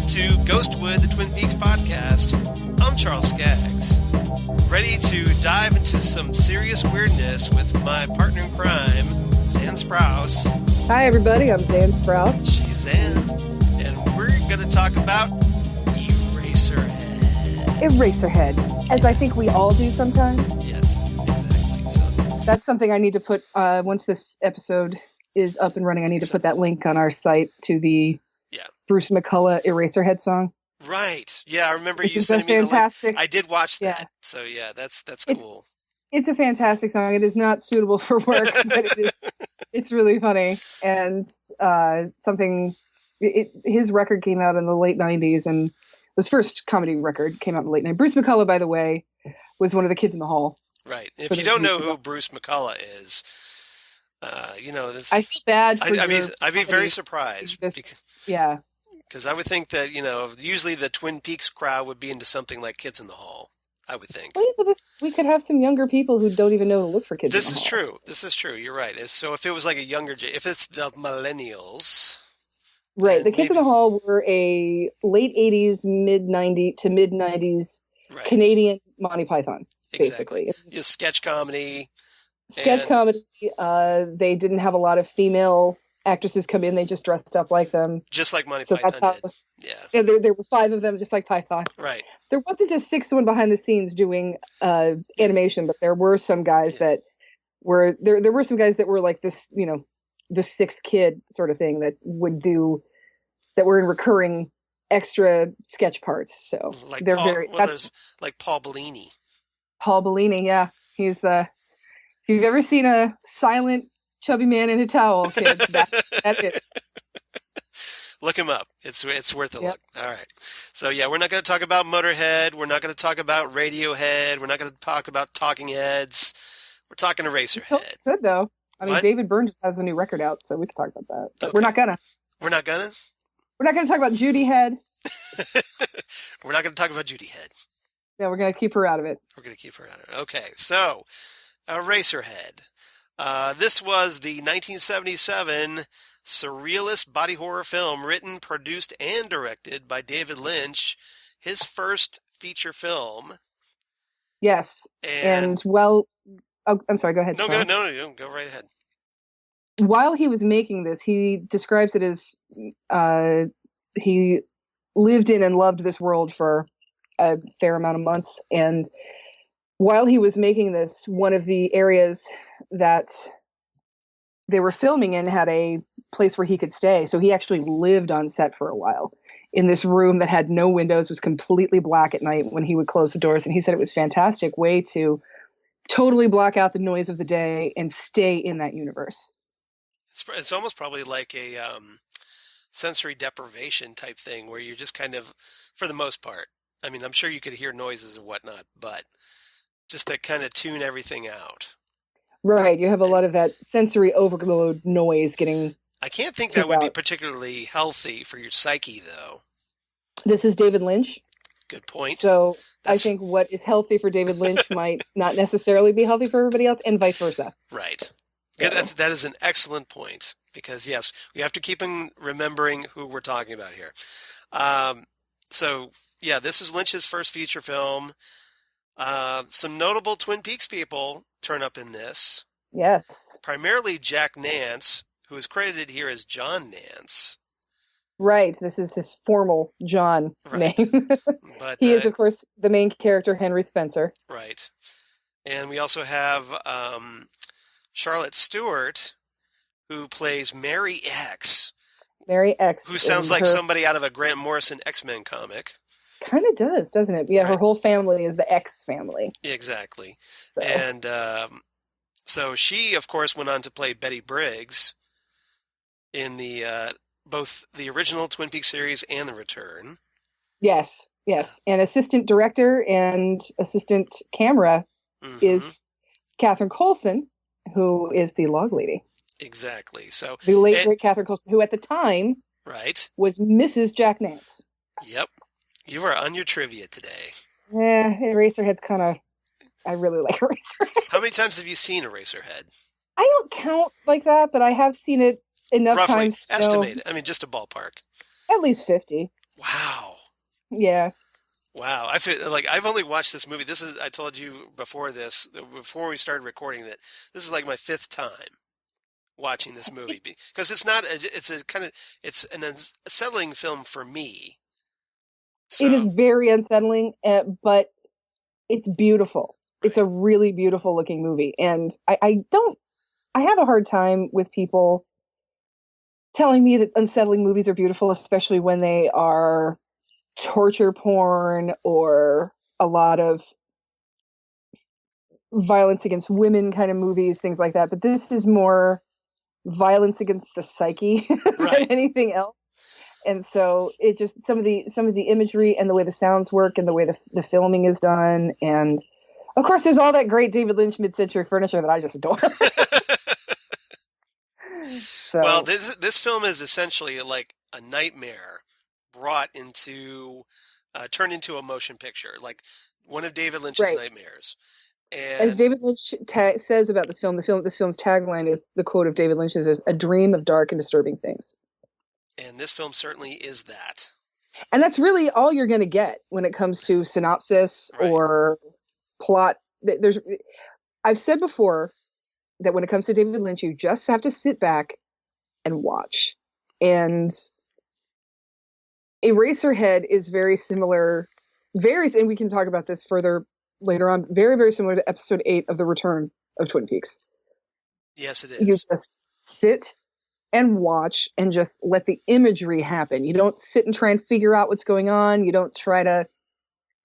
to Ghostwood, the Twin Peaks podcast. I'm Charles Skaggs, ready to dive into some serious weirdness with my partner in crime, Zan Sprouse. Hi everybody, I'm Zan Sprouse. She's Zan, and we're going to talk about Eraserhead. Eraserhead, as I think we all do sometimes. Yes, exactly. So that's something I need to put, once this episode is up and running, I need to put that link on our site to the Bruce McCullough Eraserhead song. Right. Yeah, I remember you sending me fantastic, the link. I did watch that. Yeah. So yeah, that's cool. It's a fantastic song. It is not suitable for work, but it's really funny. And his record came out in the late 90s, and his first comedy record came out in the late 90s. Bruce McCullough, by the way, was one of the kids in the hall. Right. If you don't know who Bruce McCullough is, this, I feel bad for I'd be very surprised. Yeah. Because I would think that, usually the Twin Peaks crowd would be into something like Kids in the Hall, I would think. Well, yeah, but we could have some younger people who don't even know to look for Kids in the Hall. This is true. You're right. So if it was like if it's the millennials. Right. The Kids in the Hall were a late 80s, mid-90s to mid-90s Canadian Monty Python, basically. Exactly. Sketch comedy. Comedy. They didn't have a lot of female actresses come in. They just dressed up like them. Just like Monty Python did. Yeah, there were 5 of them, just like Python. Right. There wasn't a 6th one behind the scenes doing animation, but there were some guys that were... There were some guys that were like this, the 6th kid sort of thing that were in recurring extra sketch parts. So like they're there's like Paul Bellini. Paul Bellini, yeah. He's if you've ever seen a silent chubby man in a towel, kids, that's it. Look him up. It's worth a look. All right. So yeah, we're not going to talk about Motorhead. We're not going to talk about Radiohead. We're not going to talk about Talking Heads. We're talking Eraserhead. Good though. I mean, David Byrne just has a new record out, so we can talk about that. But we're not gonna. We're not gonna. We're not gonna talk about Judy Head. We're not gonna talk about Judy Head. Yeah, we're gonna keep her out of it. We're gonna keep her out of it. Okay, so Eraserhead. This was the 1977 surrealist body horror film written, produced, and directed by David Lynch. His first feature film. Yes, and well, oh, I'm sorry. Go ahead. No, go right ahead. While he was making this, he describes it as he lived in and loved this world for a fair amount of months. And while he was making this, one of the areas that they were filming in had a place where he could stay. So he actually lived on set for a while in this room that had no windows, was completely black at night when he would close the doors. And he said it was a fantastic way to totally block out the noise of the day and stay in that universe. It's almost probably like a sensory deprivation type thing where you're just kind of, for the most part, I mean, I'm sure you could hear noises and whatnot, but just to kind of tune everything out. Right. You have a lot of that sensory overload noise getting... I can't think that would be particularly healthy for your psyche, though. This is David Lynch. I think what is healthy for David Lynch might not necessarily be healthy for everybody else, and vice versa. Right. So. That is an excellent point, because, yes, we have to keep in remembering who we're talking about here. This is Lynch's first feature film. Some notable Twin Peaks people turn up in this. Yes. Primarily Jack Nance, who is credited here as John Nance. Right. This is his formal John name. But he is, of course, the main character, Henry Spencer. Right. And we also have Charlotte Stewart, who plays Mary X. Mary X. Who sounds like somebody out of a Grant Morrison X-Men comic. Kind of does, doesn't it? Yeah, Her whole family is the X family. Exactly. So. And so she, of course, went on to play Betty Briggs in the both the original Twin Peaks series and The Return. Yes. And assistant director and assistant camera is Catherine Coulson, who is the log lady. Exactly. So the late great Catherine Coulson, who at the time was Mrs. Jack Nance. Yep. You are on your trivia today. Yeah, Eraserhead's kind of... I really like Eraserhead. How many times have you seen Eraserhead? I don't count like that, but I have seen it enough times. Roughly, estimate it. I mean, just a ballpark. At least 50. Wow. Yeah. Wow, I feel like I've only watched this movie. I told you before we started recording, that this is like my fifth time watching this movie because it's an unsettling film for me. It is So, very unsettling, but it's beautiful. It's right. a really beautiful looking movie. And I have a hard time with people telling me that unsettling movies are beautiful, especially when they are torture porn or a lot of violence against women kind of movies, things like that. But this is more violence against the psyche than Right. anything else. And so it just some of the imagery and the way the sounds work and the way the filming is done. And of course there's all that great David Lynch mid-century furniture that I just adore. Well, So this film is essentially like a nightmare brought turned into a motion picture, like one of David Lynch's right. nightmares. As And David Lynch says about this film's tagline is the quote of David Lynch's is a dream of dark and disturbing things. and this film certainly is that. And that's really all you're going to get when it comes to synopsis Right. or plot. I've said before that when it comes to David Lynch, you just have to sit back and watch. And Eraserhead is very similar, and we can talk about this further later on, very, very similar to episode 8 of The Return of Twin Peaks. Yes, it You is. just sit and watch and just let the imagery happen. You don't sit and try and figure out what's going on. You don't try to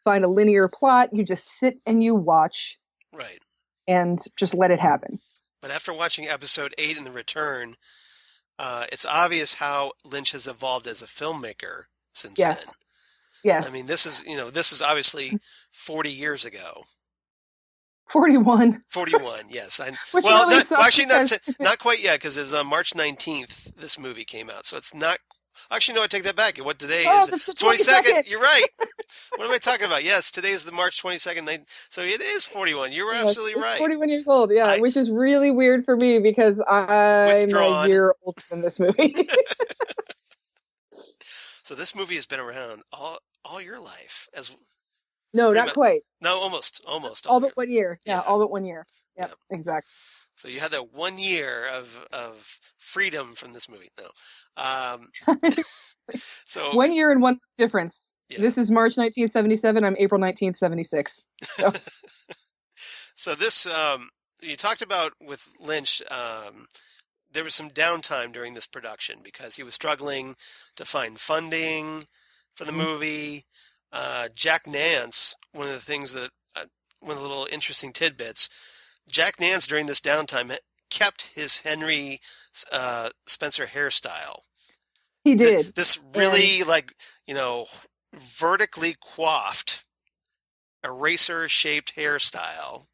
find a linear plot. You just sit and you watch Right. and just let it happen. But after watching episode 8 in The Return, it's obvious how Lynch has evolved as a filmmaker since then. Yes. Yes. I mean, this is obviously 40 years ago. 41. 41, yes. Which Well, really actually, sucks not quite yet, because it was on March 19th this movie came out. So it's not. Actually, no, I take that back. What today is? That's the 22nd. You're right. What am I talking about? Yes, today is the March 22nd. So it is 41. You were absolutely It's right. 41 years old, yeah, which is really weird for me because I'm Withdrawn. a year older than this movie. So this movie has been around all your life, as No, pretty not much. quite. No, almost All but 1 year. Yeah, Yeah. all but 1 year. Yep, Yeah. exactly. So you had that 1 year of freedom from this movie. No. So 1 year and 1 difference. yeah. This is March 1977. I'm April 1976. So. So this you talked about with Lynch. There was some downtime during this production because he was struggling to find funding for the movie. Jack Nance, one of the little interesting tidbits, Jack Nance during this downtime kept his Henry Spencer hairstyle. He did. This really vertically coiffed, eraser-shaped hairstyle.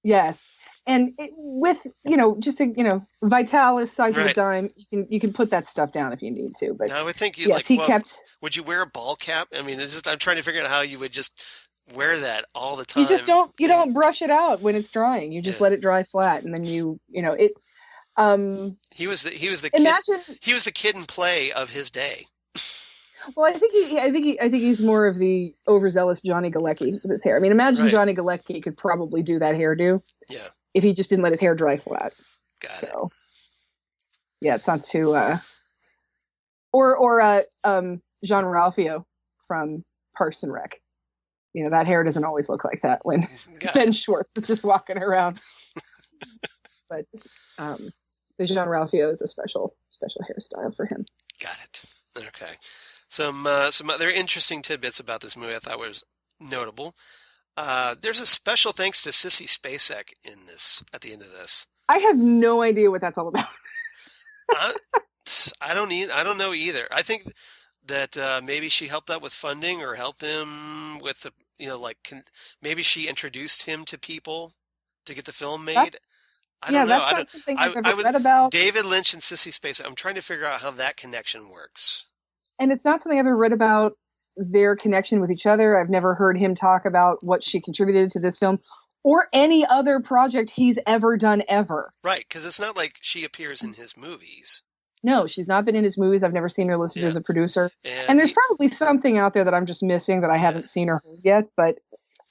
Yes. And with, just a, Vitalis size of a dime, you can put that stuff down if you need to. But now I would think kept. Would you wear a ball cap? I mean, I'm trying to figure out how you would just wear that all the time. You just don't brush it out when it's drying. You just let it dry flat, and then he was the kid in play of his day. Well, I think he's more of the overzealous Johnny Galecki with his hair. I mean, imagine Johnny Galecki could probably do that hairdo. Yeah. If he just didn't let his hair dry flat. Got it. Yeah, it's not too or Jean Ralphio from Parks and Rec. That hair doesn't always look like that when Ben Schwartz is just walking around. But the Jean Ralphio is a special hairstyle for him. Got it. Okay. Some other interesting tidbits about this movie I thought was notable. There's a special thanks to Sissy Spacek in this at the end of this. I have no idea what that's all about. I don't know either. I think that maybe she helped out with funding or helped him with maybe she introduced him to people to get the film made. I don't know. That's not something I've ever read about. David Lynch and Sissy Spacek. I'm trying to figure out how that connection works. And it's not something I've ever read about their connection with each other. I've never heard him talk about what she contributed to this film or any other project he's ever done ever. Right, because it's not like she appears in his movies. No, she's not been in his movies. I've never seen her listed Yeah. as a producer. And And there's probably something out there that I'm just missing that I haven't seen or heard yet. But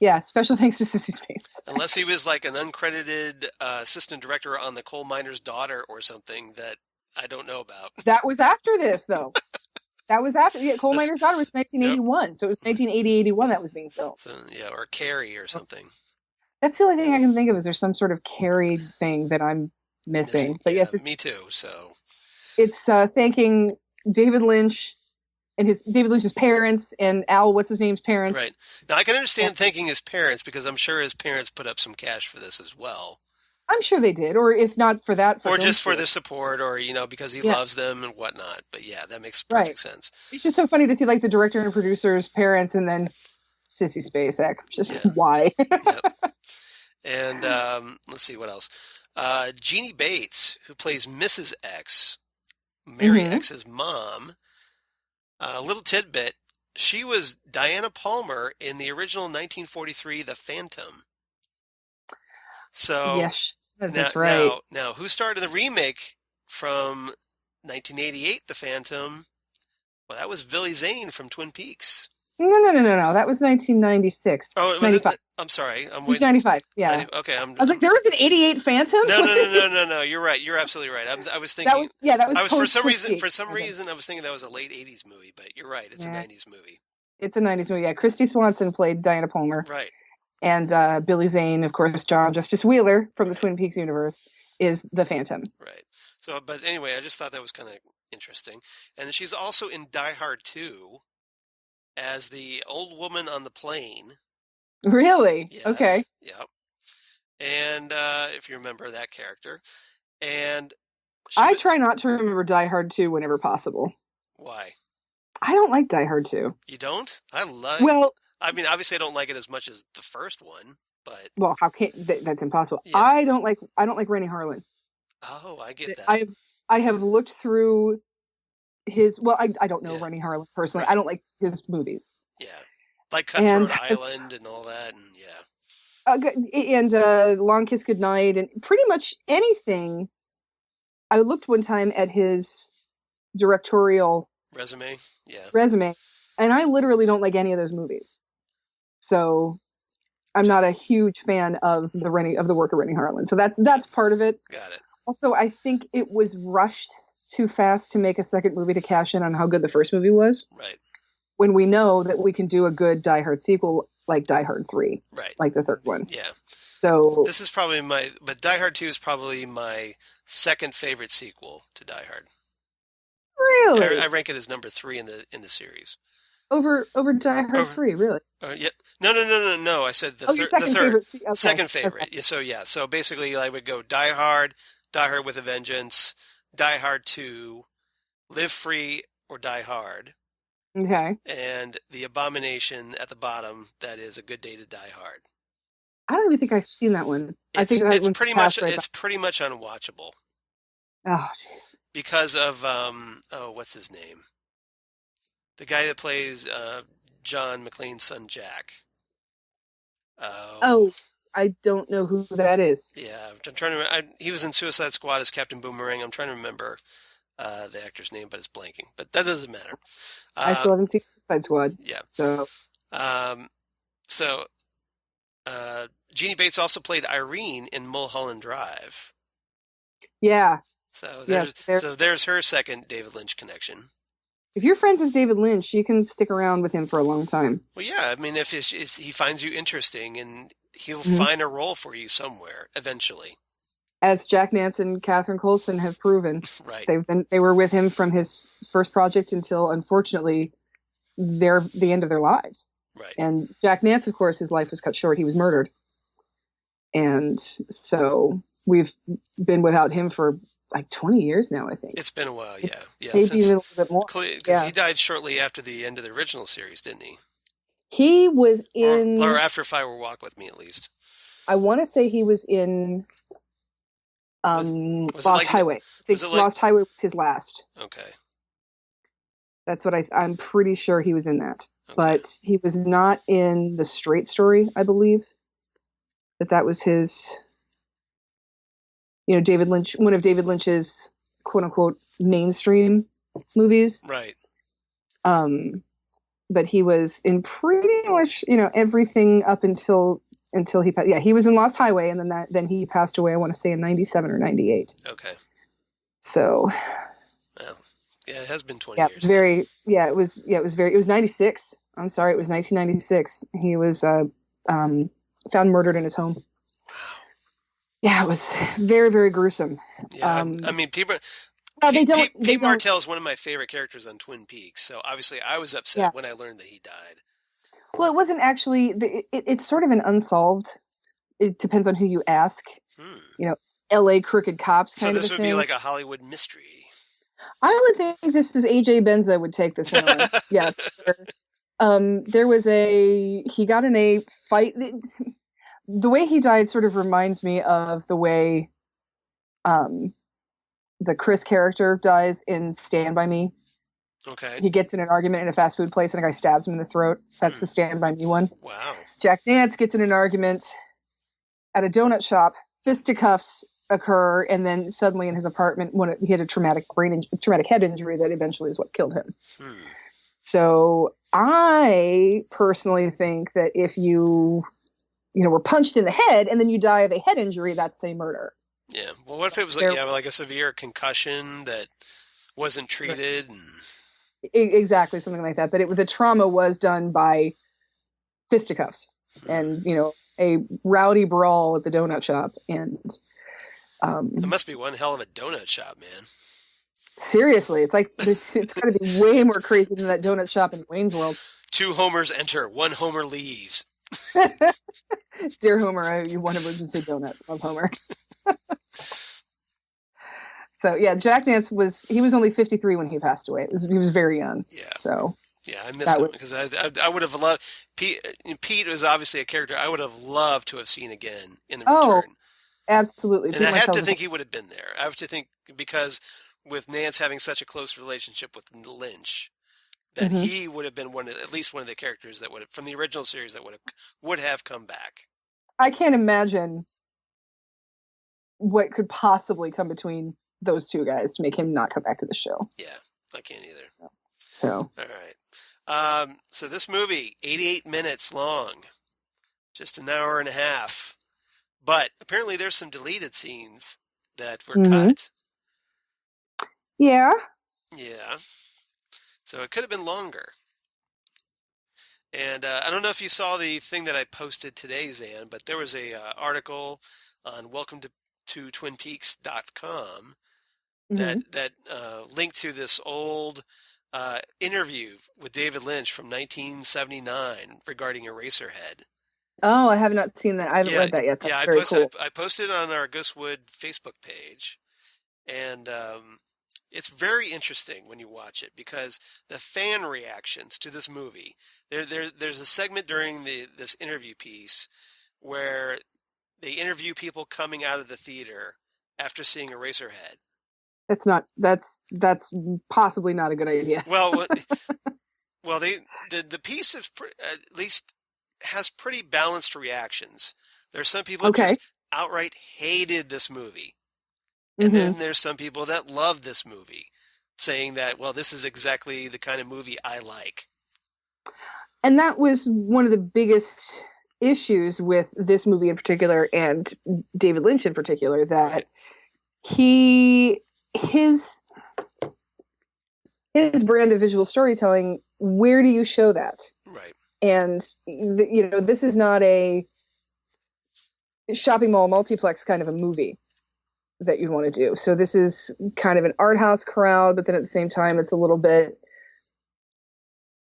yeah, special thanks to Sissy Spacek. unless he was like an uncredited assistant director on The Coal Miner's Daughter or something that I don't know about. That was after this, though. That was after. Yeah, Coal That's- Miner's Daughter was Yep. 1981. So it was 1980-81 that was being filmed. So yeah, or Carrie or something. That's the only thing I can think of. Is there some sort of Carrie thing that I'm missing? But yeah, yes, me too. So it's thanking David Lynch and David Lynch's parents and Al, what's his name's parents. right now, I can understand thanking his parents because I'm sure his parents put up some cash for this as well, I'm sure they did, or if not for that, or just for the support, or because he loves them and whatnot. But yeah, that makes perfect sense. It's just so funny to see like the director and producer's parents, and then Sissy Spacek. Just why? Yep. And let's see what else. Jeannie Bates, who plays Mrs. X, Mary X's mom. A little tidbit: she was Diana Palmer in the original 1943 The Phantom. So yes, that's right. Now, who starred in the remake from 1988, The Phantom? Well, that was Billy Zane from Twin Peaks. No. That was 1996. Oh, it was 95. I'm sorry. I'm waiting. 95. Yeah. Okay. I was like, there was an 88 Phantom. No. You're right. You're absolutely right. I was thinking. That was. I was for some reason I was thinking that was a late 80s movie, but you're right. It's a 90s movie. It's a 90s movie. Yeah, Christy Swanson played Diana Palmer. Right. And Billy Zane, of course, John Justice Wheeler from the Twin Peaks universe, is the Phantom. Right. So, but anyway, I just thought that was kind of interesting. And she's also in Die Hard 2 as the old woman on the plane. Really? Yes. Okay. Yep. And if you remember that character. And I try not to remember Die Hard 2 whenever possible. Why? I don't like Die Hard 2. You don't? I love. Well, I mean, obviously, I don't like it as much as the first one, but how can that's impossible? Yeah. I don't like Rennie Harlan. Oh, I get that. I have looked through his. Well, I don't know Rennie Harlan personally. Right. I don't like his movies. Yeah, like Cutthroat Island and all that, and and Long Kiss Goodnight, and pretty much anything. I looked one time at his directorial resume, and I literally don't like any of those movies. So I'm not a huge fan of the work of Rennie Harlan. So that's part of it. Got it. Also, I think it was rushed too fast to make a second movie to cash in on how good the first movie was. Right. When we know that we can do a good Die Hard sequel like Die Hard 3. Right. Like the third one. Yeah. So this is probably but Die Hard 2 is probably my second favorite sequel to Die Hard. Really? I rank it as number 3 in the series. Over Die Hard 3, really? Yeah. No. I said the third. Second favorite. Okay. So basically, I would go Die Hard with a Vengeance, Die Hard 2, Live Free or Die Hard. Okay. And The Abomination at the bottom. That is A Good Day to Die Hard. I don't even think I've seen that one. It's pretty much unwatchable. Oh, jeez. Because of what's his name? The guy that plays John McClane's son, Jack. I don't know who that is. Yeah, I'm trying to remember. He was in Suicide Squad as Captain Boomerang. I'm trying to remember the actor's name, but it's blanking. But that doesn't matter. I still haven't seen Suicide Squad. Yeah. So. Jeannie Bates also played Irene in Mulholland Drive. Yeah. So there's her second David Lynch connection. If you're friends with David Lynch, you can stick around with him for a long time. Well, yeah. I mean, if he finds you interesting, and he'll find a role for you somewhere eventually. As Jack Nance and Catherine Coulson have proven. Right. They were with him from his first project until, unfortunately, the end of their lives. Right. And Jack Nance, of course, his life was cut short. He was murdered. And so we've been without him for like 20 years now, I think. It's been a while, yeah. Maybe even a little bit more. Because he died shortly after the end of the original series, didn't he? He was in... Or after If I Were Walk With Me, at least. I want to say he was in Lost Highway. I think Lost Highway was his last. Okay. That's what I'm pretty sure he was in that. Okay. But he was not in The Straight Story, I believe. That was his... David Lynch, one of David Lynch's quote unquote mainstream movies. Right. But he was in pretty much, everything up until he passed. Yeah, he was in Lost Highway, and then he passed away, I want to say in 97 or 98. Okay. So, Well, yeah, it has been 20 yeah, years. it was 96. I'm sorry, it was 1996. He was found murdered in his home. Wow. Yeah, it was very, very gruesome. Yeah, I mean, people. Pete Martell is one of my favorite characters on Twin Peaks, so obviously I was upset when I learned that he died. Well, it wasn't actually. It's sort of an unsolved. It depends on who you ask. L.A. crooked cops kind of a thing. So this would be like a Hollywood mystery. I would think this is A.J. Benza would take this one on. Yeah. There was he got in a fight. The way he died sort of reminds me of the way the Chris character dies in Stand By Me. Okay. He gets in an argument in a fast food place and a guy stabs him in the throat. That's the Stand By Me one. Wow. Jack Nance gets in an argument at a donut shop. Fisticuffs occur, and then suddenly in his apartment, he had a traumatic head injury that eventually is what killed him. So I personally think that if you were punched in the head and then you die of a head injury, that's a murder. Yeah. Well, what if it was like a severe concussion that wasn't treated? Exactly, something like that. But the trauma was done by fisticuffs and, a rowdy brawl at the donut shop. And it must be one hell of a donut shop, man. Seriously, it's got to be way more crazy than that donut shop in Wayne's World. 2 homers enter, 1 homer leaves. Dear Homer, you want emergency donut. Love Homer. So yeah, Jack Nance was only 53 when he passed away. He was very young. Yeah. So yeah, I miss him because I would have loved Pete. Pete was obviously a character I would have loved to have seen again in the return. Absolutely. And I have to think he would have been there. I have to think because with Nance having such a close relationship with Lynch, that he would have been at least one of the characters that would have, from the original series, that would have come back. I can't imagine what could possibly come between those two guys to make him not come back to the show. Yeah, I can't either. So. All right. So this movie, 88 minutes long, just an hour and a half. But apparently there's some deleted scenes that were cut. Yeah. Yeah. So it could have been longer. And I don't know if you saw the thing that I posted today, Zan, but there was a article on welcometotwinpeaks.com that linked to this old interview with David Lynch from 1979 regarding Eraserhead. Oh, I have not seen that. I haven't read that yet. That's I posted it on our Ghostwood Facebook page, and it's very interesting when you watch it because the fan reactions to this movie. There's a segment during this interview piece where they interview people coming out of the theater after seeing Eraserhead. That's possibly not a good idea. Well, the piece of at least has pretty balanced reactions. There's some people who just outright hated this movie. And then there's some people that love this movie, saying that, well, this is exactly the kind of movie I like. And that was one of the biggest issues with this movie in particular and David Lynch in particular, that his brand of visual storytelling, where do you show that? Right. And, this is not a shopping mall multiplex kind of a movie that you'd want to do. So this is kind of an art house crowd, but then at the same time, it's a little bit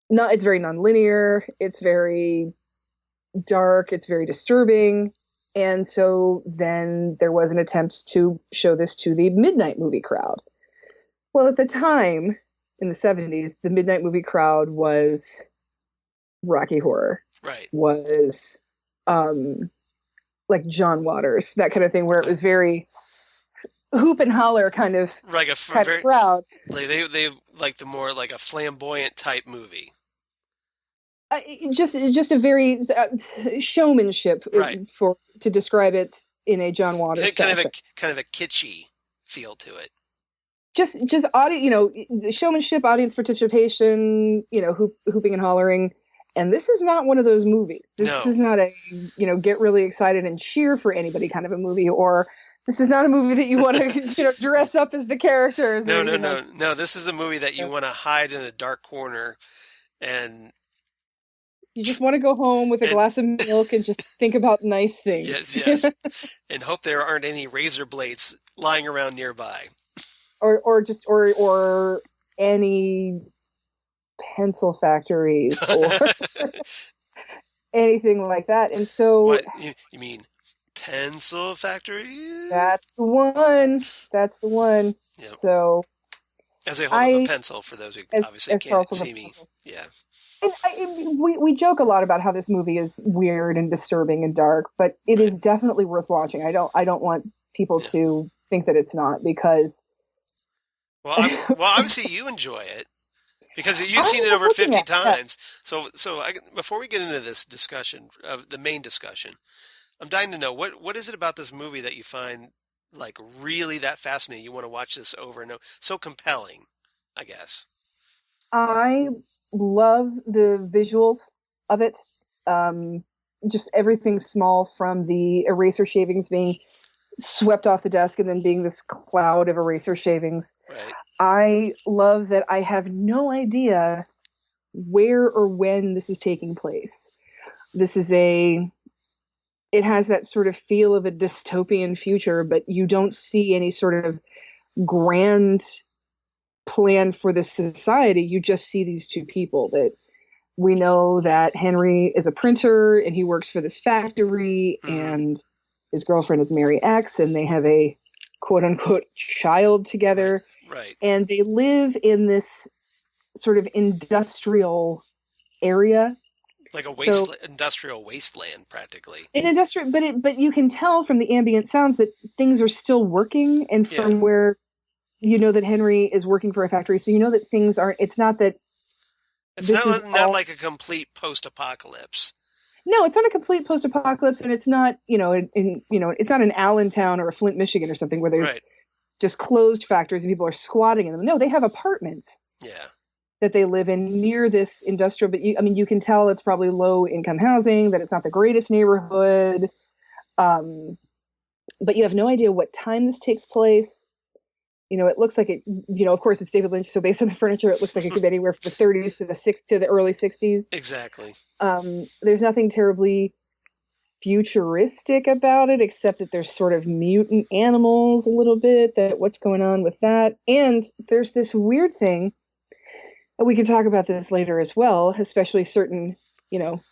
it's very nonlinear. It's very dark. It's very disturbing. And so then there was an attempt to show this to the midnight movie crowd. Well, at the time in the 70s, the midnight movie crowd was Rocky Horror. Right. Was like John Waters, that kind of thing, where it was very hoop and holler kind of crowd. Like they like the more like a flamboyant type movie. Just a very showmanship, right, to describe it in a John Waters kind of a kitschy feel to it. just audio, the showmanship, audience participation, hooping and hollering. And this is not one of those movies. This No. is not a, get really excited and cheer for anybody kind of a movie, or this is not a movie that you want to, dress up as the characters. No, no, no, no. This is a movie that you want to hide in a dark corner, and you just want to go home with a glass of milk and just think about nice things. Yes, and hope there aren't any razor blades lying around nearby, or any pencil factories or anything like that. And so, what you mean? Pencil factories? That's the one. Yep. So as I hold up a pencil for those who obviously can't see me. Yeah. And we joke a lot about how this movie is weird and disturbing and dark, but it is definitely worth watching. I don't want people to think that it's not, because well, obviously you enjoy it because you've seen it over 50 times. So before we get into this discussion, the main discussion, I'm dying to know what is it about this movie that you find like really that fascinating? You want to watch this over and over, so compelling, I guess. I love the visuals of it. Just everything small, from the eraser shavings being swept off the desk and then being this cloud of eraser shavings. Right. I love that I have no idea where or when this is taking place. It has that sort of feel of a dystopian future, but you don't see any sort of grand plan for this society. You just see these two people. That we know that Henry is a printer and he works for this factory, and his girlfriend is Mary X, and they have a quote unquote child together. Right. And they live in this sort of industrial area. Like a industrial wasteland, practically. But you can tell from the ambient sounds that things are still working, and from where that Henry is working for a factory, so that things aren't. It's not that. It's not like a complete post-apocalypse. No, it's not a complete post-apocalypse, and it's not it's not an Allentown or a Flint, Michigan, or something where there's just closed factories and people are squatting in them. No, they have apartments. Yeah. That they live in near this industrial, but you can tell it's probably low income housing, that it's not the greatest neighborhood. But you have no idea what time this takes place. It looks like it, of course it's David Lynch, so based on the furniture, it looks like it could be anywhere from the 30s to the early 60s. Exactly. There's nothing terribly futuristic about it, except that there's sort of mutant animals a little bit, that what's going on with that. And there's this weird thing. We can talk about this later as well, especially certain,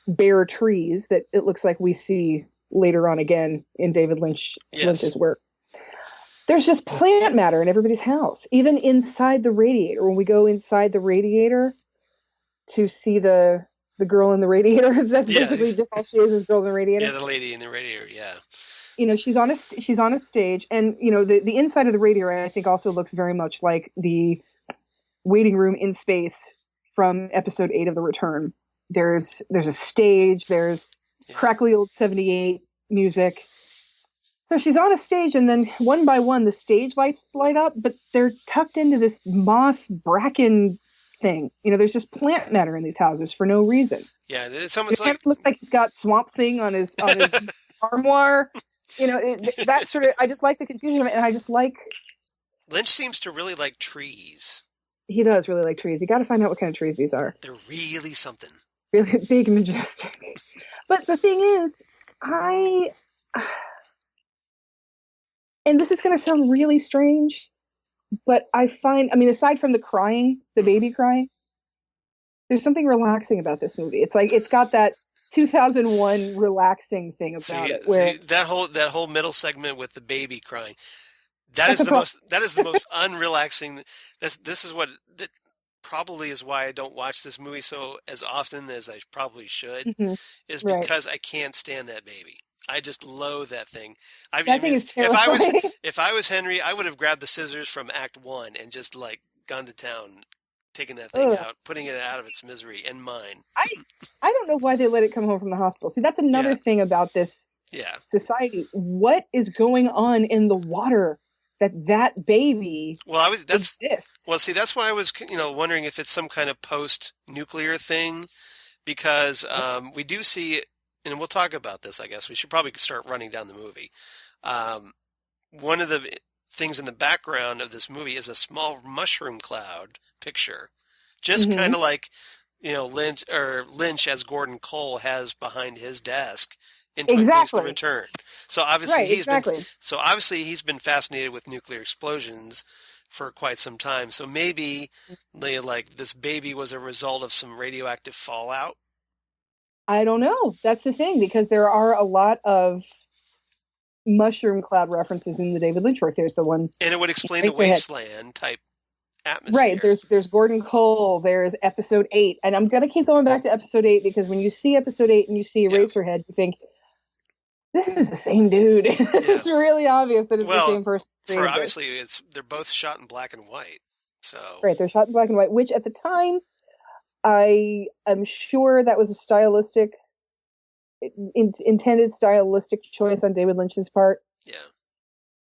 bare trees that it looks like we see later on again in David Lynch's work. There's just plant matter in everybody's house, even inside the radiator. When we go inside the radiator to see the girl in the radiator, that's basically just all she is girl in the radiator. Yeah, the lady in the radiator, yeah. She's on a stage, and, the inside of the radiator, I think, also looks very much like the waiting room in space from episode 8 of The Return. There's a stage, there's crackly old 78 music. So she's on a stage, and then one by one the stage lights light up, but they're tucked into this moss bracken thing. There's just plant matter in these houses for no reason. Yeah, it's almost like it looks like he's got Swamp Thing on his armoire. That sort of. I just like the confusion of it, and I just like. Lynch seems to really like trees. He does really like trees. You got to find out what kind of trees these are. They're really something. Really big and majestic. But the thing is, and this is going to sound really strange, but aside from the baby crying, there's something relaxing about this movie. It's like it's got that 2001 relaxing thing about it. Where that whole middle segment with the baby crying. That is the most unrelaxing. This is what that probably is why I don't watch this movie as often as I probably should, is because I can't stand that baby. I just loathe that thing. Thing is terrifying. If I was Henry, I would have grabbed the scissors from Act 1 and just like gone to town, taking that thing out, putting it out of its misery and mine. I don't know why they let it come home from the hospital. See, that's another thing about this society. What is going on in the water that baby Well, exists. well, see, that's why I was, wondering if it's some kind of post-nuclear thing, because we do see, and we'll talk about this, I guess. We should probably start running down the movie. Um, One of the things in the background of this movie is a small mushroom cloud picture, just Hmm. kind of like, Lynch as Gordon Cole has behind his desk in Twin Peaks: The Exactly. Return. So obviously Right. Exactly. he's been fascinated with nuclear explosions for quite some time. So maybe like this baby was a result of some radioactive fallout, I don't know. That's the thing because there are a lot of mushroom cloud references in the David Lynch work. There's the one and it would explain the Eraserhead. wasteland type Right. atmosphere. There's Gordon Cole. There's episode 8, and I'm gonna keep going back to episode 8 because when you see episode 8 and you see Yeah, Eraserhead, you think this is the same dude. yeah. It's really obvious that it's the Well, same person who for created this. obviously they're both shot in black and white. So Right. They're shot in black and white, which at the time I am sure that was a intended stylistic choice on David Lynch's part, yeah.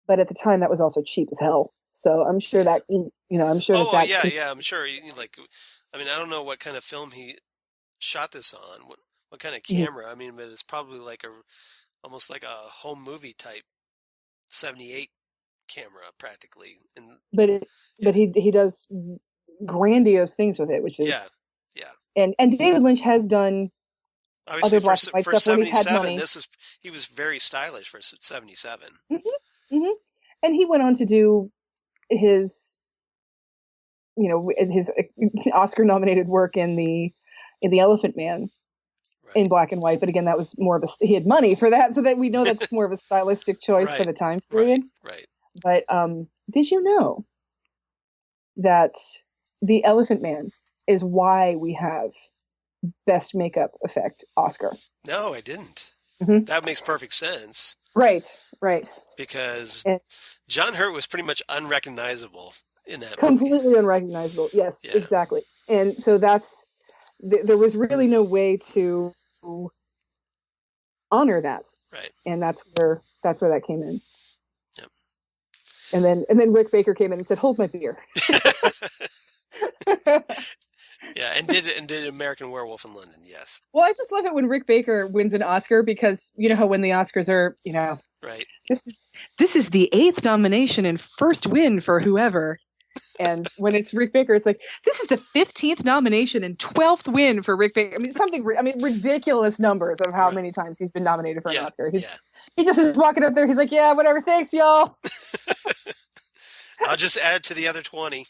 but at the time that was also cheap as hell. So I'm sure Yeah. that I'm sure Oh, that well, yeah. I'm sure. Like, I mean, I don't know what kind of film he shot this on. What kind of camera? I mean, but it's probably like almost like a home movie type 78 camera, practically. And but yeah, he does grandiose things with it, which yeah, is yeah. and David Lynch has done Obviously, other black and white for stuff when he's had 77, money. he was very stylish for 77. Hmm. Hmm. And he went on to do his his Oscar nominated work in the Elephant Man in Right, black and white. But again, that was more of a he had money for that, so that we know that's more of a stylistic choice for right, the time right, period. right. But did you know that the Elephant Man is why we have Best Makeup Effect Oscar? No, I didn't. Hmm. That makes perfect sense Right, right. because And John Hurt was pretty much unrecognizable in that movie. completely unrecognizable. Yes, Yeah, exactly. And so there was really no way to honor that, right. and that's where that came in. Yep. And then Rick Baker came in and said, "Hold my beer." Yeah, and did American Werewolf in London? Yes. Well, I just love it when Rick Baker wins an Oscar because you know Yeah. how when the Oscars are, Right. this is the 8th nomination and first win for whoever. And when it's Rick Baker, it's like this is the 15th nomination and 12th win for Rick Baker. I mean, ridiculous numbers of how Right. many times he's been nominated for an Yeah. Oscar. Yeah. He just is walking up there. He's like, "Yeah, whatever. Thanks, y'all." I'll just add to the other 20.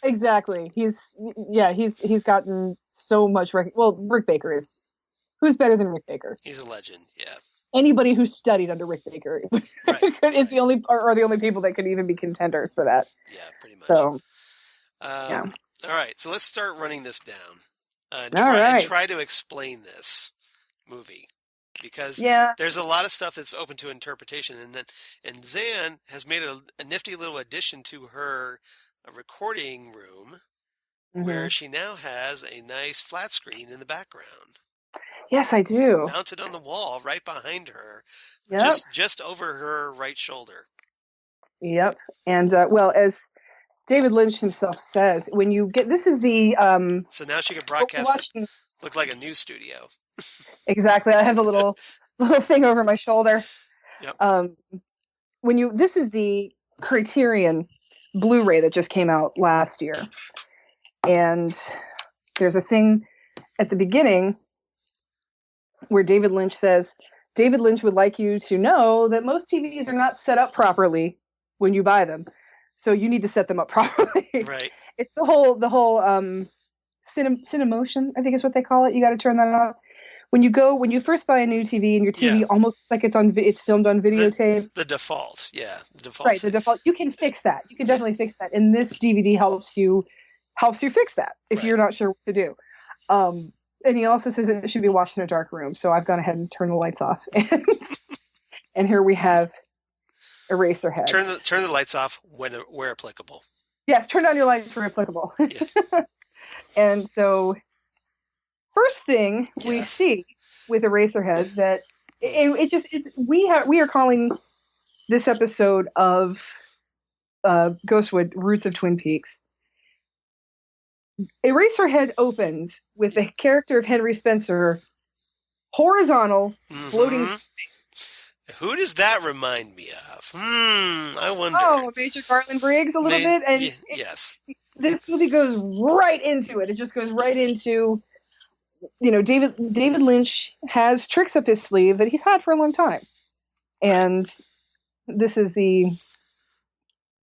Exactly. He's gotten so much. Well, Rick Baker is. Who's better than Rick Baker? He's a legend. Yeah. Anybody who studied under Rick Baker Right. is Right. the only are the only people that could even be contenders for that. Yeah. Pretty much. So yeah. All right. So let's start running this down. All And right. try to explain this movie because Yeah. there's a lot of stuff that's open to interpretation, and Zan has made a nifty little addition to her recording room where Mhm. she now has a nice flat screen in the background, Yes, I do. mounted on the wall right behind her, Yep. just over her right shoulder. Yep. And well, as David Lynch himself says, when you get this is the So now she can what we're broadcast it. watching Look like a news studio. exactly. I have a little thing over my shoulder. Yep. This is the Criterion Blu-ray that just came out last year, and there's a thing at the beginning where David Lynch says David Lynch would like you to know that most TVs are not set up properly when you buy them, so you need to set them up properly. Right. It's the whole Cinemotion, I think is what they call it. You got to turn that off when you first buy a new TV and your TV Yeah. almost like it's filmed on videotape. The default. Yeah. The default. Right, the default. You can fix that. You can definitely fix that, and this DVD helps you fix that if Right. you're not sure what to do. And he also says that it should be watched in a dark room. So I've gone ahead and turned the lights off, and here we have Eraserhead. Turn the lights off where applicable. Yes, turn down your lights where applicable. Yeah. And so, first thing we Yes. see with Eraserhead that we are calling this episode of Ghostwood, Roots of Twin Peaks. Eraserhead opens with the character of Henry Spencer horizontal, floating. Mm-hmm. Who does that remind me of? I wonder. Oh, Major Garland Briggs a little bit, and yes. this movie goes right into it. It just goes right into, David Lynch has tricks up his sleeve that he's had for a long time, and this is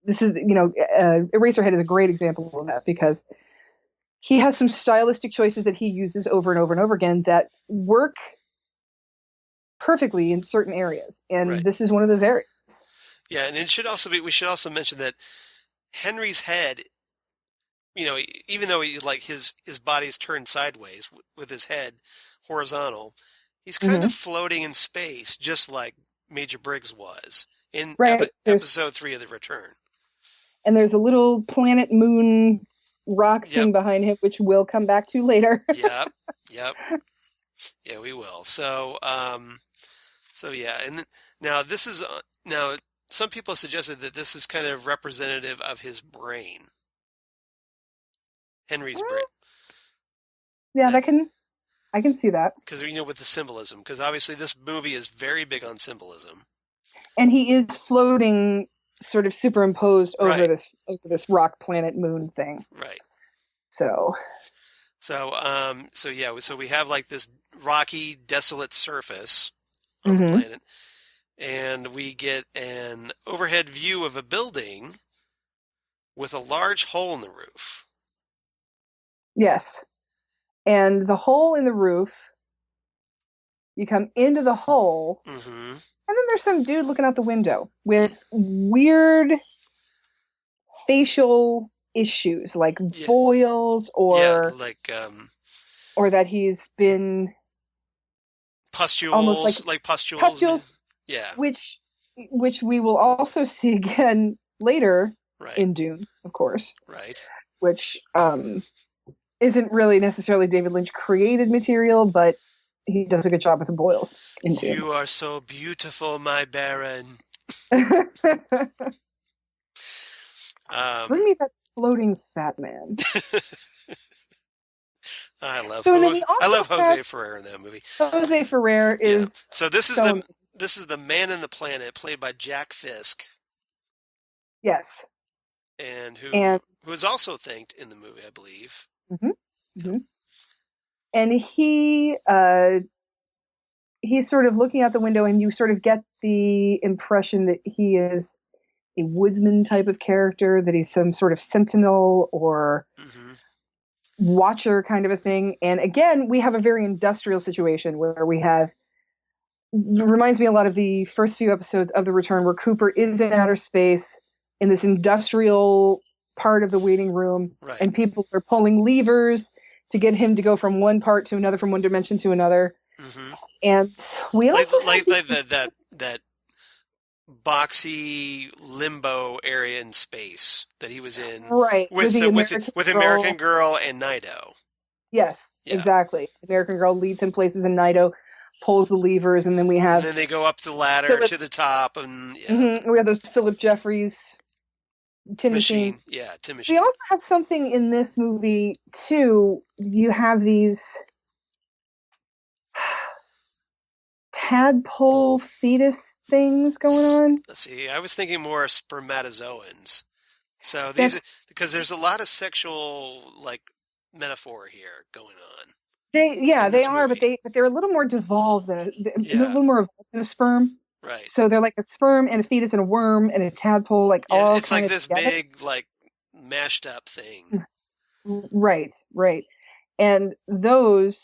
Eraserhead is a great example of that because he has some stylistic choices that he uses over and over and over again that work perfectly in certain areas, and this is one of those areas. Yeah, and we should also mention that Henry's head, even though his body's turned sideways with his head horizontal, he's kind of floating in space, just like Major Briggs was in episode 3 of The Return. And there's a little planet moon rock thing behind him, which we'll come back to later. Yep. Yeah, we will. So yeah, and now this is some people suggested that this is kind of representative of his brain, Henry's brain. Yeah, I can see that because with the symbolism, because obviously this movie is very big on symbolism, and he is floating, sort of superimposed over this rock planet moon thing. Right. So we have like this rocky, desolate surface on the planet, and we get an overhead view of a building with a large hole in the roof. Yes. And the hole in the roof, you come into the hole, and then there's some dude looking out the window with weird facial issues, like boils or or that he's been pustules, almost like pustules. Yeah. Which we will also see again later in Dune, of course. Right. Which isn't really necessarily David Lynch created material, but he does a good job with the boils in Dune. You are so beautiful, my Baron. Bring me that floating fat man. I love Jose Ferrer in that movie. Jose Ferrer is so this is the man in the planet played by Jack Fisk. Yes. And who is also thanked in the movie, I believe. And he's sort of looking out the window, and you sort of get the impression that he is a woodsman type of character, that he's some sort of sentinel or watcher kind of a thing. And again, we have a very industrial situation where reminds me a lot of the first few episodes of The Return, where Cooper is in outer space in this industrial part of the waiting room, and people are pulling levers to get him to go from one part to another, from one dimension to another. And we also like that boxy limbo area in space that he was in, with American Girl and Nido. Yes, exactly. American Girl leads him places, and Nido pulls the levers, and then they go up the ladder to the top, and we have those Philip Jeffries tin machine. Yeah, tin machine. We also have something in this movie too. You have these tadpole fetus things going on. Let's see. I was thinking more spermatozoans. So these because there's a lot of sexual metaphor here going on. They are, but they're a little more devolved than a little more evolved than a sperm. Right. So they're like a sperm and a fetus and a worm and a tadpole, all it's like this together. Big mashed up thing. Right. And those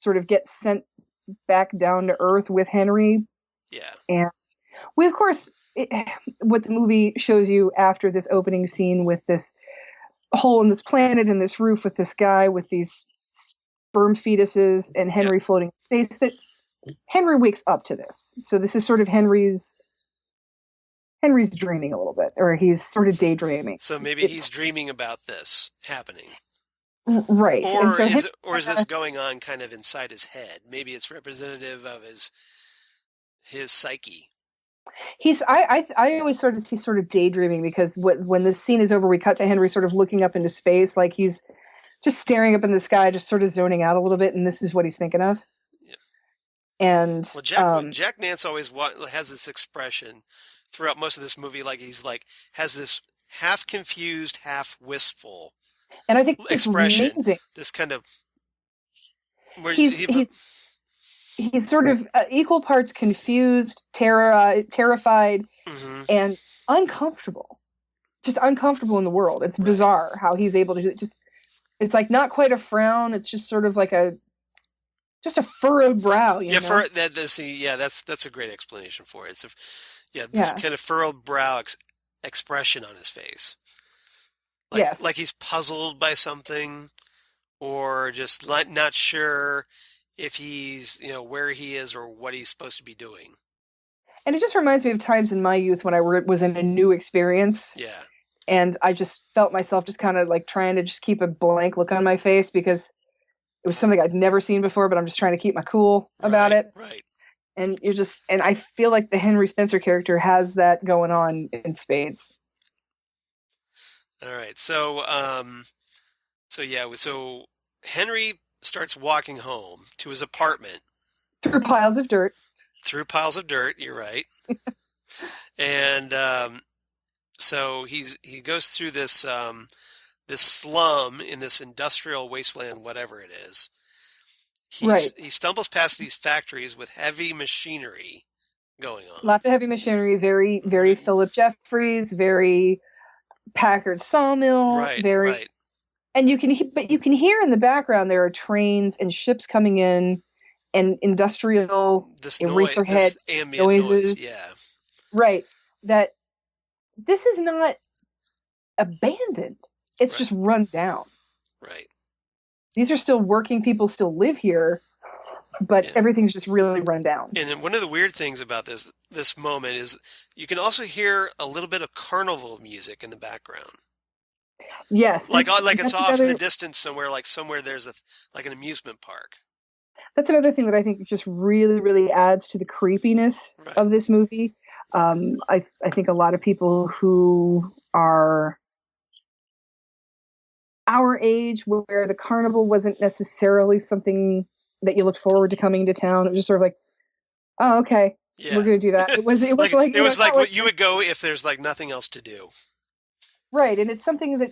sort of get sent back down to Earth with Henry. Yeah. And we, of course, what the movie shows you after this opening scene with this hole in this planet and this roof with this guy with these sperm fetuses and Henry floating in space, that Henry wakes up to this. So this is sort of Henry's dreaming a little bit, or he's sort of daydreaming. So maybe he's dreaming about this happening. Right. Or is this going on kind of inside his head? Maybe it's representative of his psyche. I always he's sort of daydreaming, because when this scene is over, we cut to Henry sort of looking up into space, like he's just staring up in the sky, just sort of zoning out a little bit, and this is what he's thinking of. Yeah. And Well, Jack Nance always has this expression throughout most of this movie, like he's like has this half confused, half wistful and I think it's expression. amazing. This kind of where he's sort of equal parts confused, terrified, mm-hmm. and uncomfortable. Just uncomfortable in the world. It's bizarre how he's able to do it. It's like not quite a frown. It's just sort of like just a furrowed brow. You know? That's a great explanation for it. This kind of furrowed brow expression on his face. Like he's puzzled by something, or just not sure if he's, where he is or what he's supposed to be doing. And it just reminds me of times in my youth when I was in a new experience. Yeah. And I just felt myself just kind of like trying to just keep a blank look on my face, because it was something I'd never seen before, but I'm just trying to keep my cool about it. Right. And and I feel like the Henry Spencer character has that going on in spades. All right. So Henry starts walking home to his apartment. Through piles of dirt. You're right. And so he goes through this this slum in this industrial wasteland, whatever it is. He stumbles past these factories with heavy machinery going on. Lots of heavy machinery, very, very Philip Jeffries, very Packard sawmill, right. And you can hear in the background there are trains and ships coming in, and industrial Eraserhead this ambient noises. Yeah. Right. That this is not abandoned. It's just run down. Right. These are still working people, still live here, but everything's just really run down. And one of the weird things about this moment is you can also hear a little bit of carnival music in the background. Yes. Like it's off in the distance somewhere, there's an amusement park. That's another thing that I think just really, really adds to the creepiness of this movie. I think a lot of people who are our age, where the carnival wasn't necessarily something that you looked forward to coming to town, it was just sort of like, oh, okay, we're going to do that. It was like what you would go if there's like nothing else to do. Right, and it's something that,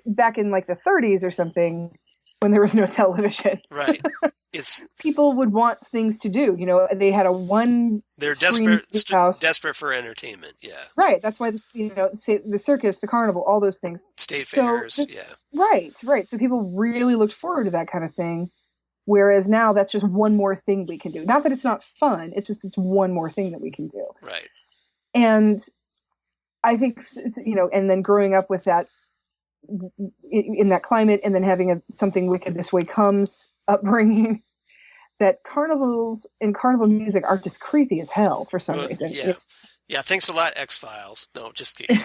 back in like the 30s or something, when there was no television. Right. People would want things to do. They had they're desperate for entertainment. Yeah. Right. That's why the circus, the carnival, all those things. State fairs. Right. So people really looked forward to that kind of thing. Whereas now that's just one more thing we can do. Not that it's not fun. It's one more thing that we can do. Right. And I think, and then growing up with that, in that climate, and then having something wicked this way comes upbringing, that carnivals and carnival music are just creepy as hell for some reason. Yeah. Thanks a lot, X-Files. No, just kidding.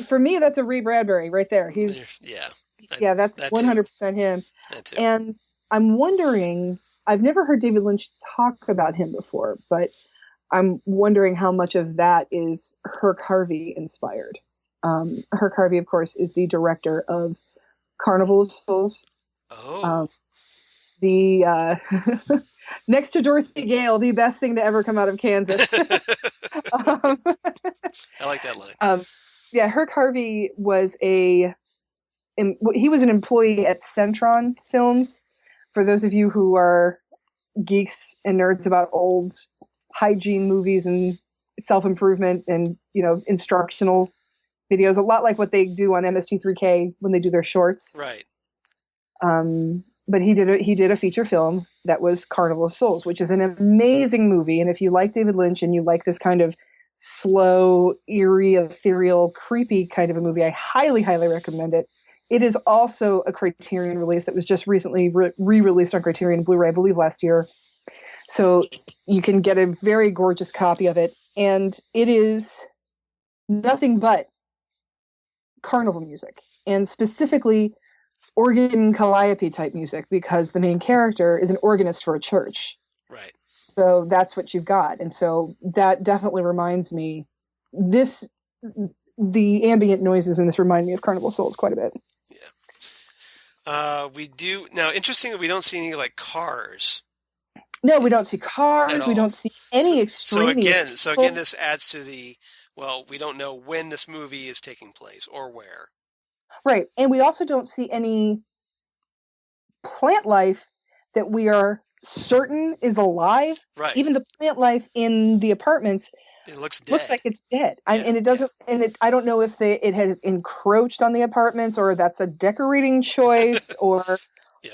For me, that's a Ray Bradbury right there. That's 100% him. That too. And I'm wondering, I've never heard David Lynch talk about him before, but I'm wondering how much of that is Herc Harvey inspired. Herc Harvey, of course, is the director of Carnival of Souls. Oh. The next to Dorothy Gale, the best thing to ever come out of Kansas. I like that line. Herc Harvey was he was an employee at Centron Films. For those of you who are geeks and nerds about old hygiene movies and self-improvement and instructional videos, a lot like what they do on MST3K when they do their shorts. Right. But he did a feature film that was Carnival of Souls, which is an amazing movie. And if you like David Lynch and you like this kind of slow, eerie, ethereal, creepy kind of a movie, I highly, highly recommend it. It is also a Criterion release that was just recently re-released on Criterion Blu-ray, I believe last year. So you can get a very gorgeous copy of it. And it is nothing but carnival music, and specifically organ calliope type music, because the main character is an organist for a church. Right. So that's what you've got. And so that definitely reminds me, the ambient noises in this remind me of Carnival Souls quite a bit. Yeah. We do now. Interestingly, we don't see any like cars. No, we don't see cars. At We all. don't see any extraneous. So again, this adds to the, well, we don't know when this movie is taking place or where. Right. And we also don't see any plant life that we are certain is alive. Right. Even the plant life in the apartments It looks dead. looks like it's dead. Yeah, And it doesn't, I don't know if it has encroached on the apartments or that's a decorating choice or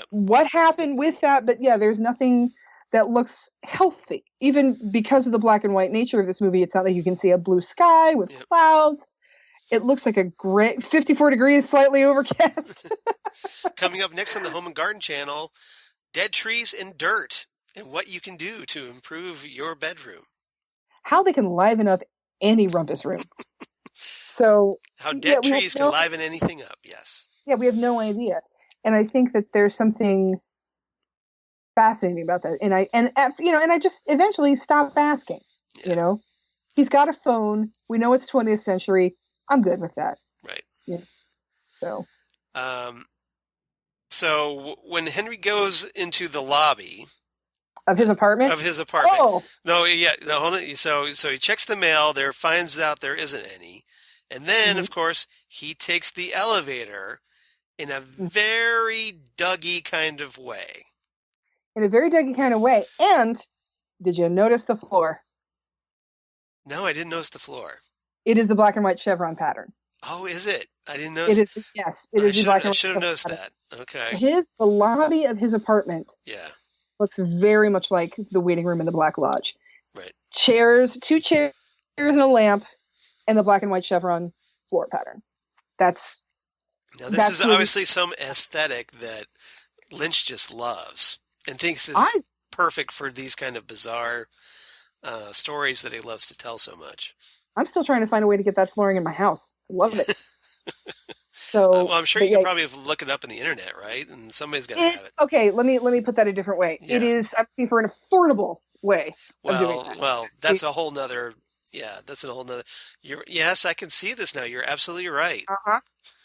what happened with that. But yeah, there's nothing that looks healthy. Even because of the black and white nature of this movie, it's not like you can see a blue sky with clouds. It looks like a great 54 degrees, slightly overcast. Coming up next on the Home and Garden Channel, dead trees and dirt and what you can do to improve your bedroom. How they can liven up any rumpus room. So how dead trees can liven anything up. Yes. Yeah, we have no idea. And I think that there's something fascinating about that. And I just eventually stopped asking. He's got a phone. We know it's 20th century. I'm good with that. Right. Yeah. So when Henry goes into the lobby of his apartment, hold on. So he checks the mail there, finds out there isn't any, and then of course he takes the elevator in a very Dougie kind of way. And did you notice the floor? No, I didn't notice the floor. It is the black and white chevron pattern. Oh, is it? I didn't notice. It is. Yes, it is the black and white. I should have noticed that. Okay. The lobby of his apartment. Yeah. Looks very much like the waiting room in the Black Lodge. Right. Two chairs and a lamp, and the black and white chevron floor pattern. This is obviously some aesthetic that Lynch just loves and thinks is perfect for these kind of bizarre stories that he loves to tell so much. I'm still trying to find a way to get that flooring in my house. I love it. So, well, I'm sure you can probably look it up on the internet, right? And somebody's got to have it. Okay, let me put that a different way. Yeah. I'm looking for an affordable way of doing that. Well, that's a whole nother. Yeah, that's a whole nother. Yes, I can see this now. You're absolutely right.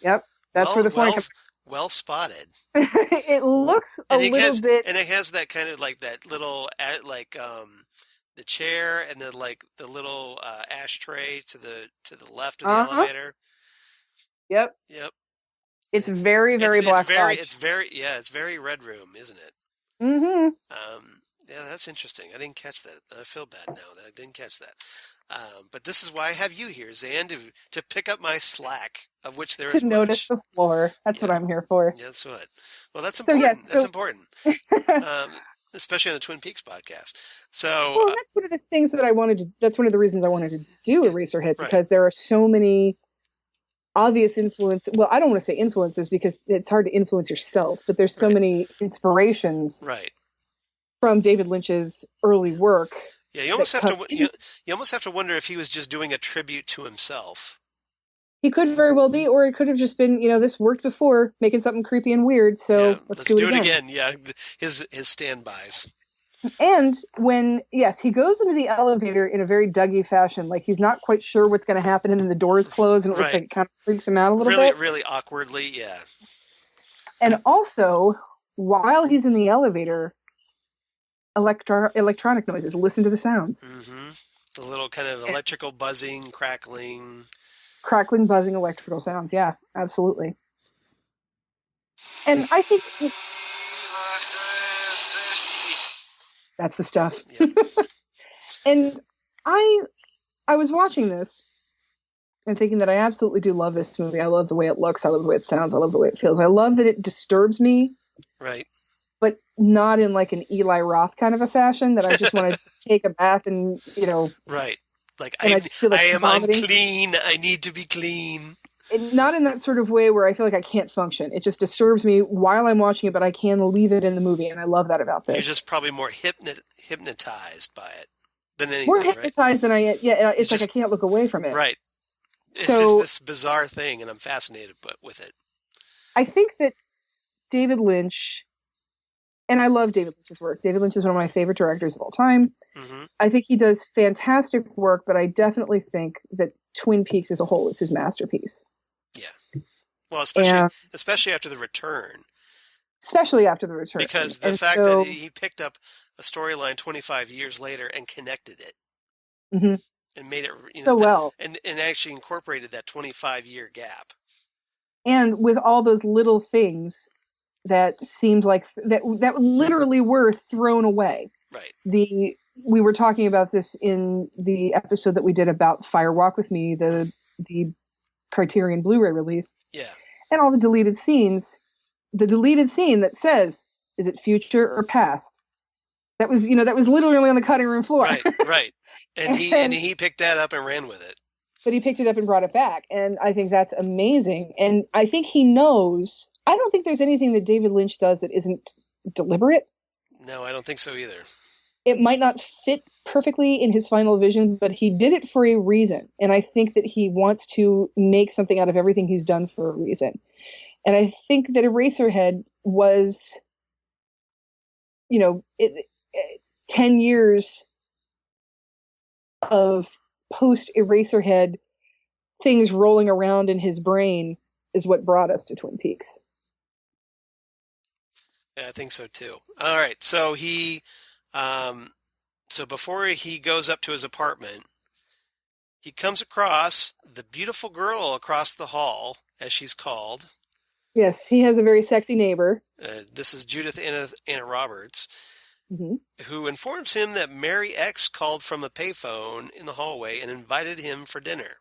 Yep, that's where the flooring comes. Well spotted. It looks a little bit, and it has that kind of like that little the chair and then like the little ashtray to the left of the elevator. Yep. It's very, very black. It's very Red Room, isn't it? Mm-hmm. Yeah, that's interesting. I didn't catch that. I feel bad now that I didn't catch that. But this is why I have you here, Zan, to pick up my slack, of which there is much. To notice the floor. That's what I'm here for. Yeah, that's what. Well, that's important. That's important. Especially on the Twin Peaks podcast. So, that's one of the things that I wanted to. That's one of the reasons I wanted to do Eraserhead, because there are so many obvious influence. Well, I don't want to say influences because it's hard to influence yourself, but there's so many inspirations, from David Lynch's early work. Yeah, you almost have to wonder if he was just doing a tribute to himself. He could very well be, or it could have just been, this worked before, making something creepy and weird. So let's do it again. Yeah, his standbys. And when he goes into the elevator in a very Dougie fashion, like he's not quite sure what's going to happen, and then the doors close, and it looks like it kind of freaks him out a little bit. Really awkwardly, yeah. And also, while he's in the elevator, electronic noises. Listen to the sounds. Mm-hmm. The little kind of electrical buzzing, crackling, buzzing, electrical sounds. Yeah, absolutely. And I think that's the stuff. Yep. And I was watching this and thinking that I absolutely do love this movie. I love the way it looks. I love the way it sounds. I love the way it feels. I love that it disturbs me. Right. But not in like an Eli Roth kind of a fashion that I just want to take a bath and, Right. Like, I am unclean. I need to be clean. And not in that sort of way where I feel like I can't function. It just disturbs me while I'm watching it, but I can leave it in the movie, and I love that about this. You're just probably more hypnotized by it than anything, more hypnotized than I am. Yeah, it's like I can't look away from it. Right. It's just this bizarre thing, and I'm fascinated with it. I think that David Lynch, and I love David Lynch's work. David Lynch is one of my favorite directors of all time. Mm-hmm. I think he does fantastic work, but I definitely think that Twin Peaks as a whole is his masterpiece. Yeah. Well, And especially after the return, especially after the return. because the And fact that so, he picked up a storyline 25 years later and connected it mhm, and made it, so well. and actually incorporated that 25-year gap. And with all those little things that seemed like that literally were thrown away. Right. We were talking about this in the episode that we did about Fire Walk with Me, the Criterion Blu-ray release, Yeah. and all the deleted scenes. The deleted scene that says, "Is it future or past?" That was literally on the cutting room floor. Right. Right. And he picked that up and ran with it. But he picked it up and brought it back, and I think that's amazing. And I think he knows. I don't think there's anything that David Lynch does that isn't deliberate. No, I don't think so either. It might not fit perfectly in his final vision, but he did it for a reason. And I think that he wants to make something out of everything he's done for a reason. And I think that Eraserhead was, 10 years of post Eraserhead things rolling around in his brain is what brought us to Twin Peaks. Yeah, I think so too. All right. So so before he goes up to his apartment, he comes across the beautiful girl across the hall, as she's called. Yes, he has a very sexy neighbor. This is Judith Anna Roberts, Mm-hmm. who informs him that Mary X called from a payphone in the hallway and invited him for dinner.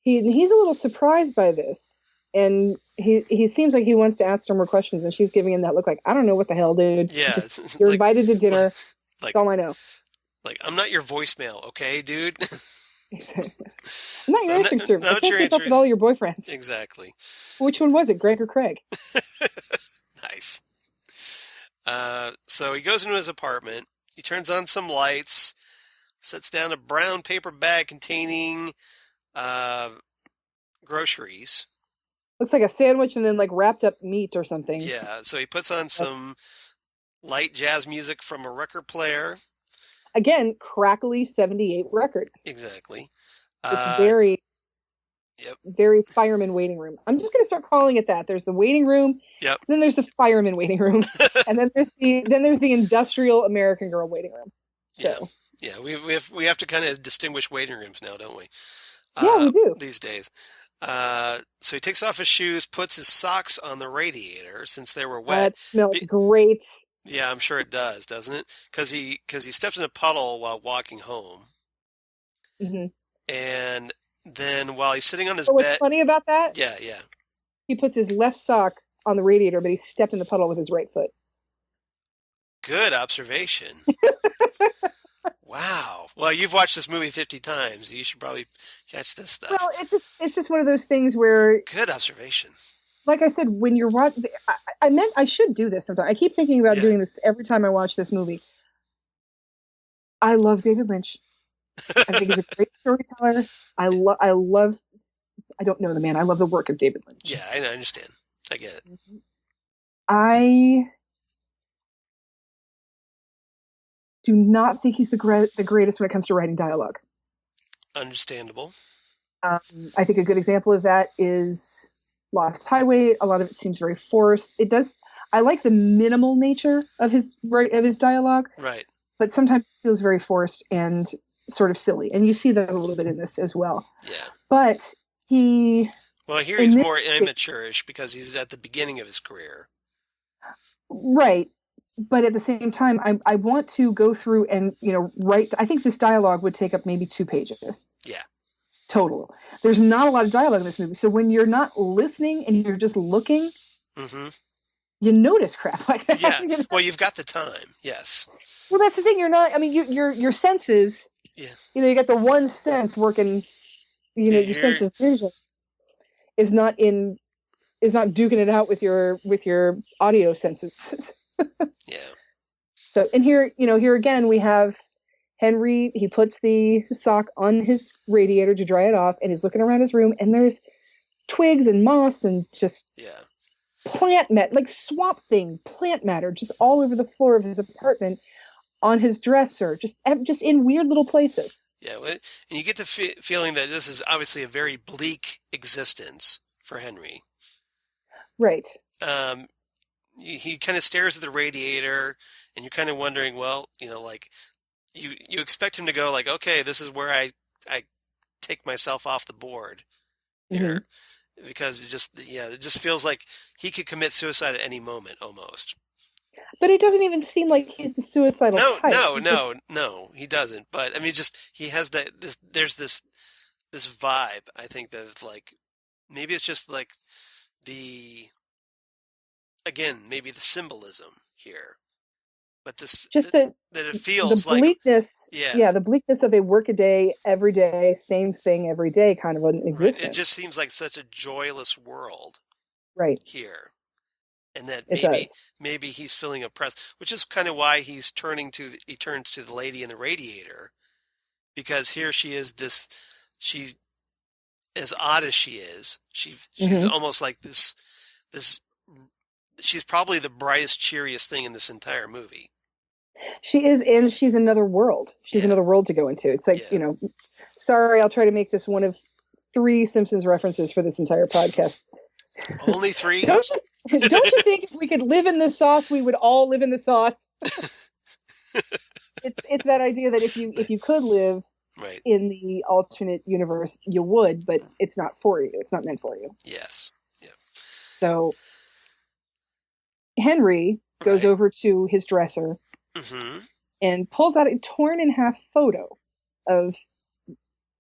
He's a little surprised by this, and he seems like he wants to ask some more questions, and she's giving him that look like, I don't know what the hell, dude. Yeah, You're invited to dinner. That's all I know. Like, I'm not your voicemail, okay, dude? I'm not your answering service. I can't keep up with all your boyfriends. Exactly. Which one was it, Greg or Craig? Nice. So he goes into his apartment. He turns on some lights, sets down a brown paper bag containing groceries. Looks like a sandwich and then like wrapped up meat or something. Yeah, so he puts on some light jazz music from a record player. Again, crackly 78 records. Exactly. It's very fireman waiting room. I'm just going to start calling it that. There's the waiting room. Yep. Then there's the fireman waiting room. And then there's the industrial American girl waiting room. So. Yeah. We have to kind of distinguish waiting rooms now, don't we? Yeah, we do. These days. So he takes off his shoes, puts his socks on the radiator since they were wet. That smells great. Yeah, I'm sure it does, doesn't it? Because he steps in a puddle while walking home. Mm-hmm. And then while he's sitting on his What's bed... funny about that? Yeah. He puts his left sock on the radiator, but he stepped in the puddle with his right foot. Good observation. Wow. Well, you've watched this movie 50 times. You should probably catch this stuff. Well, it's just one of those things where... Good observation. Like I said, when you're watching... I meant I should do this sometime. I keep thinking about doing this every time I watch this movie. I love David Lynch. I think he's a great storyteller. I love... I don't know the man. I love the work of David Lynch. Yeah, I understand. I get it. I do not think he's the greatest when it comes to writing dialogue. Understandable. I think a good example of that is Lost Highway. A lot of it seems very forced. It does. I like the minimal nature of his dialogue. Right. But sometimes it feels very forced and sort of silly, and you see that a little bit in this as well. Yeah. But he's more amateurish because he's at the beginning of his career. Right. But at the same time, I want to go through and, write. I think this dialogue would take up maybe 2 pages. Yeah. Total. There's not a lot of dialogue in this movie. So when you're not listening and you're just looking, you notice crap like that. Yeah. Well, you've got the time. Yes. Well, that's the thing. You're not, your senses, you got the one sense working, your sense of vision is not duking it out with your audio senses. Yeah. So, and here again, we have Henry. He puts the sock on his radiator to dry it off, and he's looking around his room, and there's twigs and moss and just plant matter, like swamp thing, plant matter, just all over the floor of his apartment, on his dresser, just in weird little places. Yeah, and you get the feeling that this is obviously a very bleak existence for Henry. Right. He kind of stares at the radiator, and you're kind of wondering, well, like you expect him to go like, okay, this is where I take myself off the board here, because it just feels like he could commit suicide at any moment almost. But it doesn't even seem like he's the suicidal type. No, he doesn't. But I mean, just he has there's this vibe. I think that like maybe it's just like maybe the symbolism here, but that it feels the bleakness, like the bleakness of a workaday, every day, same thing every day kind of an existence. Right. It just seems like such a joyless world, right here, and that maybe he's feeling oppressed, which is kind of why he turns to the lady in the radiator, because here she is she's as odd as she is, she's almost like this. She's probably the brightest, cheeriest thing in this entire movie. She is, and she's another world. She's another world to go into. It's like, sorry, I'll try to make this one of 3 Simpsons references for this entire podcast. Only 3? Don't you think if we could live in the sauce, we would all live in the sauce? It's that idea that if you could live in the alternate universe, you would, but it's not for you. It's not meant for you. Yes. Yeah. So Henry goes over to his dresser and pulls out a torn in half photo of,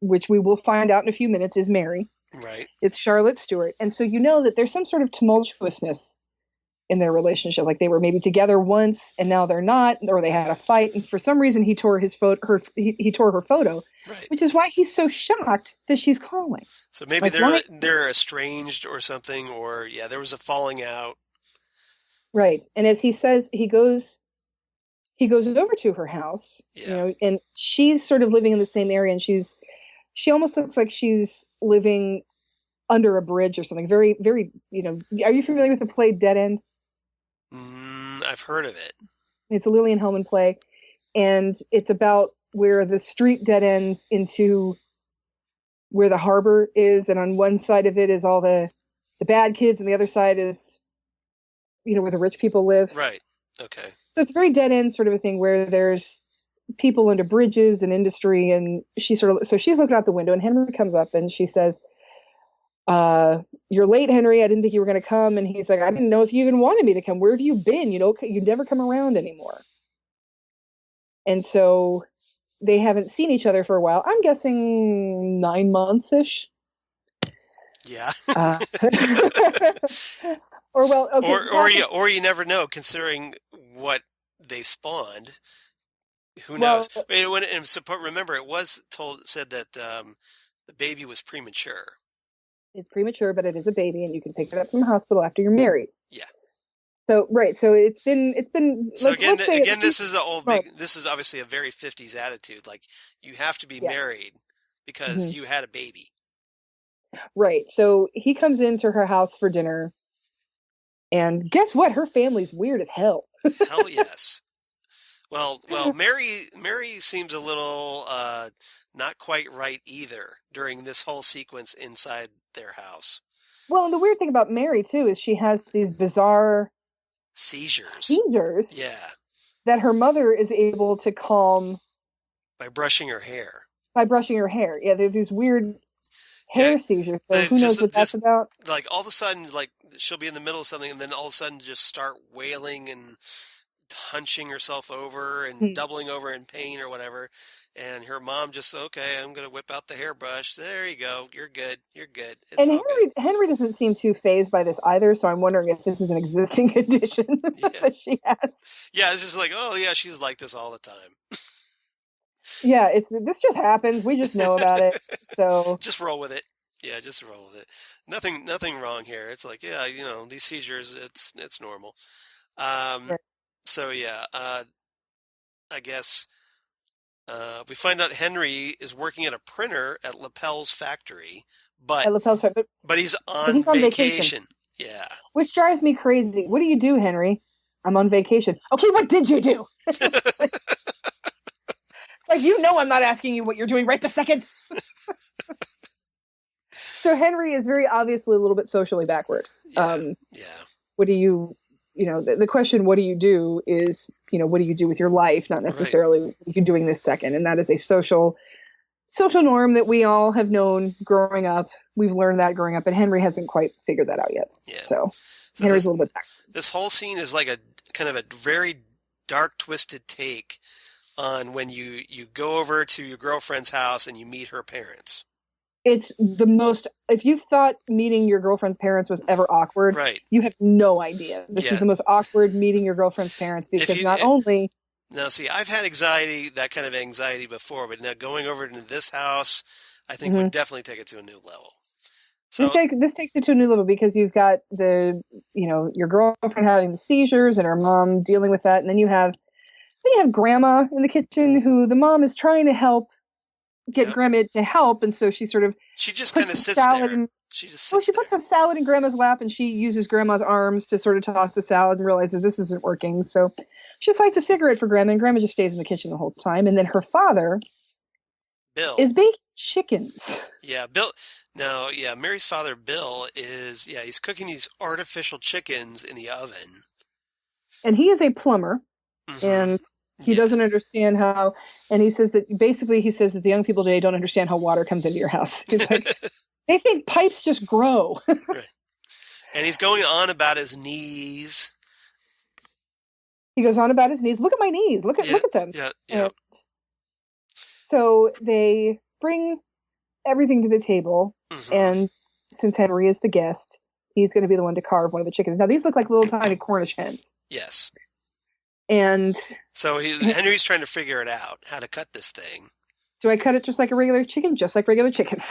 which we will find out in a few minutes, is Mary. Right. It's Charlotte Stewart. And so you know that there's some sort of tumultuousness in their relationship. Like they were maybe together once and now they're not, or they had a fight. And for some reason he tore he tore her photo, which is why he's so shocked that she's calling. So maybe they're estranged or something, or there was a falling out. Right. And as he says, he goes over to her house, and she's sort of living in the same area, and she almost looks like she's living under a bridge or something. Very, very, are you familiar with the play Dead End? I've heard of it. It's a Lillian Hellman play, and it's about where the street dead ends into where the harbor is, and on one side of it is all the bad kids, and the other side is where the rich people live. Right. Okay. So it's a very dead end sort of a thing where there's people under bridges and industry, and she's looking out the window, and Henry comes up and she says, "You're late, Henry. I didn't think you were going to come." And he's like, "I didn't know if you even wanted me to come. Where have you been? You never come around anymore." And so they haven't seen each other for a while. I'm guessing 9 months-ish. Yeah. Or you never know, considering what they spawned. Who knows? Remember, it was said that the baby was premature. It's premature, but it is a baby, and you can pick it up from the hospital after you're married. Yeah. So So it's been. So again, this is this is obviously a very 50s attitude. Like you have to be married because you had a baby. Right. So he comes into her house for dinner, and guess what? Her family's weird as hell. Hell yes. Well, Mary seems a little not quite right either during this whole sequence inside their house. Well, and the weird thing about Mary too is she has these bizarre seizures. Yeah. That her mother is able to calm by brushing her hair. Yeah, they're these weird hair seizures. So who knows what that's about? Like all of a sudden, like she'll be in the middle of something, and then all of a sudden just start wailing and hunching herself over and doubling over in pain or whatever. And her mom just, okay, I'm going to whip out the hairbrush. There you go. You're good. It's and Henry doesn't seem too fazed by this either. So I'm wondering if this is an existing condition that she has. Yeah, it's just like, oh yeah, she's like this all the time. Yeah, this just happens. We just know about it. So just roll with it. Yeah, just roll with it. Nothing wrong here. It's like, yeah, these seizures, it's normal. Right. So yeah, I guess we find out Henry is working at a printer at Lapel's factory, but he's on vacation. Yeah, which drives me crazy. What do you do, Henry? I'm on vacation. Okay, what did you do? Like, you know, I'm not asking you what you're doing right this second. So Henry is very obviously a little bit socially backward. Yeah. Yeah. What do you, the question, what do you do is, what do you do with your life? Not Right. necessarily what are you doing this second. And that is a social norm that we all have known growing up. We've learned that growing up, and Henry hasn't quite figured that out yet. Yeah. So Henry's this, a little bit back. This whole scene is like a kind of a very dark, twisted take on when you go over to your girlfriend's house and you meet her parents. It's the most, if you thought meeting your girlfriend's parents was ever awkward, right. You have no idea. This is the most awkward meeting your girlfriend's parents, because not only... Now, see, I've had that kind of anxiety before, but now going over into this house, I think would definitely take it to a new level. So this takes it to a new level, because you've got your girlfriend having the seizures and her mom dealing with that, and then you have grandma in the kitchen, who the mom is trying to help get grandma to help, and so she just kind of sits there. She puts a salad in grandma's lap, and she uses grandma's arms to sort of toss the salad and realizes this isn't working. So she just lights a cigarette for grandma, and grandma just stays in the kitchen the whole time. And then her father, Bill, is baking chickens. Yeah, Bill. No, yeah, Mary's father, Bill, he's cooking these artificial chickens in the oven. And he is a plumber, and he doesn't understand how, and he says that the young people today don't understand how water comes into your house. He's like, they think pipes just grow. Right. And he's going on about his knees. He goes on about his knees. Look at my knees. Look at them. Yeah. And so they bring everything to the table, and since Henry is the guest, he's going to be the one to carve one of the chickens. Now, these look like little tiny Cornish hens. Yes. And so Henry's trying to figure it out, how to cut this thing. Do I cut it just like a regular chicken? Just like regular chickens.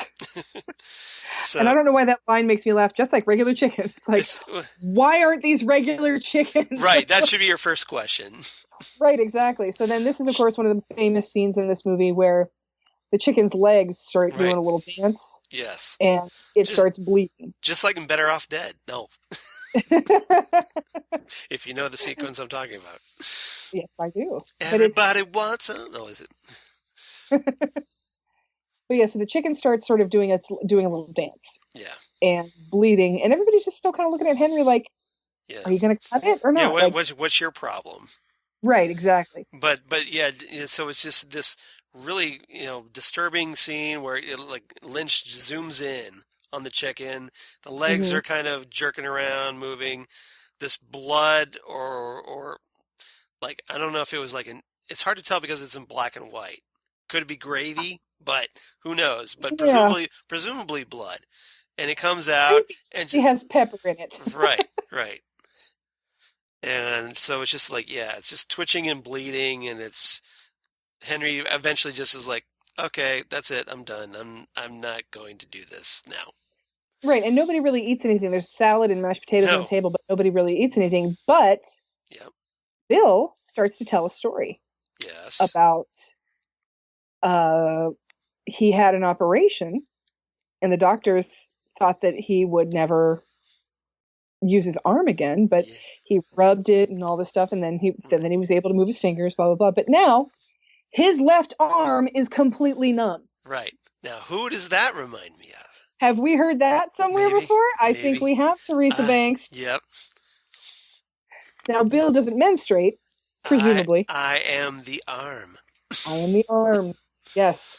And I don't know why that line makes me laugh. Just like regular chickens. Like, why aren't these regular chickens? Right, that should be your first question. Right, exactly. So then this is, of course, one of the famous scenes in this movie where the chicken's legs start doing a little dance. Yes. And it starts bleeding. Just like in Better Off Dead. No. If you know the sequence I'm talking about. Yes, I do. Everybody wants a... No, is it? But yeah, so the chicken starts sort of doing a little dance. Yeah. And bleeding. And everybody's just still kind of looking at Henry like, are you going to cut it or not? Yeah, what's your problem? Right, exactly. But yeah, so it's just this really, disturbing scene where Lynch zooms in on the chicken. The legs are kind of jerking around, moving. This blood or like, I don't know if it was like it's hard to tell because it's in black and white. Could it be gravy? But who knows? But presumably blood. And it comes out and she has pepper in it. Right. And so it's just like, it's just twitching and bleeding, and it's Henry eventually just is like, okay, that's it, I'm done. I'm not going to do this now. Right, and nobody really eats anything. There's salad and mashed potatoes on the table, but nobody really eats anything. But Bill starts to tell a story. Yes. About he had an operation, and the doctors thought that he would never use his arm again, but he rubbed it and all this stuff, and then he was able to move his fingers, blah blah blah. But now his left arm is completely numb. Right. Now, who does that remind me of? Have we heard that somewhere before? I think we have, Teresa Banks. Yep. Now, Bill doesn't menstruate, presumably. I am the arm. I am the arm. Yes.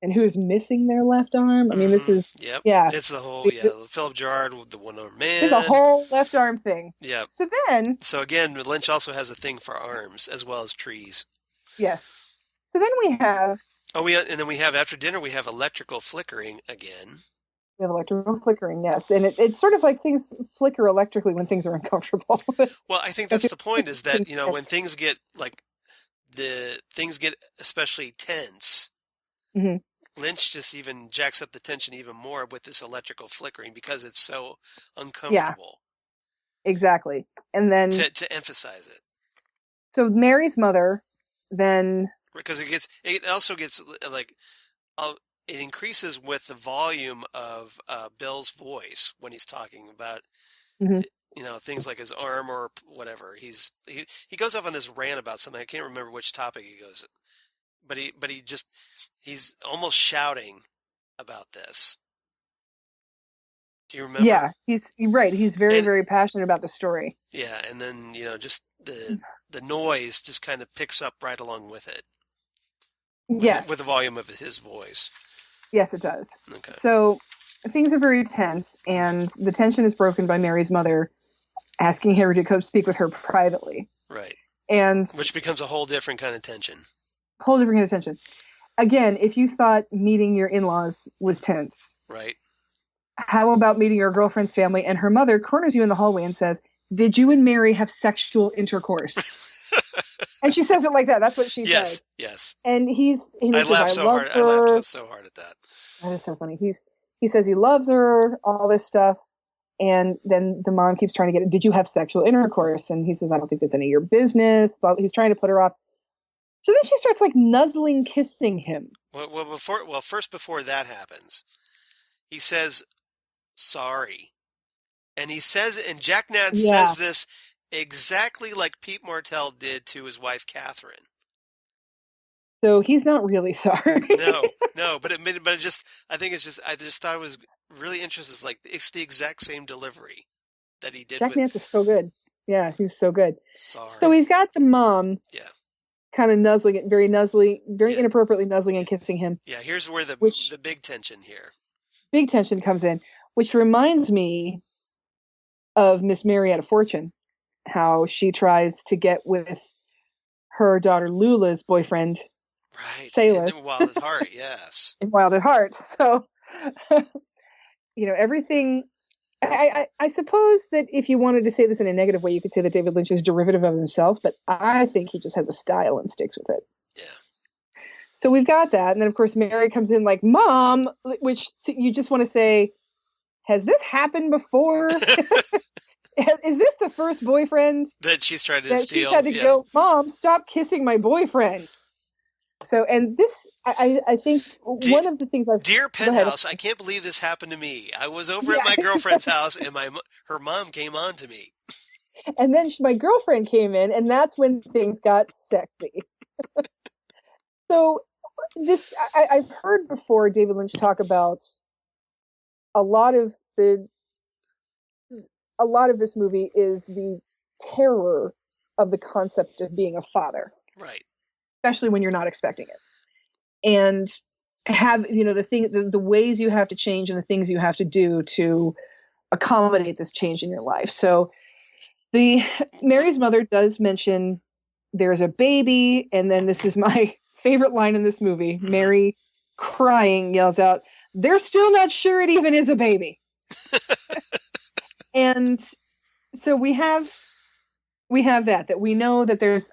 And who's missing their left arm? I mean, this is... Yep. Yeah. It's the whole, Philip Jarrard with the one-armed man. It's a whole left arm thing. Yep. So again, Lynch also has a thing for arms as well as trees. Yes. So then we have... and then we have, after dinner, we have electrical flickering again. We have electrical flickering, yes. And it's sort of like things flicker electrically when things are uncomfortable. Well, I think that's the point, is that, when things get, especially tense, Lynch just even jacks up the tension even more with this electrical flickering because it's so uncomfortable. Yeah, exactly. And then... To emphasize it. So Mary's mother then... Because it also gets, it increases with the volume of Bill's voice when he's talking about, things like his arm or whatever. He goes off on this rant about something. I can't remember which topic he goes but he's almost shouting about this. Do you remember? Yeah, he's right. He's very, And very passionate about the story. yeah, and then just the noise just kind of picks up right along with it, Yes, with the volume of his voice. yes, it does. Okay. So things are very tense, and the tension is broken by Mary's mother asking Harry to come speak with her privately. Right. And which becomes a whole different kind of tension. Whole different kind of tension. Again, if you thought meeting your in-laws was tense, right? How about meeting your girlfriend's family and her mother corners you in the hallway and says, "Did you and Mary have sexual intercourse?" And she says it like that. That's what she says. Yes. And he I says, laughed "I so love hard. her." I laughed so hard at that. That is so funny. He says he loves her, all this stuff. And then the mom keeps trying to get, "Did you have sexual intercourse?" And he says, "I don't think that's any of your business." But he's trying to put her off. So then she starts like nuzzling, kissing him. First before that happens, he says, "Sorry." And Jack Nance says this exactly like Pete Martell did to his wife, Catherine. So he's not really sorry. No, but I just thought it was really interesting. It's the exact same delivery that he did. Jack Nance is so good. Yeah, he was so good. Sorry. So we've got the mom. Yeah. Kind of nuzzling it, very inappropriately nuzzling and kissing him. Yeah, here's where the big tension here. Big tension comes in, which reminds me of Miss Marietta Fortune, how she tries to get with her daughter Lula's boyfriend, right? Sailor. In Wild at Heart, yes. In Wild at Heart. So, everything. I suppose that if you wanted to say this in a negative way, you could say that David Lynch is derivative of himself, but I think he just has a style and sticks with it. Yeah. So we've got that. And then, of course, Mary comes in like, "Mom," which you just want to say, has this happened before? Is this the first boyfriend that she's tried to steal? She's had to go, "Mom, stop kissing my boyfriend." So, and this, I think one of the things Dear Penthouse, I can't believe this happened to me. I was over at my girlfriend's house, and her mom came on to me. And then my girlfriend came in, and that's when things got sexy. So this, I've heard before David Lynch talk about a lot of this movie is the terror of the concept of being a father. Right. Especially when you're not expecting it. And have, the ways you have to change and the things you have to do to accommodate this change in your life. So Mary's mother does mention there's a baby, and then this is my favorite line in this movie. Mary, crying, yells out, "They're still not sure it even is a baby." And so we have that we know that there's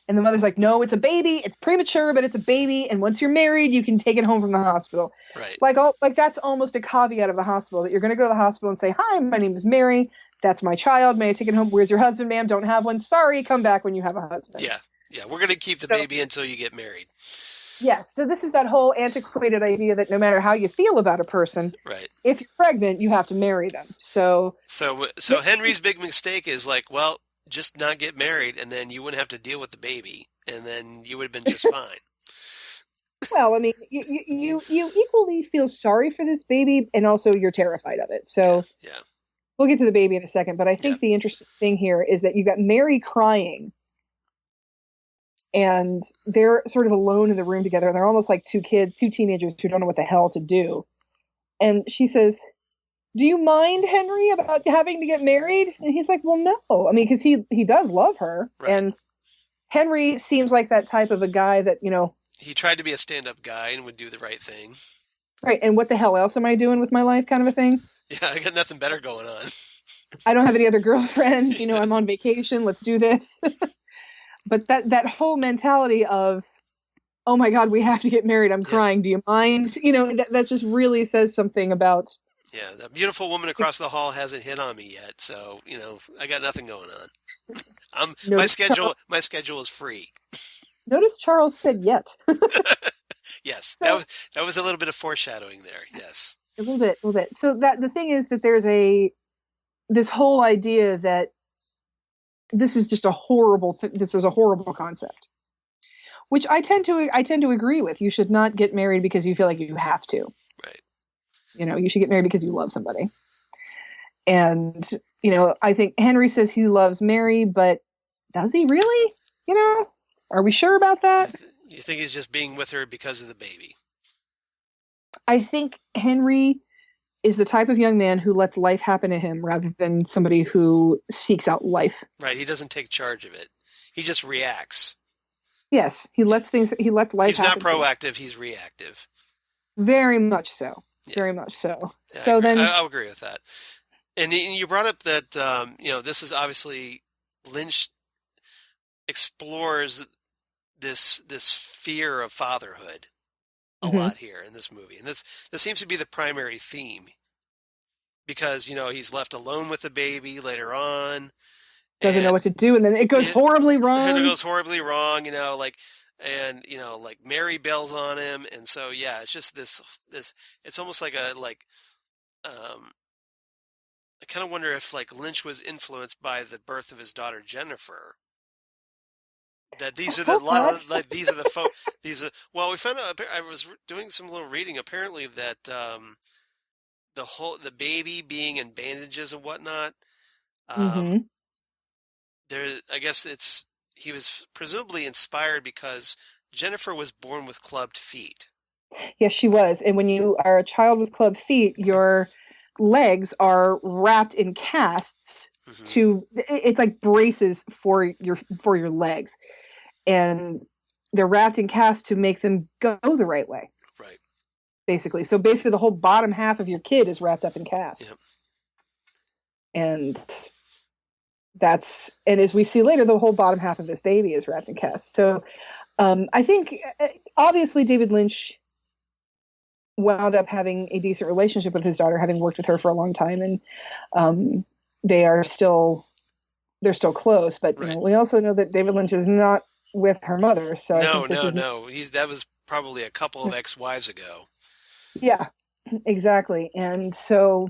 and the mother's like, "No, it's a baby. It's premature, but it's a baby. And once you're married, you can take it home from the hospital." Right. Like that's almost a caveat of the hospital, that you're going to go to the hospital and say, "Hi, my name is Mary. That's my child. May I take it home? Where's your husband, ma'am? Don't have one. Sorry. Come back when you have a husband." Yeah. We're going to keep the baby until you get married. Yes. So this is that whole antiquated idea that no matter how you feel about a person, right, if you're pregnant, you have to marry them. So Henry's big mistake is like, well, just not get married, and then you wouldn't have to deal with the baby, and then you would have been just fine. Well, I mean, you equally feel sorry for this baby, and also you're terrified of it. So yeah. We'll get to the baby in a second, but I think the interesting thing here is that you've got Mary crying, and they're sort of alone in the room together, and they're almost like two teenagers who don't know what the hell to do. And she says, "Do you mind, Henry, about having to get married?" And he's like, "Well, no." I mean, because he does love her. Right. And Henry seems like that type of a guy that, he tried to be a stand-up guy and would do the right thing. Right. And what the hell else am I doing with my life, kind of a thing? Yeah, I got nothing better going on. I don't have any other girlfriends. I'm on vacation. Let's do this. But that whole mentality of, "Oh my God, we have to get married. I'm crying. Do you mind?" That just really says something about. Yeah, that beautiful woman across the hall hasn't hit on me yet, so I got nothing going on. My schedule is free. Notice Charles said "yet." Yes, that was a little bit of foreshadowing there. Yes, a little bit. So that the thing is that there's this whole idea that this is just a horrible. This is a horrible concept. which I tend to agree with. You should not get married because you feel like you have to. Right. You should get married because you love somebody. And, I think Henry says he loves Mary, but does he really? Are we sure about that? You think he's just being with her because of the baby? I think Henry is the type of young man who lets life happen to him rather than somebody who seeks out life. Right. He doesn't take charge of it. He just reacts. Yes, he lets life happen. He's not proactive, he's reactive. Very much so. Yeah. Very much so. Yeah, so then I'll agree with that. And you brought up that this is obviously Lynch explores this fear of fatherhood a lot here in this movie. And this seems to be the primary theme because, he's left alone with the baby later on. Doesn't know what to do, and then it goes horribly wrong. And it goes horribly wrong, Mary bails on him, and so it's just this. It's almost like I kind of wonder if Lynch was influenced by the birth of his daughter Jennifer. That these are the well, we found out. I was doing some little reading. Apparently, that the baby being in bandages and whatnot. I guess he was presumably inspired because Jennifer was born with clubbed feet. Yes, she was. And when you are a child with clubbed feet, your legs are wrapped in casts it's like braces for your legs. And they're wrapped in casts to make them go the right way. Right. Basically. So basically the whole bottom half of your kid is wrapped up in casts. Yep. And as we see later, the whole bottom half of this baby is wrapped in casts. So I think obviously David Lynch wound up having a decent relationship with his daughter, having worked with her for a long time, and they're still close. But we also know that David Lynch is not with her mother. So no. That was probably a couple of ex-wives ago. Yeah, exactly. And so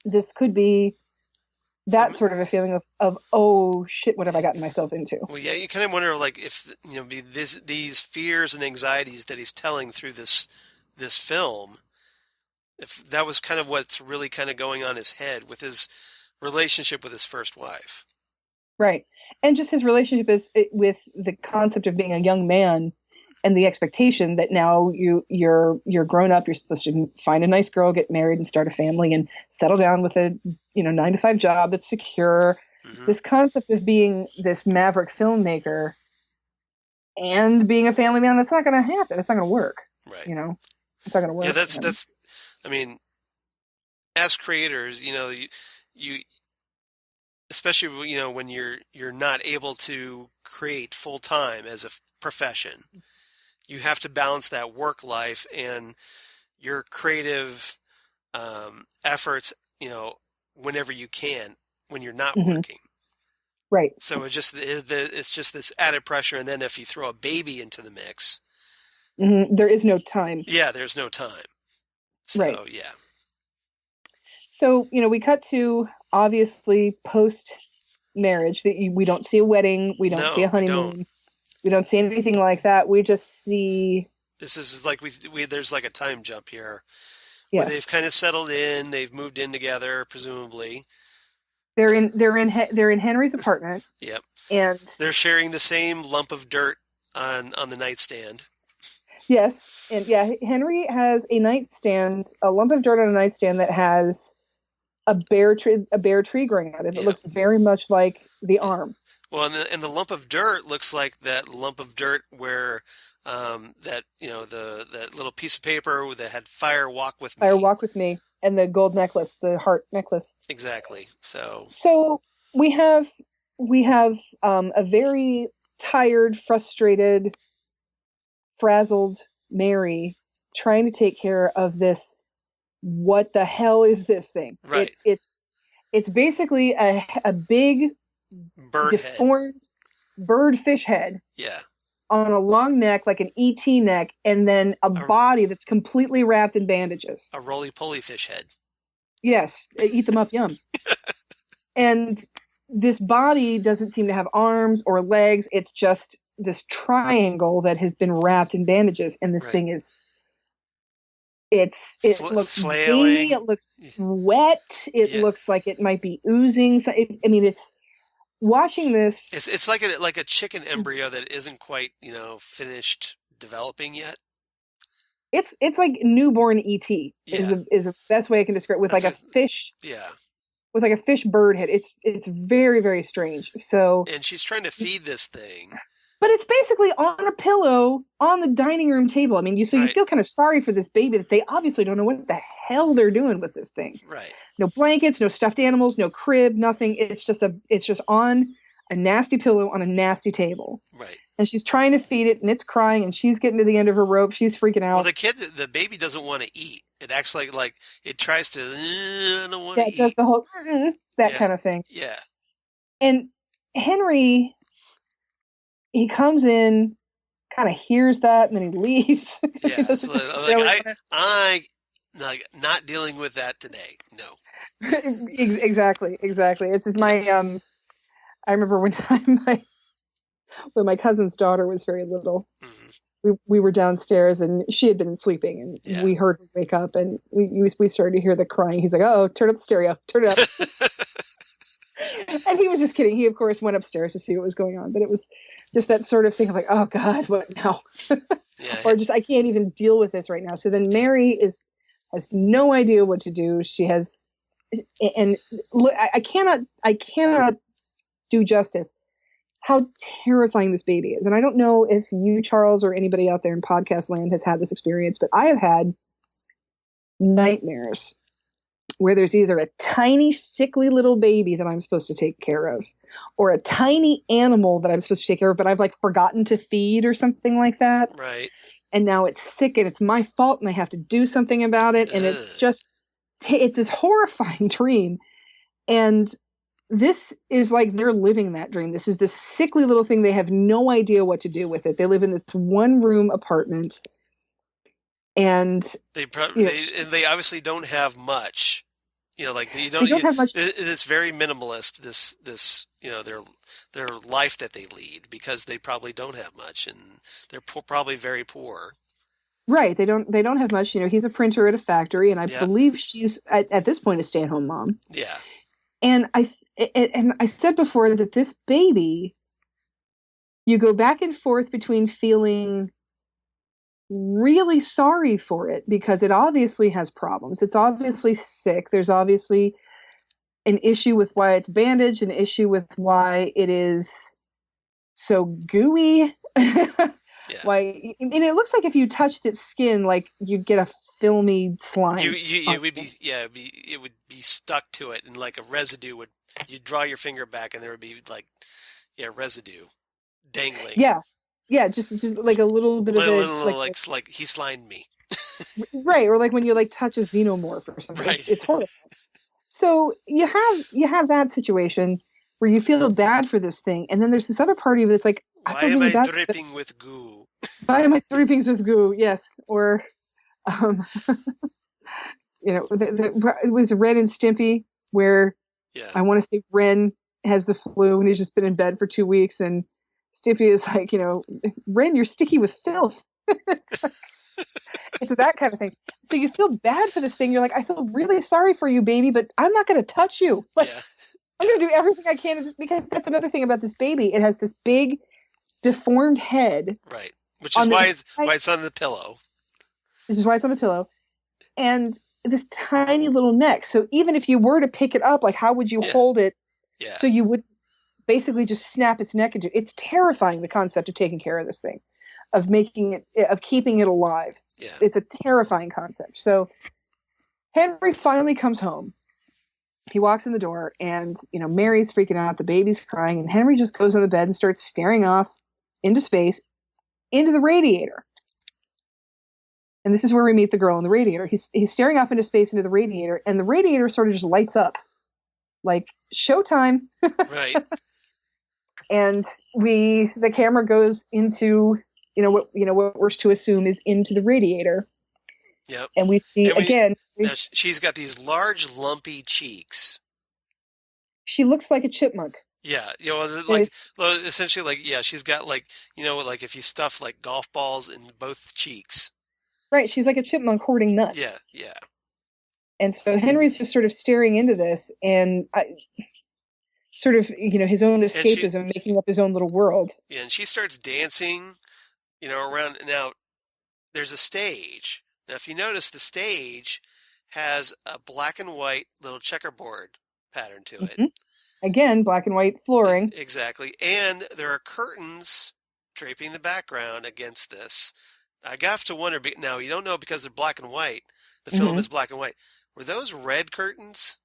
this could be that sort of a feeling of oh shit, what have I gotten myself into? Well, yeah, you kind of wonder if these fears and anxieties that he's telling through this film, if that was kind of what's really kind of going on in his head with his relationship with his first wife. Right. And just his relationship with the concept of being a young man and the expectation that now you're grown up, you're supposed to find a nice girl, get married and start a family and settle down with a 9-to-5 job that's secure. Mm-hmm. This concept of being this maverick filmmaker and being a family man, that's not going to happen. It's not going to work. Right. It's not going to work. Yeah, that's I mean, as creators, you especially when you're not able to create full time as a profession, you have to balance that work life and your creative efforts, whenever you can when you're not working. Right. So it's just this added pressure, and then if you throw a baby into the mix, there is no time. Yeah, there's no time. So, right. Yeah. So, we cut to obviously post-marriage. We don't see a wedding. We don't see a honeymoon. We don't see anything like that. We just see... This is like there's like a time jump here. Yes. Where they've kind of settled in. They've moved in together, presumably. They're in Henry's apartment. Yep. And they're sharing the same lump of dirt on the nightstand. Yes. And yeah, Henry has a nightstand, a lump of dirt on a nightstand that has a bare tree growing out of it. It looks very much like the arm. Well, and the lump of dirt looks like that lump of dirt where that little piece of paper that had "Fire Walk with Me." Fire Walk with Me, and the gold necklace, the heart necklace. Exactly. So we have a very tired, frustrated, frazzled Mary trying to take care of this. What the hell is this thing? Right. It's basically a big deformed birdfish head. Yeah. On a long neck, like an ET neck, and then a body that's completely wrapped in bandages. A roly-poly fish head. Yes. Eat them up, yum. And this body doesn't seem to have arms or legs. It's just this triangle that has been wrapped in bandages, and this Right. thing is it looks Flailing. veiny, it looks wet, it Yeah. looks like it might be oozing. I mean, it's watching this. It's like a chicken embryo that isn't quite, finished developing yet. It's like newborn ET Yeah. is the best way I can describe it, with That's like a fish yeah. with like a fish bird head. It's very, very strange. So, And she's trying to feed this thing. but it's basically on a pillow on the dining room table. I mean, you Right. feel kind of sorry for this baby that they obviously don't know what the hell they're doing with this thing. Right. No blankets, no stuffed animals, no crib, nothing. It's just on a nasty pillow on a nasty table. Right. And she's trying to feed it, and it's crying, and she's getting to the end of her rope. She's freaking out. Well, the baby doesn't want to eat. It acts like it tries to. I don't want Yeah, to it does eat. the whole that Yeah. kind of thing. Yeah. And Henry, he comes in, kind of hears that, and then he leaves. Yeah. He So, doesn't really I not dealing with that today. No. exactly. It's just my I remember one time when my cousin's daughter was very little. Mhm. We were downstairs and she had been sleeping, and Yeah. we heard her wake up, and we started to hear the crying. He's like, "Oh, turn up the stereo, turn it up." And he was just kidding. He of course went upstairs to see what was going on, but it was just that sort of thing of like, "Oh God, what now?" Yeah. Or just, I can't even deal with this right now. So then Mary has no idea what to do. She has, and look, I cannot do justice how terrifying this baby is. And I don't know if you, Charles, or anybody out there in podcast land has had this experience, but I have had nightmares where there's either a tiny, sickly little baby that I'm supposed to take care of, or a tiny animal that I'm supposed to take care of, but I've like forgotten to feed or something like that. Right. And now it's sick and it's my fault and I have to do something about it. And it's just, it's this horrifying dream. And this is like they're living that dream. This is this sickly little thing. They have no idea what to do with it. They live in this one room apartment. And they obviously don't have much. Like you don't. They don't have much. It's very minimalist. This their life that they lead, because they probably don't have much, and they're probably very poor. Right. They don't have much. He's a printer at a factory, and I Yeah. believe she's at this point a stay-at-home mom. Yeah. And I said before that this baby, you go back and forth between feeling really sorry for it because it obviously has problems. It's obviously sick. There's obviously an issue with why it's bandaged, an issue with why it is so gooey. Yeah. Why? And it looks like if you touched its skin, like you'd get a filmy slime. It would be stuck to it, and like a residue would. You'd draw your finger back, and there would be like residue dangling. Yeah, just like a little bit of it, like he slimed me. Right, or like when you like touch a xenomorph or something. Right. It's horrible. So you have that situation where you feel bad for this thing, and then there's this other part of it that's like, why am I dripping with goo? Why am I dripping with goo? Yes, or it was Ren and Stimpy where I want to say Ren has the flu and he's just been in bed for 2 weeks, and Stimpy is like, Ren, you're sticky with filth. It's that kind of thing. So you feel bad for this thing. You're like, I feel really sorry for you, baby, but I'm not going to touch you. Like, I'm going to do everything I can, because that's another thing about this baby. It has this big, deformed head. Right. Which is why it's on the pillow. Which is why it's on the pillow. And this tiny little neck. So even if you were to pick it up, like, how would you hold it? Yeah. So you would basically just snap its neck into it. It's terrifying, the concept of taking care of this thing, of keeping it alive. Yeah. It's a terrifying concept. So Henry finally comes home. He walks in the door, and Mary's freaking out, the baby's crying, and Henry just goes on the bed and starts staring off into space, into the radiator. And this is where we meet the girl in the radiator. He's staring off into space, into the radiator, and the radiator sort of just lights up, like showtime. Right. And the camera goes into what we're to assume is into the radiator. Yep. And we see again. Now she's got these large, lumpy cheeks. She looks like a chipmunk. Yeah, like, It's, well, essentially, like, yeah, she's got like, like if you stuff like golf balls in both cheeks. right. She's like a chipmunk hoarding Yeah, nuts. yeah, And so Henry's just sort of staring into this and sort of, his own and she, escapism, making up his own little world. yeah, and she starts dancing, around. Now there's a stage. Now, if you notice, the stage has a black and white little checkerboard pattern to it. Hmm. Again, black and white flooring. Exactly, and there are curtains draping the background against this. I have to wonder. Now you don't know because they're black and white. The film Hmm. is black and white. Were those red curtains?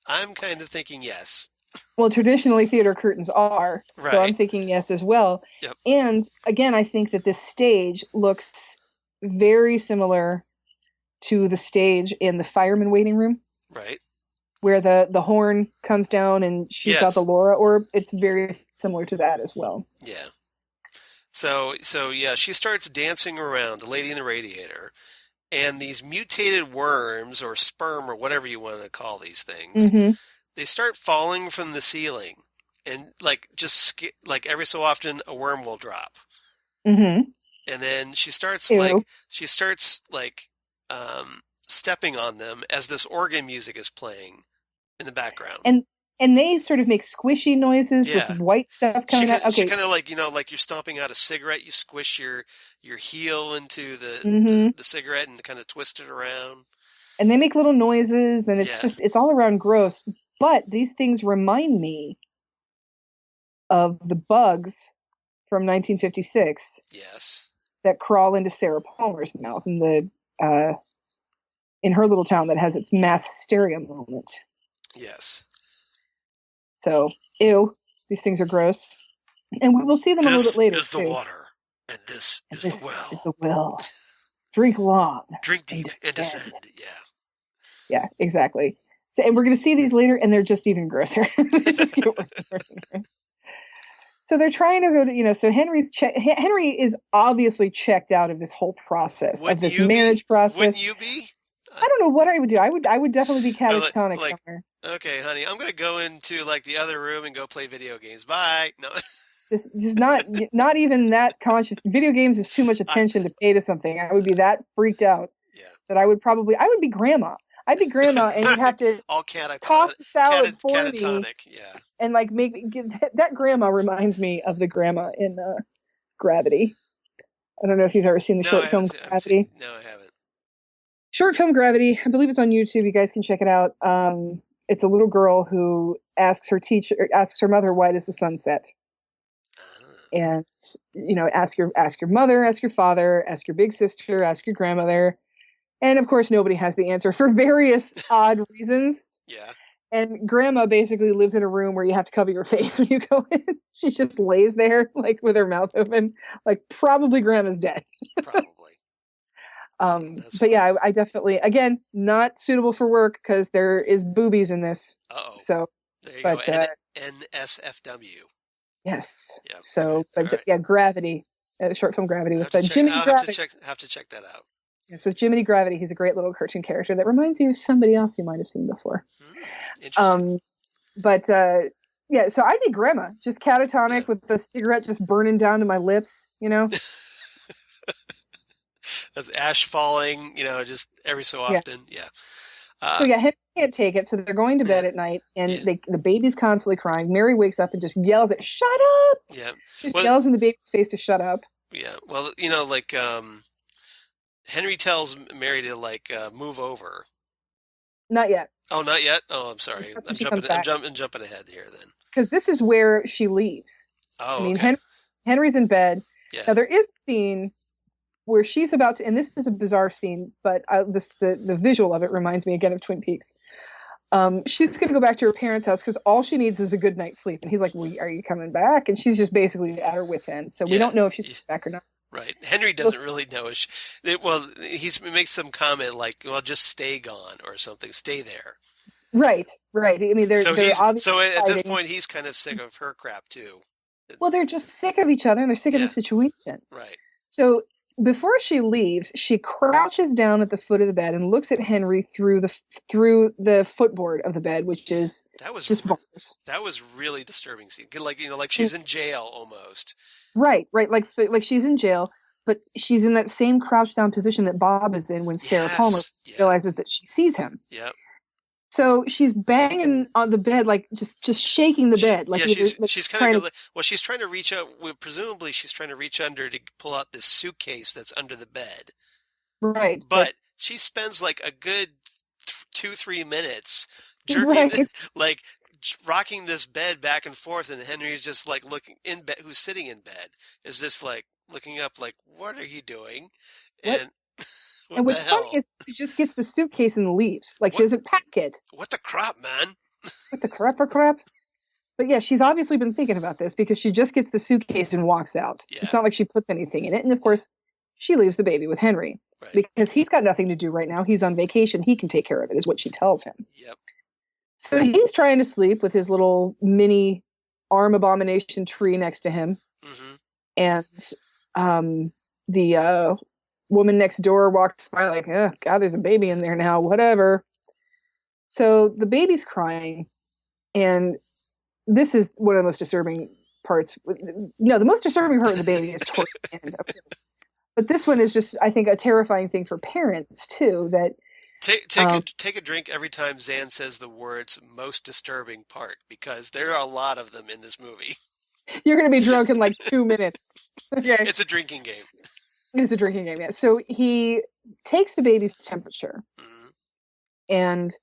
I'm kind of thinking yes. Well, traditionally theater curtains are, so Right. I'm thinking yes as well. Yep. And again, I think that this stage looks very similar to the stage in the fireman waiting room, Right. where the horn comes down and shoots out the Yes. Laura orb. It's very similar to that as well. Yeah. So yeah, she starts dancing around, the lady in the radiator, and these mutated worms or sperm or whatever you want to call these things, Hmm. they start falling from the ceiling, and like like every so often a worm will drop, Hmm. and then Ew. she starts like stepping on them as this organ music is playing in the background. And and they sort of make squishy noises with Yeah. white stuff coming out. She Okay. kind of like, like you're stomping out a cigarette, you squish your heel into Hmm. the cigarette and kind of twist it around. And they make little noises, and Yeah. it's all around gross. But these things remind me of the bugs from 1956 Yes. that crawl into Sarah Palmer's mouth in her little town that has its mass hysteria moment. Yes. So, ew, these things are gross, and we will see them a little bit This later is the too. water, and this And is this the is the well. will. Drink long Drink and deep and descend. Yeah. Yeah, exactly. So, and we're going to see these later, and they're just even grosser. They just get worse and worse and worse. So they're trying to go to, so Henry is obviously checked out of this whole process, of Wouldn't this you be? marriage process. Wouldn't you be? I don't know what I would do. I would definitely be Or catatonic like, somewhere. okay, honey, I'm gonna go into like the other room and go play video games. Bye. No. Just not even that conscious. Video games is too much I, attention to pay to something. I would be that freaked out yeah. that I would be grandma. I'd be grandma, and you'd have to All toss the salad for me, catatonic. Yeah. and like that grandma reminds me of the grandma in Gravity. I don't know if you've ever seen the No, short film I haven't seen. Gravity. No, I haven't. Short film Gravity. I believe it's on YouTube. You guys can check it out. It's a little girl who asks her mother, "Why does the sun set?" Ah. And ask your mother, ask your father, ask your big sister, ask your grandmother, and of course nobody has the answer for various odd reasons. Yeah. And grandma basically lives in a room where you have to cover your face when you go in. She just lays there like with her mouth open, like probably grandma's dead. Probably. That's But yeah, funny. I definitely, again, not suitable for work because there is boobies in this. Uh-oh. So, There you but go. NSFW. yes. Yep. So, Okay. All right. yeah, Gravity, short film Gravity with Jiminy I'll Gravity. have to check that out. Yes, with Jiminy Gravity, he's a great little cartoon character that reminds you of somebody else you might have seen before. Interesting. But yeah, so I'd be grandma, just catatonic with the cigarette just burning down to my lips, That's ash falling, just every so often. Yeah. So yeah, Henry can't take it, so they're going to bed at night, and Yeah. the baby's constantly crying. Mary wakes up and just yells at, "Shut up!" Yeah. Just yells in the baby's face to shut up. Yeah. Well, like Henry tells Mary to like move over. Not yet. Oh, not yet. Oh, I'm sorry. I'm jumping ahead here then. Because this is where she leaves. Oh, I mean, okay. Henry's in bed. Yeah. Now there is a scene where she's about to, and this is a bizarre scene, but the visual of it reminds me again of Twin Peaks. She's going to go back to her parents' house because all she needs is a good night's sleep. And he's like, "Well, are you coming back?" And she's just basically at her wit's end. So we don't know if she's back or not. Right. Henry doesn't really know. Well, he makes some comment like, "Well, just stay gone" or something. Stay there. Right. I mean, they're obviously at this point he's kind of sick of her crap too. Well, they're just sick of each other and they're sick of the situation. Right. So before she leaves, she crouches down at the foot of the bed and looks at Henry through the footboard of the bed, which is That was just bars. that was really disturbing scene. Like she's in jail almost. Right, like she's in jail, but she's in that same crouched down position that Bob is in when Sarah Palmer Yeah. realizes that she sees him. Yep. So she's banging on the bed, like just shaking the bed, like she's kind of she's trying to reach out. Presumably, she's trying to reach under to pull out this suitcase that's under the bed. Right, but she spends like a good 2-3 minutes jerking, right. like rocking this bed back and forth, and Henry's just like looking in bed, who's sitting in bed, is just like looking up, like, what are you doing? What? And And what's funny is she just gets the suitcase and leaves. Like, she doesn't pack it. What the crap, man? What the crap? But yeah, she's obviously been thinking about this because she just gets the suitcase and walks out. Yeah. It's not like she puts anything in it. And of course, she leaves the baby with Henry. Right. Because he's got nothing to do right now. He's on vacation. He can take care of it, is what she tells him. Yep. So he's trying to sleep with his little mini arm abomination tree next to him. Mm-hmm. And the woman next door walks by like, oh, God, there's a baby in there now, whatever. So the baby's crying. And this is one of the most disturbing parts. No, the most disturbing part of the baby is towards the end. But this one is just, I think, a terrifying thing for parents, too, that Take a drink every time Zan says the words most disturbing part, because there are a lot of them in this movie. You're going to be drunk in like 2 minutes. Okay. It's a drinking game. It's a drinking game, yeah. So he takes the baby's temperature, and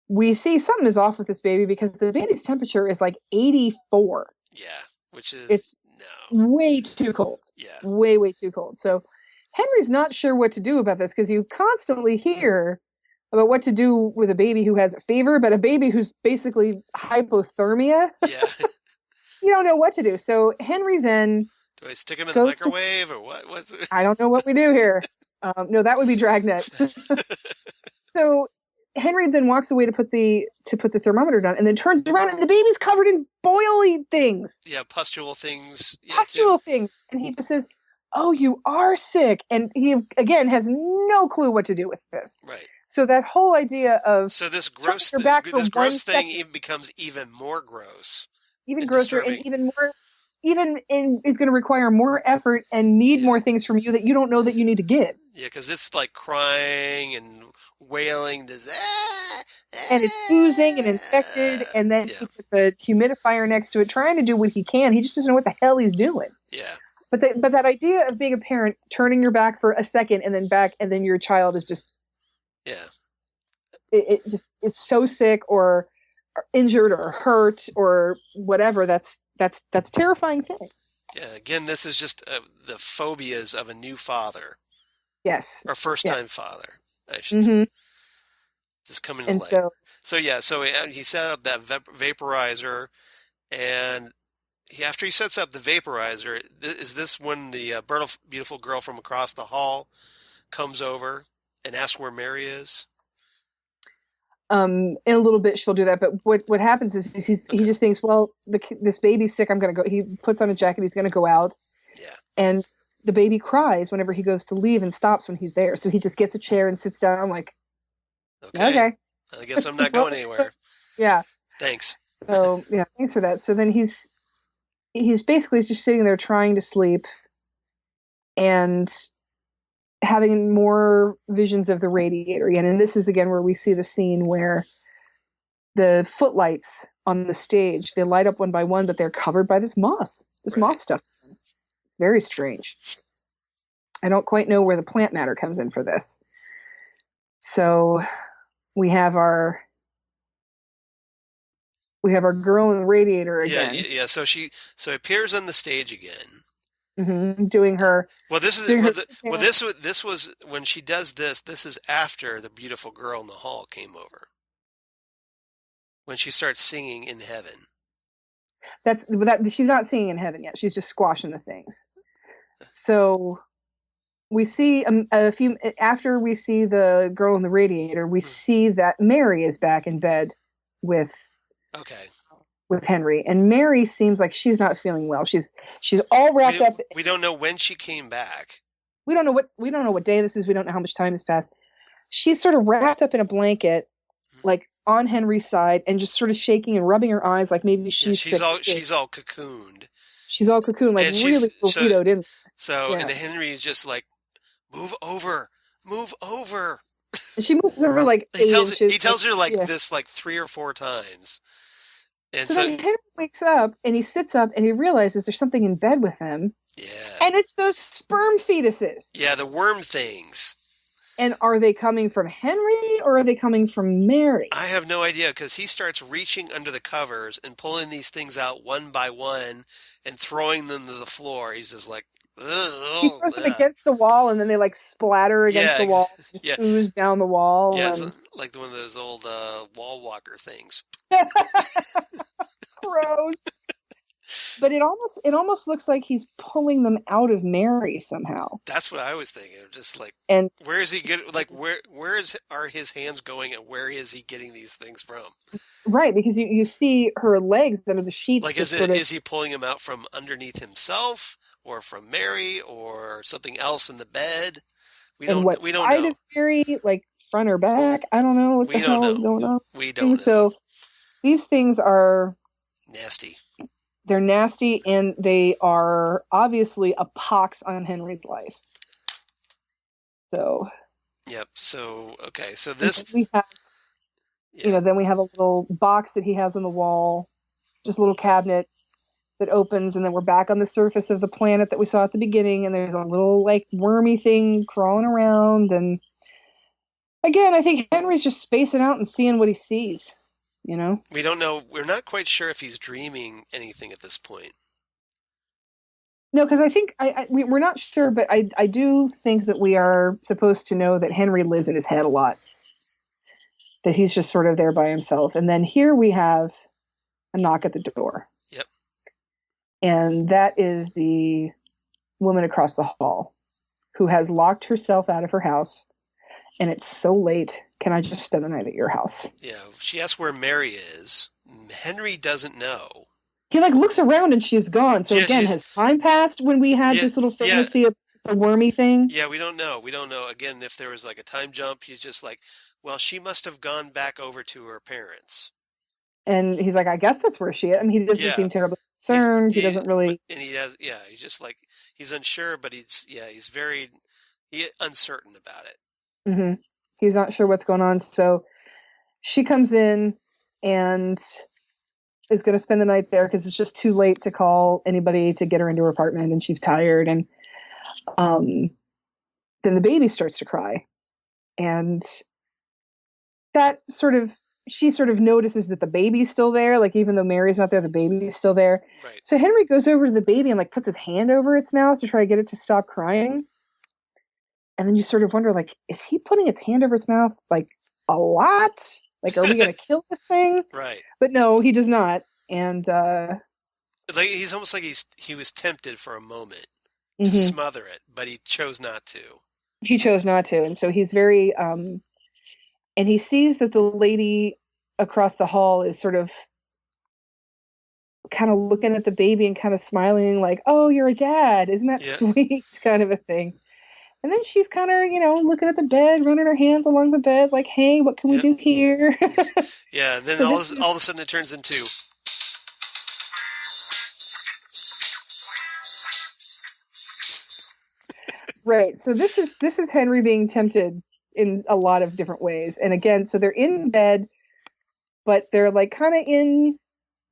we see something is off with this baby because the baby's temperature is like 84. Yeah, which is it's way too cold. Yeah. Way too cold. So Henry's not sure what to do about this because you constantly hear about what to do with a baby who has a fever, but a baby who's basically hypothermia. Yeah. You don't know what to do. So Henry then... Do I stick him in the microwave or what? I don't know what we do here. No, that would be Dragnet. So Henry then walks away to put the thermometer down, and then turns around, and the baby's covered in boily things. Yeah, pustule things. Yeah, pustule things, and he just says, "Oh, you are sick," and he again has no clue what to do with this. Right. So that whole idea of this gross thing even becomes even more gross, even grosser, disturbing. And even more. Even is going to require more effort and need more things from you that you don't know that you need to give. Yeah, because it's like crying and wailing, and it's oozing and infected, and then he puts a humidifier next to it, trying to do what he can. He just doesn't know what the hell he's doing. Yeah. But that idea of being a parent, turning your back for a second and then back, and then your child is just it's so sick or injured or hurt or whatever. That's a terrifying thing. Yeah, again, this is just the phobias of a new father. Yes. Or first-time father, I should say. Just coming to light. So he set up that vaporizer, and after he sets up the vaporizer, is this when the beautiful girl from across the hall comes over and asks where Mary is? In a little bit she'll do that, but what happens is he just thinks, well, this baby's sick, I'm gonna go. He puts on a jacket, he's gonna go out, and the baby cries whenever he goes to leave and stops when he's there. So he just gets a chair and sits down, like, okay. I guess I'm not going anywhere. Yeah. Thanks. So yeah, thanks for that. So then he's basically just sitting there trying to sleep and having more visions of the radiator again. And this is again where we see the scene where the footlights on the stage, they light up one by one, but they're covered by this moss stuff. Very strange. I don't quite know where the plant matter comes in for this. So we have our girl in the radiator again. Yeah. So she appears on the stage again. Doing her. Well, this was when she does this. This is after the beautiful girl in the hall came over. When she starts singing in heaven. She's not singing in heaven yet. She's just squashing the things. So we see after we see the girl in the radiator, we see that Mary is back in bed with Henry, and Mary seems like she's not feeling well. She's all wrapped up. We don't know when she came back. we don't know what day this is. We don't know how much time has passed. She's sort of wrapped up in a blanket, like on Henry's side, and just sort of shaking and rubbing her eyes, like maybe Yeah, she's sick. she's all cocooned. She's all cocooned, like And really burritoed in. and Yeah. Henry is just like, move over, move over. And she moves over like He tells her like this like 3 or 4 times. And so then Henry wakes up and he sits up and he realizes there's something in bed with him. Yeah. And it's those sperm fetuses. Yeah, the worm things. And are they coming from Henry or are they coming from Mary? I have no idea, because he starts reaching under the covers and pulling these things out one by one and throwing them to the floor. He's just like, ugh. He throws them against the wall and then they like splatter against the wall, just ooze down the wall. Yeah, it's like one of those old wall walker things. Gross. But it almost looks like he's pulling them out of Mary somehow. That's what I was thinking. Just like, and where is he getting? Like, are his hands going, and where is he getting these things from? Right, because you see her legs under the sheets. Like, is he pulling them out from underneath himself, or from Mary, or something else in the bed? We don't know. Of Mary, like front or back? I don't know what the hell is going on. We don't know. So these things are nasty. They're nasty, and they are obviously a pox on Henry's life. So. Yep. So okay. So this. We have, then we have a little box that he has on the wall, just a little cabinet that opens, and then we're back on the surface of the planet that we saw at the beginning, and there's a little like wormy thing crawling around, and again, I think Henry's just spacing out and seeing what he sees. We don't know. We're not quite sure if he's dreaming anything at this point. No, because I think we're not sure, but I do think that we are supposed to know that Henry lives in his head a lot. That he's just sort of there by himself. And then here we have a knock at the door. Yep. And that is the woman across the hall who has locked herself out of her house. And it's so late. Can I just spend the night at your house? Yeah. She asks where Mary is. Henry doesn't know. He looks around and she's gone. So again, has time passed when we had this little fantasy of the wormy thing? Yeah, we don't know. We don't know. Again, if there was like a time jump, he's just like, well, she must have gone back over to her parents. And he's like, I guess that's where she is. I mean, he doesn't seem terribly concerned. He doesn't really. And he has, he's just like, he's unsure, but he's very uncertain about it. Mm-hmm. He's not sure what's going on. So she comes in and is going to spend the night there because it's just too late to call anybody to get her into her apartment, and she's tired. And then the baby starts to cry, and she sort of notices that the baby's still there. Like, even though Mary's not there, the baby's still there. Right. So Henry goes over to the baby and puts his hand over its mouth to try to get it to stop crying. And then you sort of wonder, is he putting his hand over its mouth a lot? Are we going to kill this thing? Right. But no, he does not. And he's almost like he was tempted for a moment to smother it, but he chose not to. He chose not to, and so he's very and he sees that the lady across the hall is sort of kind of looking at the baby and kind of smiling, like, "Oh, you're a dad, isn't that sweet?" kind of a thing. And then she's kind of, looking at the bed, running her hands along the bed, like, "Hey, what can we do here?" Yeah. And then all of a sudden it turns into. Right. So this is Henry being tempted in a lot of different ways. And again, so they're in bed, but they're kind of in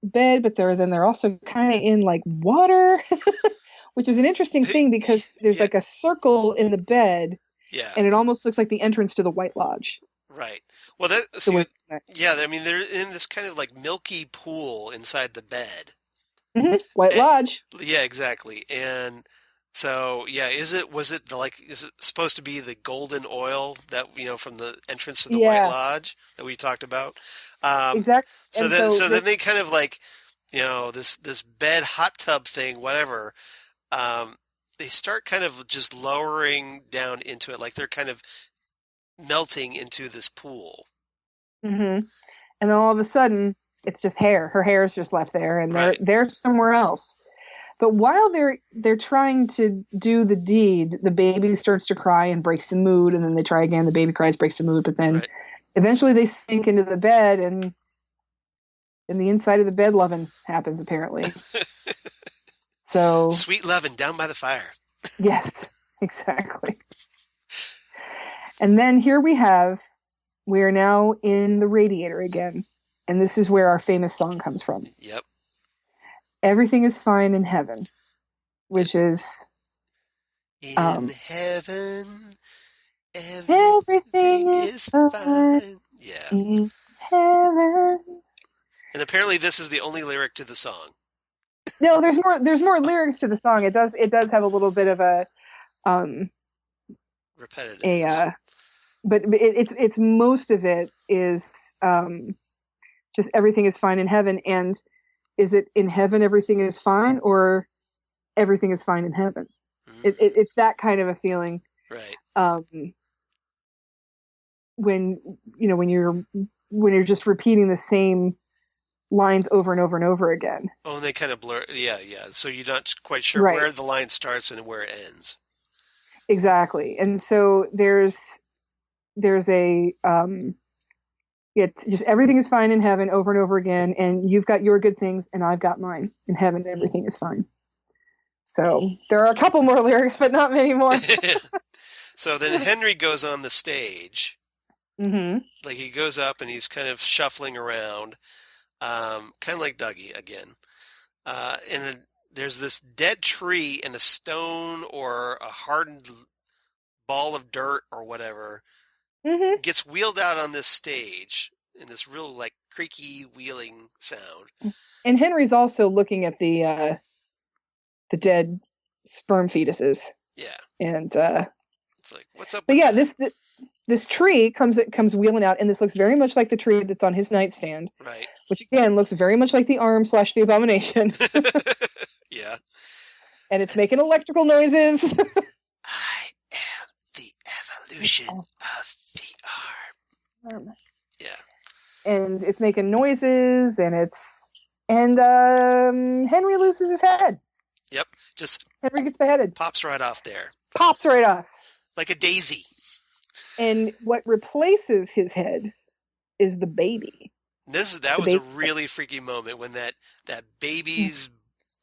bed, but they're also kind of in water, which is an interesting thing because there's a circle in the bed. Yeah. And it almost looks like the entrance to the White Lodge. Right. Well, I mean, they're in this kind of milky pool inside the bed. Mm-hmm. White Lodge. Yeah, exactly. And so, is it supposed to be the golden oil that, from the entrance to the White Lodge that we talked about? Exactly. So then they kind of this bed hot tub thing, whatever, they start kind of just lowering down into it. They're kind of melting into this pool. Mm-hmm. And then all of a sudden, it's just hair. Her hair is just left there, and they're somewhere else. But while they're trying to do the deed, the baby starts to cry and breaks the mood, and then they try again. The baby cries, breaks the mood, but then eventually they sink into the bed, and in the inside of the bed, loving happens apparently. So sweet loving down by the fire. Yes, exactly. And then here we are now in the radiator again, and this is where our famous song comes from. Yep. Everything is fine in heaven, which is in heaven. Everything is fine. Yeah. In heaven. And apparently this is the only lyric to the song. No, there's more lyrics to the song. It does have a little bit of a repetitive. But it's most of it is just everything is fine in heaven. And is it in heaven everything is fine, or everything is fine in heaven? It's that kind of a feeling. Right. When you're just repeating the same lines over and over and over again. Oh, and they kind of blur. Yeah. So you're not quite sure where the line starts and where it ends. Exactly. And so there's a it's just everything is fine in heaven over and over again, and you've got your good things and I've got mine. In heaven everything is fine. So there are a couple more lyrics, but not many more. So then Henry goes on the stage. Mm-hmm. Like he goes up and he's kind of shuffling around, kind of like Dougie again. And there's this dead tree and a stone or a hardened ball of dirt or whatever gets wheeled out on this stage in this real like creaky wheeling sound. And Henry's also looking at the dead sperm fetuses. Yeah. And it's like, what's up? But yeah, this tree comes wheeling out, and this looks very much like the tree that's on his nightstand. Right. Which again looks very much like the arm / the abomination. Yeah. And it's making electrical noises. I am the evolution of the arm. Yeah. And it's making noises, and Henry loses his head. Yep. Just Henry gets beheaded. Pops right off there. Pops right off. Like a daisy. And what replaces his head is the baby. That was a really freaky moment when that baby's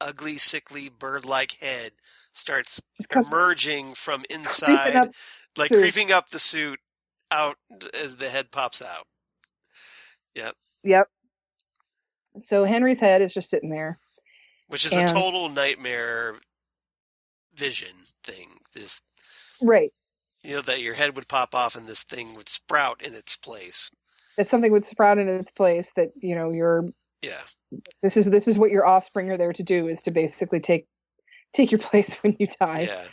ugly, sickly, bird-like head starts emerging from inside, creeping up the suit out as the head pops out. Yep. So Henry's head is just sitting there. Which is a total nightmare vision thing. Right. That your head would pop off and this thing would sprout in its place. That something would sprout in its place, that, you're... Yeah. This is what your offspring are there to do, is to basically take your place when you die. Yeah.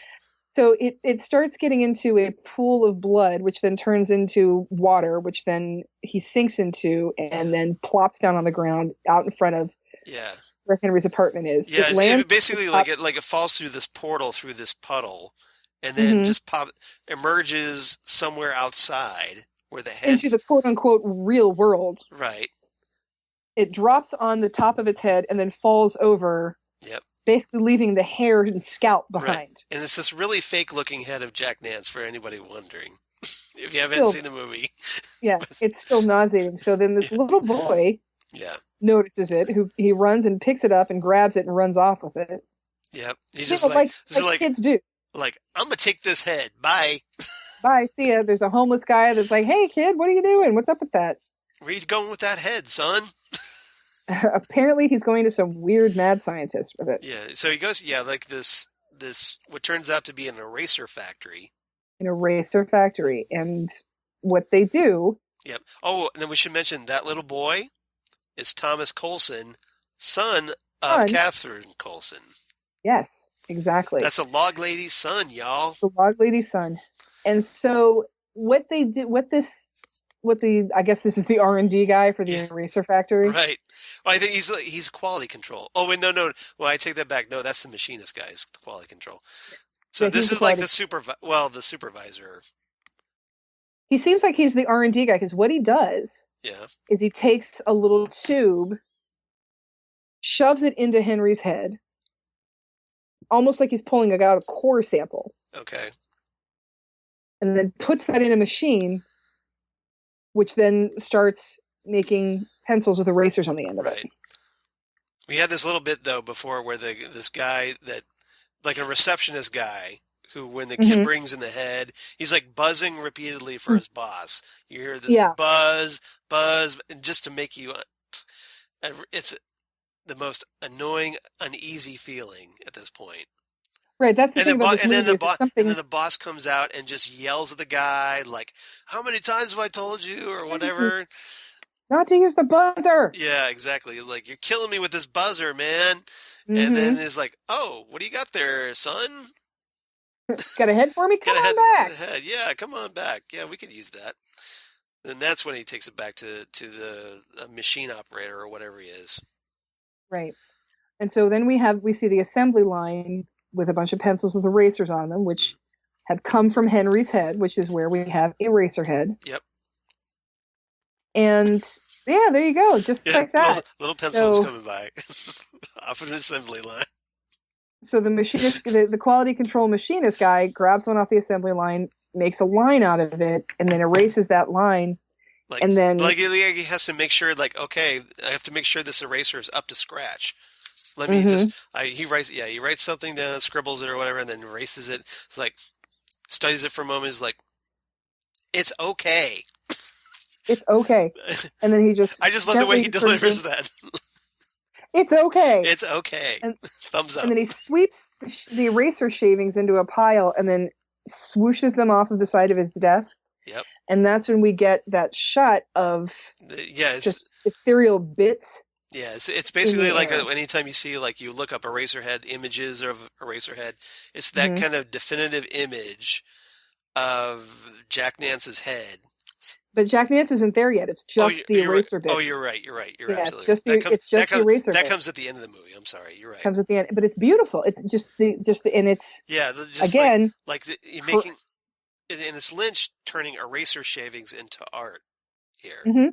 So it starts getting into a pool of blood, which then turns into water, which then he sinks into and then plops down on the ground out in front of where Henry's apartment is. Yeah, it basically it falls through this portal through this puddle, and then just emerges somewhere outside where the head into the quote unquote real world. Right. It drops on the top of its head and then falls over. Yep. Basically leaving the hair and scalp behind. Right. And it's this really fake-looking head of Jack Nance, for anybody wondering. If you haven't seen the movie. Yeah, it's still nauseating. So then this little boy notices it, he runs and picks it up and grabs it and runs off with it. Yep. He's just like kids do. Like, I'm going to take this head. Bye. Bye. See ya. There's a homeless guy that's like, hey, kid, what are you doing? What's up with that? Where are you going with that head, son? Apparently he's going to some weird mad scientist with it. Yeah, so he goes, like this what turns out to be an eraser factory. An eraser factory. And what they do... Yep. Oh, and then we should mention that little boy is Thomas Coulson, son of Catherine Coulson. Yes, exactly. That's a log lady's son, y'all. The log lady's son. And so what they did, I guess this is the R&D guy for the eraser factory. Right. Well, I think he's quality control. Oh, wait, no. Well, I take that back. No, that's the machinist guy, is the quality control. So this is like the supervisor. He seems like he's the R&D guy, because what he does is he takes a little tube, shoves it into Henry's head, almost like he's pulling out a core sample, Okay. and then puts that in a machine, which then starts making pencils with erasers on the end of it. Right. We had this little bit though before where this guy that like a receptionist guy who when the kid Mm-hmm. brings in the head, he's like buzzing repeatedly for his boss. You hear this Yeah, buzz, buzz, and just to make you it's the most annoying, uneasy feeling at this point. right. That's the And thing then, about this and then movie the is it's and then something. the boss comes out and just yells at the guy like, "How many times have I told you?" or whatever. Not to use the buzzer. Yeah, exactly. Like you're killing me with this buzzer, man. And then Mm-hmm. it's like, "Oh, what do you got there, son? Got a head for me? Come Get ahead, on get back. ahead. Yeah, come on back. Yeah, we could use that." And that's when he takes it back to the machine operator or whatever he is. Right. And so then we see the assembly line with a bunch of pencils with erasers on them, which have come from Henry's head, which is where we have Eraserhead. Yep. And yeah, there you go, just Yeah, like that. little pencils So coming by off an assembly line. so the machinist, the quality control machinist guy grabs one off the assembly line, makes a line out of it, and then erases that line. Like, And then he has to make sure, like, okay, I have to make sure this eraser is up to scratch. Let me mhm, he writes something down, scribbles it or whatever, and then erases it. It's like, studies it for a moment, is like, it's okay. it's okay. And then he just I just love the way gently he turns delivers in, that. it's okay. It's okay. And Thumbs and up. then he sweeps the eraser shavings into a pile and then swooshes them off of the side of his desk. Yep. And that's when we get that shot of Yeah, just ethereal bits it's in basically the like air. anytime you see like you look up Eraserhead images of Eraserhead, it's that Hmm. kind of definitive image of Jack Nance's head. But Jack Nance isn't there yet. It's Oh, just the eraser oh, bits. you're right. You're right. You're Yeah, it's absolutely right. just the eraser That bits comes at the end of the movie. I'm sorry. You're right. comes at the end, but it's beautiful. It's and it's Yeah, just again, you're cr- making and it's Lynch turning eraser shavings into art here. mhm.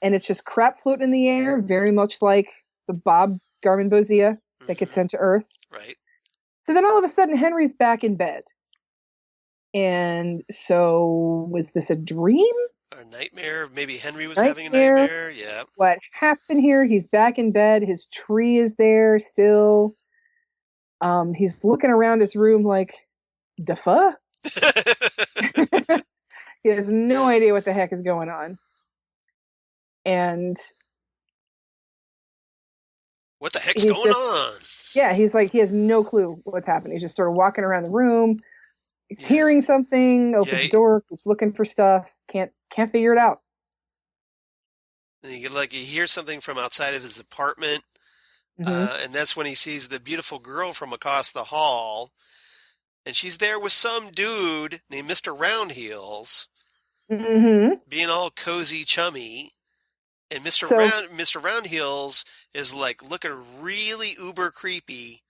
And it's just crap floating in the air, very much like the Bob Garmin Bozia that gets Hmm. sent to Earth. Right. So then all of a sudden, Henry's back in bed, and so was this a dream? A nightmare. Maybe Henry was having a Nightmare? nightmare. Yeah. What happened here? He's back in bed. His tree is there still. He's looking around his room like, the fuck? He has no idea what the heck is going on. And What the heck's he's going just, on? yeah, he's like, he has no clue what's happening. He's just sort of walking around the room. He's Yeah. hearing something, opens Yeah. the door, keeps looking for stuff, can't figure it out. And he hears something from outside of his apartment, Mm-hmm. and that's when he sees the beautiful girl from across the hall, and she's there with some dude named Mr. Roundheels, Mm-hmm. being all cozy, chummy. And So, Mr. Roundheels is like looking really uber creepy,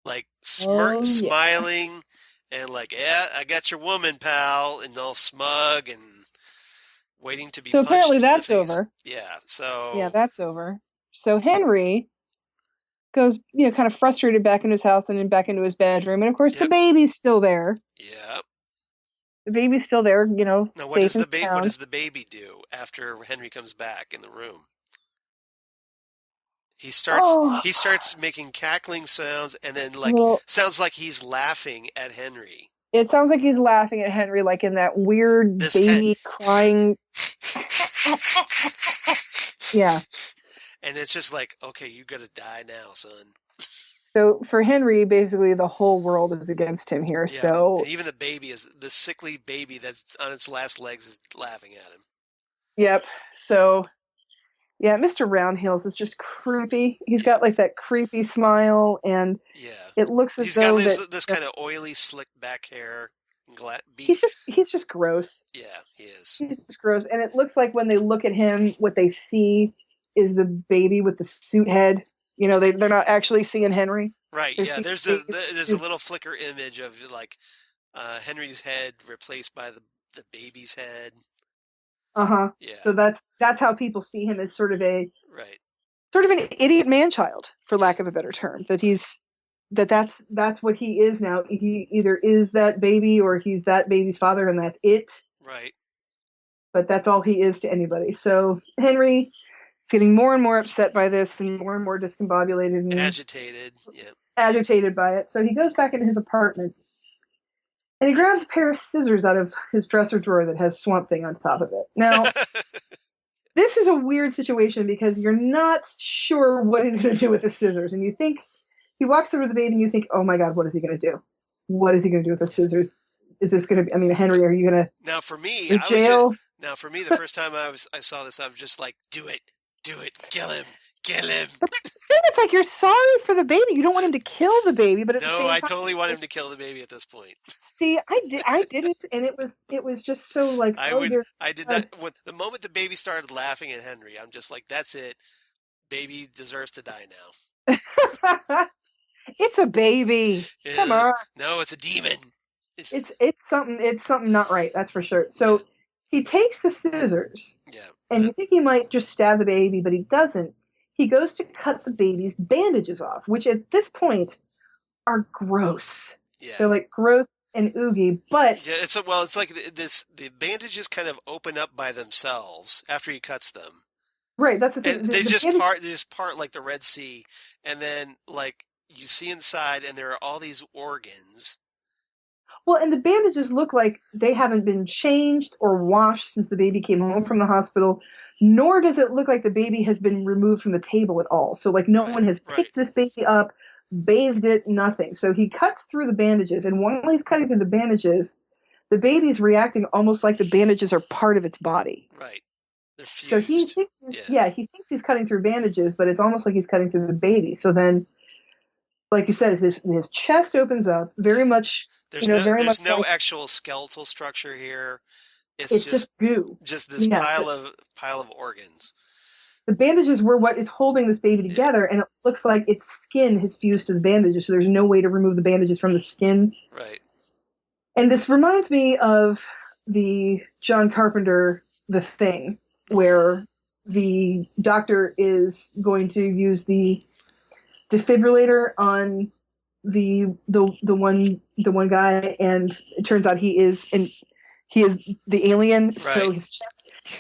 like oh yeah. smiling, and like, yeah, I got your woman, pal, and all smug and waiting to be So apparently punched in the that's face. over. Yeah, Yeah, so that's over. So Henry goes, kind of frustrated back in his house and then back into his bedroom. And of course, the yep, baby's still there. yep. The baby's still there, Now, safe and what sound. does the baby do after Henry comes back in the room? Oh, He starts making cackling sounds, and then like little. sounds like he's laughing at Henry. It sounds like he's laughing at Henry, like in that weird This cat, baby crying. Yeah. and it's just like, okay, you gotta die now, son. So for Henry, basically the whole world is against him here. Yeah, So and even the sickly baby that's on its last legs is laughing at him. yep. So yeah, Mr. Roundheels is just creepy. He's got like that creepy smile, and Yeah, it looks as he's got though that this kind of oily, slick back hair, he's just gross. Yeah, he is. He's just gross, and it looks like when they look at him, what they see is the baby with the suit head. They're not actually seeing Henry. Right. They're Yeah. seeing There's a little flicker image of like Henry's head replaced by the baby's head. uh-huh. Yeah. So that's how people see him, as Right. sort of an idiot man child, for lack of a better term. That Right. that's what he is now. He either is that baby or he's that baby's father, and that's it. Right. But that's all he is to anybody. So Henry is getting more and more upset by this and more discombobulated and Agitated. Yeah. agitated by it. So he goes back into his apartment and he grabs a pair of scissors out of his dresser drawer that has Swamp Thing on top of it. Now, this is a weird situation because you're not sure what he's going to do with the scissors. And you think, he walks over to the baby and you think, oh my God, what is he going to do? What is he going to do with the scissors? Is this going to be, I mean, Henry, are you going to now for me, jail? The first time I saw this, I was just like, do it, kill him. But it's like you're sorry for the baby. You don't want him to kill the baby, but at the same time, I totally want him to kill the baby at this point. See, I didn't, and it was just so like I did not. When the moment the baby started laughing at Henry, I'm just like, that's it. Baby deserves to die now. It's a baby. Yeah. Come on. No, it's a demon. It's something not right. That's for sure. So he takes the scissors. Yeah. And you think he might just stab the baby, but he doesn't. He goes to cut the baby's bandages off, which at this point are gross. Yeah. They're like gross and oogie, but yeah, it's like this. The bandages kind of open up by themselves after he cuts them. Right, that's the thing. And they just part like the Red Sea, and then like you see inside, and there are all these organs. Well, and the bandages look like they haven't been changed or washed since the baby came home from the hospital, nor does it look like the baby has been removed from the table at all. So, like, no one has picked this baby up, bathed it, nothing. So he cuts through the bandages, and while he's cutting through the bandages, the baby's reacting almost like the bandages are part of its body. Right. They're fused. So he thinks, he thinks he's cutting through bandages, but it's almost like he's cutting through the baby. So then, like you said, his chest opens up very much. There's no actual skeletal structure here. It's just goo. Just this pile of organs. The bandages were what is holding this baby together, and it looks like its skin has fused to the bandages, so there's no way to remove the bandages from the skin. Right. And this reminds me of the John Carpenter The Thing, where the doctor is going to use the defibrillator on the one guy, and it turns out he is the alien. Right. So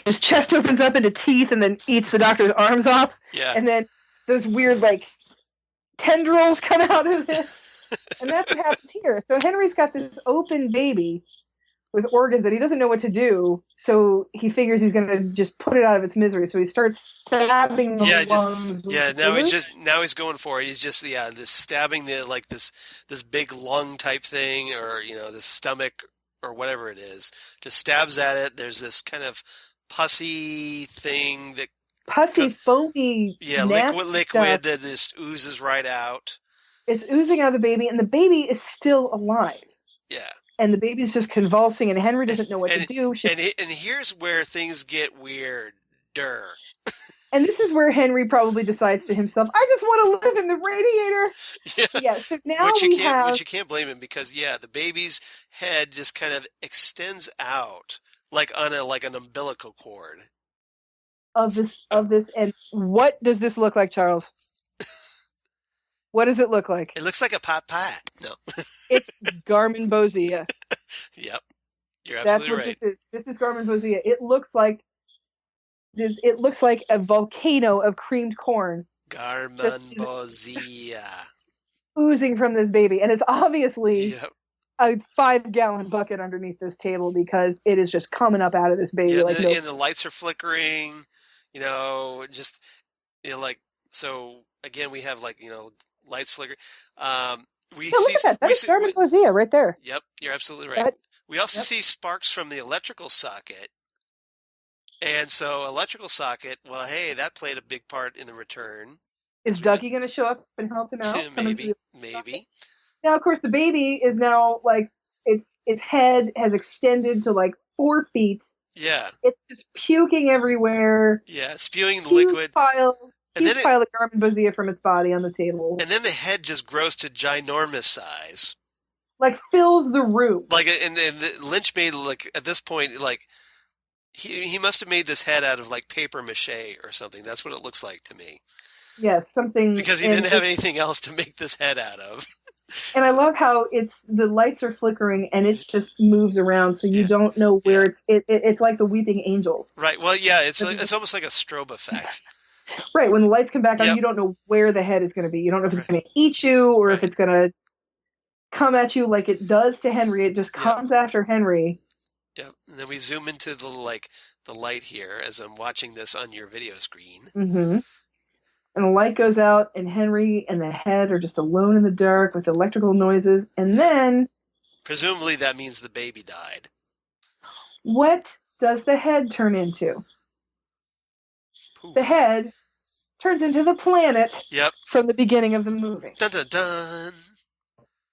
his chest opens up into teeth and then eats the doctor's arms off. Yeah. And then those weird like tendrils come out of it. And that's what happens here. So Henry's got this open baby with organs that he doesn't know what to do. So he figures he's going to just put it out of its misery. So he starts stabbing the lungs. Now he's going for it. He's just this stabbing this big lung type thing, or this stomach or whatever it is. Just stabs at it. There's this kind of pussy thing foamy liquid that just oozes right out. It's oozing out of the baby, and the baby is still alive. Yeah. And the baby's just convulsing, and Henry doesn't know what to do. And here's where things get weirder. And this is where Henry probably decides to himself, I just want to live in the radiator. Yeah. So now which you can't blame him, because the baby's head just kind of extends out like an umbilical cord. Of this, and what does this look like, Charles? What does it look like? It looks like a pot pie. No. It's Garmonbozia. Yep. You're absolutely right. This is Garmonbozia. It looks like a volcano of creamed corn. Garmonbozia. Oozing from this baby. And it's obviously a 5-gallon bucket underneath this table, because it is just coming up out of this baby. Yeah, and the lights are flickering, so again, we have lights flickering. Look at that. That's Garmonbozia right there. Yep, you're absolutely right. We also see sparks from the electrical socket. And so electrical socket, well, hey, that played a big part in the return. Is Dougie going to show up and help him out? Maybe. Now, of course, the baby is now its head has extended to 4 feet. Yeah. It's just puking everywhere. Yeah, spewing the liquid. Pile of Garmonbozia from its body on the table. And then the head just grows to ginormous size. Fills the room. And Lynch made, at this point, he must have made this head out of, paper mache or something. That's what it looks like to me. Yes, something. Because he didn't have anything else to make this head out of. And I love how the lights are flickering and it just moves around, so you don't know Yeah. where it's like the weeping angels. Right. Well, yeah, it's almost like a strobe effect. Right, when the lights come back on, Yep. you don't know where the head is going to be. You don't know if it's Right. going to eat you or if Right. it's going to come at you like it does to Henry. It just Yep. comes after Henry. Yep. And then we zoom into the light here as I'm watching this on your video screen. Mm-hmm. And the light goes out, and Henry and the head are just alone in the dark with electrical noises. And then, Presumably that means the baby died. what does the head turn into? Poof. The head turns into the planet Yep. from the beginning of the movie. Dun dun dun.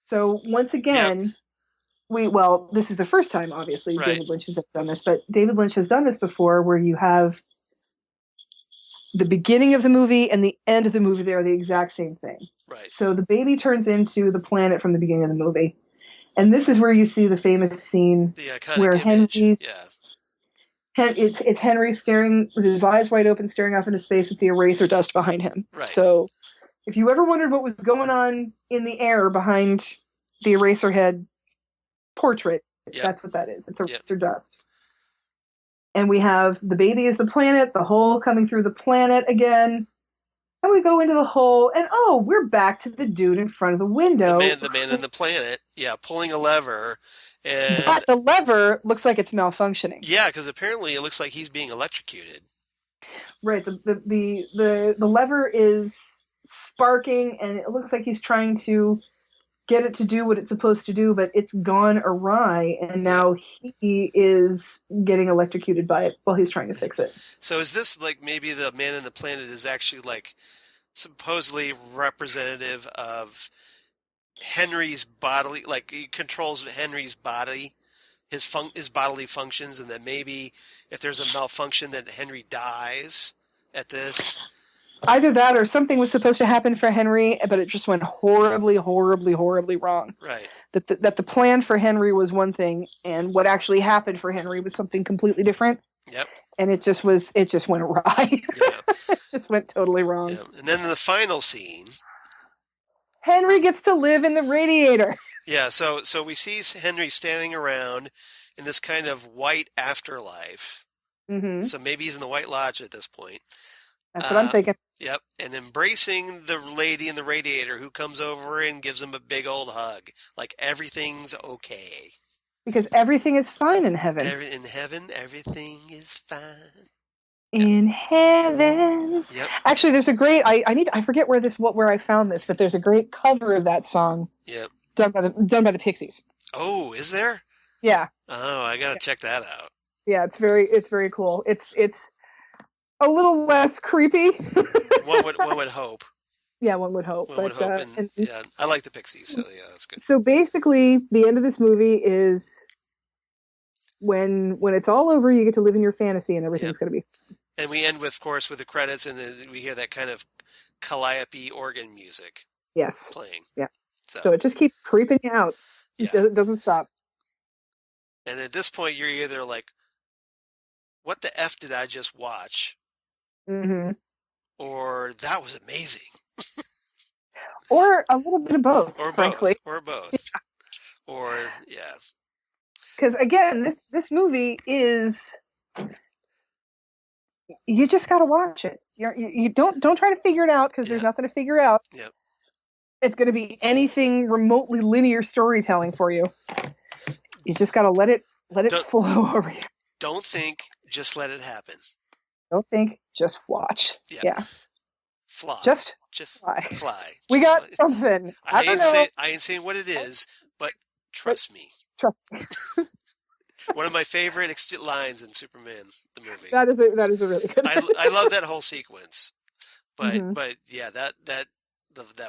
So once again, this is the first time, obviously, Right. David Lynch has done this, but David Lynch has done this before where you have the beginning of the movie and the end of the movie, they are the exact same thing. Right. So the baby turns into the planet from the beginning of the movie. And this is where you see the famous scene The iconic where image. Henry, Yeah. it's Henry staring with his eyes wide open, staring off into space with the eraser dust behind him. Right. So if you ever wondered what was going on in the air behind the Eraserhead portrait, that's what that is. It's eraser dust. And we have the baby is the planet, the hole coming through the planet again. And we go into the hole, and we're back to the dude in front of the window. The man in the planet, pulling a lever. But the lever looks like it's malfunctioning. Yeah, because apparently it looks like he's being electrocuted. Right. The lever is sparking, and it looks like he's trying to get it to do what it's supposed to do, but it's gone awry, and now he is getting electrocuted by it while he's trying to fix it. So is this like maybe the man in the planet is actually like supposedly representative of Henry's bodily, like he controls Henry's body, his bodily functions, and that maybe if there's a malfunction that Henry dies at this? Either that or something was supposed to happen for Henry, but it just went horribly, horribly, horribly wrong. Right. That the plan for Henry was one thing, and what actually happened for Henry was something completely different. Yep. And it just went awry. Yeah. It just went totally wrong. Yeah. And then in the final scene, Henry gets to live in the radiator. Yeah, so we see Henry standing around in this kind of white afterlife. Mm-hmm. So maybe he's in the White Lodge at this point. That's what I'm thinking. Yep, and embracing the lady in the radiator who comes over and gives him a big old hug. Like everything's okay. Because everything is fine in heaven. In heaven, everything is fine. In heaven. Yep. Actually, there's a great. I forget where I found this, but there's a great cover of that song. Yep. Done by the Pixies. Oh, is there? Yeah. Oh, I gotta check that out. Yeah, it's very cool. It's a little less creepy. one would hope. Yeah, one would hope. One would hope, and yeah, I like the Pixies, so yeah, that's good. So basically, the end of this movie is when it's all over, you get to live in your fantasy, and everything's going to be. And we end with the credits, and then we hear that kind of calliope organ music. Yes. Playing. Yes. So it just keeps creeping you out. Yeah. It doesn't stop. And at this point, you're either like, "What the f did I just watch?" Mm-hmm. Or that was amazing. Or a little bit of both. Or frankly. both. Or both. Or yeah. Because again, this movie is. You just got to watch it. You don't try to figure it out because there's nothing to figure out. Yep. It's going to be anything remotely linear storytelling for you. You just got to let it flow over you. Don't think, just let it happen. Don't think, just watch. Yeah. Fly. Just fly. We got something. I ain't saying what it is, but trust me. Trust me. One of my favorite lines in Superman, the movie. That is a really good. I love that whole sequence, but yeah, that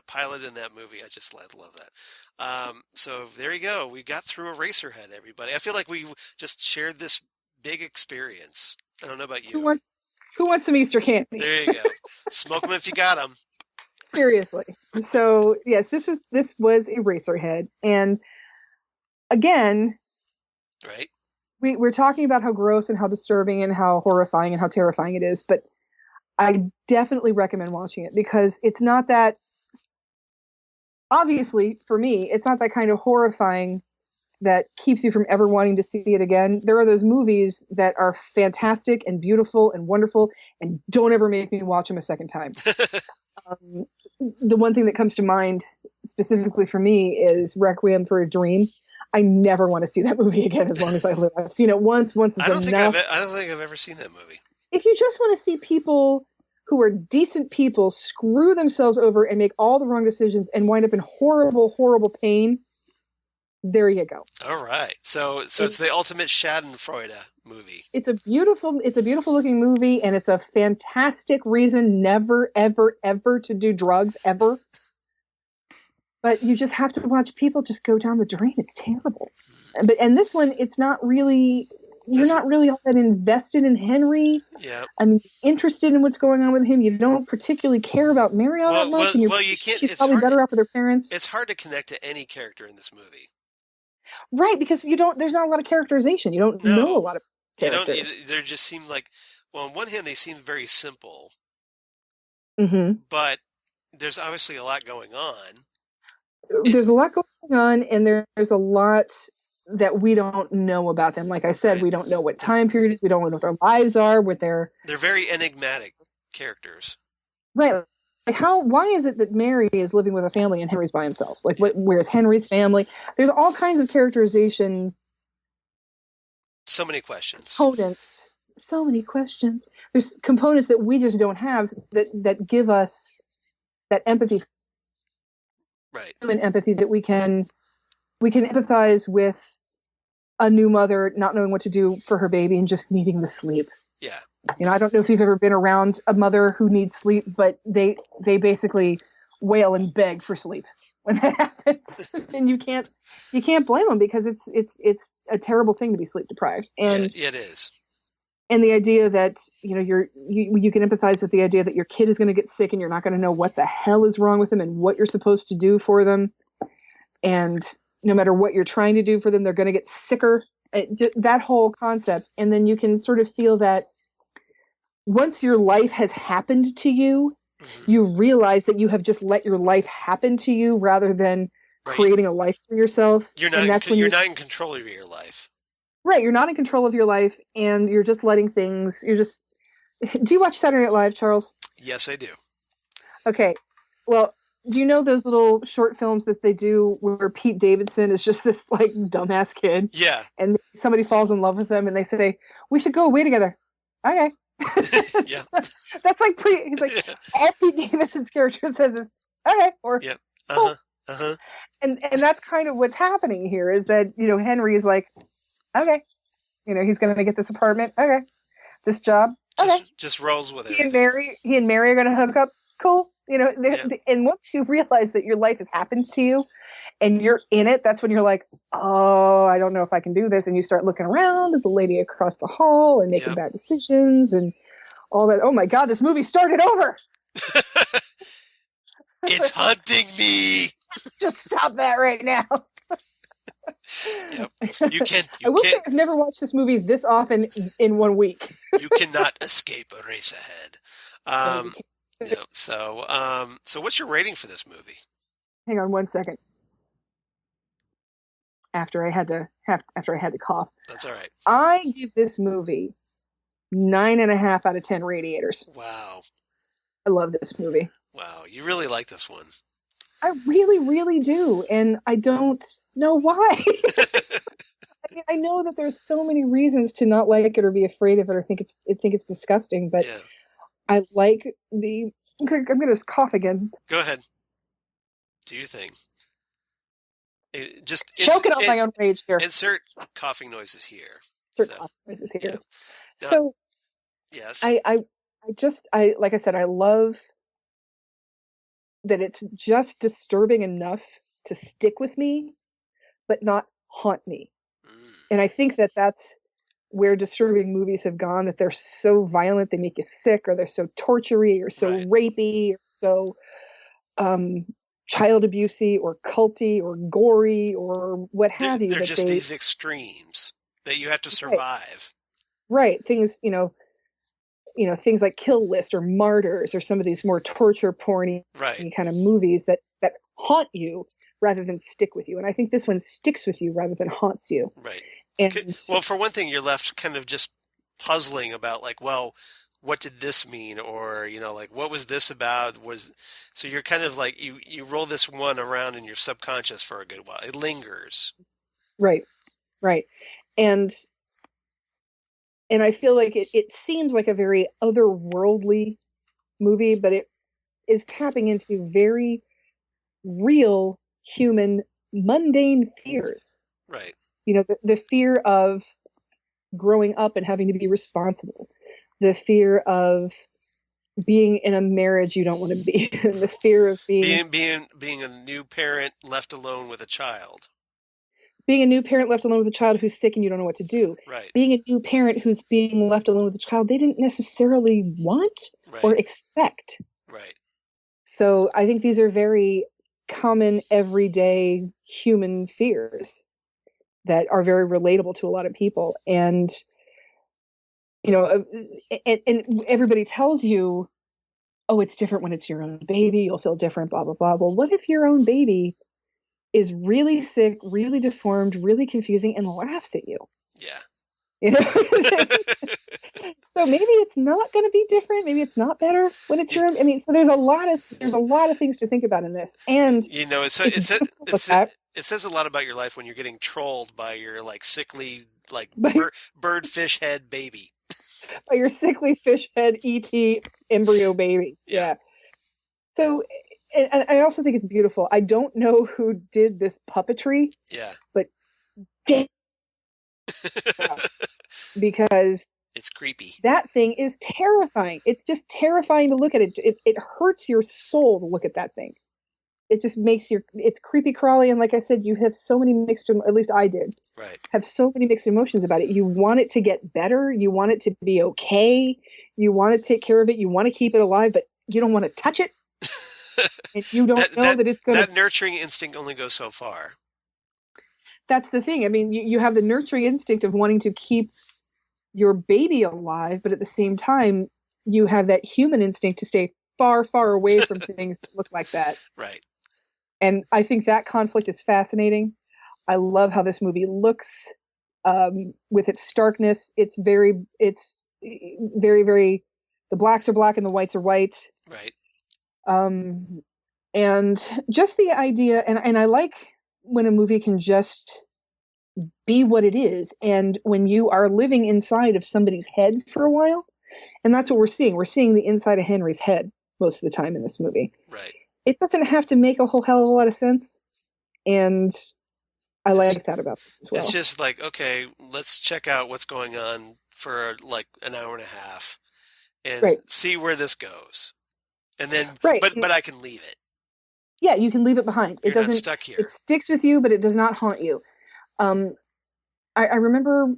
pilot in that movie, I just love that. So there you go. We got through Eraserhead, everybody. I feel like we just shared this big experience. I don't know about you. Who wants some Easter candy? There you go. Smoke them if you got them. Seriously. So yes, this was Eraserhead, and again, right. We're talking about how gross and how disturbing and how horrifying and how terrifying it is, but I definitely recommend watching it because it's not that obviously, for me, it's not that kind of horrifying that keeps you from ever wanting to see it again. There are those movies that are fantastic and beautiful and wonderful, and don't ever make me watch them a second time. Um, the one thing that comes to mind specifically for me is Requiem for a Dream. I never want to see that movie again as long as I live. I've seen it once is enough. I don't think I've ever seen that movie. If you just want to see people who are decent people screw themselves over and make all the wrong decisions and wind up in horrible, horrible pain, there you go. All right. So it's the ultimate Schadenfreude movie. It's a beautiful looking movie, and it's a fantastic reason never, ever, ever to do drugs, ever. But you just have to watch people just go down the drain. It's terrible. And this one, it's not really, you're not really all that invested in Henry. Yeah. I mean, interested in what's going on with him. You don't particularly care about Mary all that much. And you can't. She's probably better off with her parents. It's hard to connect to any character in this movie. Right, because there's not a lot of characterization. You don't know a lot of characters. They just seem like, well, on one hand, they seem very simple. Mm-hmm. But there's obviously a lot going on. There's a lot going on, and there's a lot that we don't know about them. Like I said, we don't know what time period is. We don't know what their lives are, They're very enigmatic characters. Right. Like why is it that Mary is living with a family and Henry's by himself? Like where's Henry's family? There's all kinds of characterization. So many questions. Components. So many questions. There's components that we just don't have that give us that empathy. Right. Human empathy that we can empathize with a new mother not knowing what to do for her baby and just needing to sleep. Yeah. I don't know if you've ever been around a mother who needs sleep, but they basically wail and beg for sleep when that happens. And you can't blame them because it's a terrible thing to be sleep deprived. And it is. And the idea that, you can empathize with the idea that your kid is going to get sick and you're not going to know what the hell is wrong with them and what you're supposed to do for them. And no matter what you're trying to do for them, they're going to get sicker. That whole concept. And then you can sort of feel that once your life has happened to you, you realize that you have just let your life happen to you rather than creating a life for yourself. You're not in control of your life. Right, you're not in control of your life, and you're just letting things. Do you watch Saturday Night Live, Charles? Yes, I do. Okay, well, do you know those little short films that they do where Pete Davidson is just this like dumbass kid? Yeah. And somebody falls in love with him, and they say, "We should go away together." Okay. Yeah. That's like he's like all Pete Davidson's character says is okay or yeah. Uh-huh. Uh-huh. And that's kind of what's happening here is that Henry is like, okay, he's going to get this apartment, okay, this job, okay, just rolls with it. He and Mary are going to hook up, cool, and once you realize that your life has happened to you and you're in it, that's when you're like, oh, I don't know if I can do this, and you start looking around at the lady across the hall and making bad decisions and all that. Oh my God, this movie started over. It's hunting me. Just stop that right now. Yep. I will say I've never watched this movie this often in 1 week. You cannot escape Eraserhead. So what's your rating for this movie? Hang on 1 second. After I had to cough. That's all right. I give this movie 9.5 out of 10 radiators. Wow. I love this movie. Wow, you really like this one. I really, really do, and I don't know why. I know that there's so many reasons to not like it or be afraid of it or think it's disgusting, but I like the. I'm gonna just cough again. Go ahead. Do your thing. Choking on my own rage here. Insert coughing noises here. Coughing noises here. Yeah. So, yes, I like I said, I love that it's just disturbing enough to stick with me, but not haunt me. And I think that that's where disturbing movies have gone, that they're so violent, they make you sick, or they're so torture-y, or so rapey, or so child abusey, or culty, or gory, or what have you. They're just these extremes that you have to survive. Right. Things, things like Kill List or Martyrs or some of these more torture porny kind of movies that haunt you rather than stick with you. And I think this one sticks with you rather than haunts you. Right. And Well, for one thing, you're left kind of just puzzling about like, well, what did this mean? Or, like what was this about? So you're kind of like you roll this one around in your subconscious for a good while. It lingers. right, right. And I feel like it seems like a very otherworldly movie, but it is tapping into very real human mundane fears. Right. The fear of growing up and having to be responsible, the fear of being in a marriage you don't want to be in, the fear of being a new parent left alone with a child. Being a new parent left alone with a child who's sick and you don't know what to do. Right. Being a new parent who's being left alone with a child they didn't necessarily want or expect. Right. So I think these are very common, everyday human fears that are very relatable to a lot of people. And, and everybody tells you, oh, it's different when it's your own baby. You'll feel different, blah, blah, blah. Well, what if your own baby is really sick, really deformed, really confusing, and laughs at you? Yeah. So maybe it's not going to be different. Maybe it's not better when it's your own. I mean, so there's a lot of things to think about in this. And it says a lot about your life when you're getting trolled by your like sickly like bird fish head baby. By your sickly fish head ET embryo baby. Yeah. So, and I also think it's beautiful. I don't know who did this puppetry. Yeah. But damn. Because it's creepy. That thing is terrifying. It's just terrifying to look at it. It hurts your soul to look at that thing. It just makes it's creepy crawly. And like I said, you have so many mixed, at least I did, right, have so many mixed emotions about it. You want it to get better. You want it to be okay. You want to take care of it. You want to keep it alive, but you don't want to touch it. And you don't know that it's going to... That nurturing instinct only goes so far. That's the thing. I mean, you have the nurturing instinct of wanting to keep your baby alive, but at the same time, you have that human instinct to stay far, far away from things that look like that. Right. And I think that conflict is fascinating. I love how this movie looks with its starkness. It's very, very, the blacks are black and the whites are white. Right. And just the idea, and I like when a movie can just be what it is. And when you are living inside of somebody's head for a while, and that's what we're seeing. We're seeing the inside of Henry's head most of the time in this movie. Right. It doesn't have to make a whole hell of a lot of sense. And I like that about it as well. It's just like, okay, let's check out what's going on for like an hour and a half and see where this goes. And then, but I can leave it. Yeah, you can leave it behind. You're not stuck here. It sticks with you, but it does not haunt you. I remember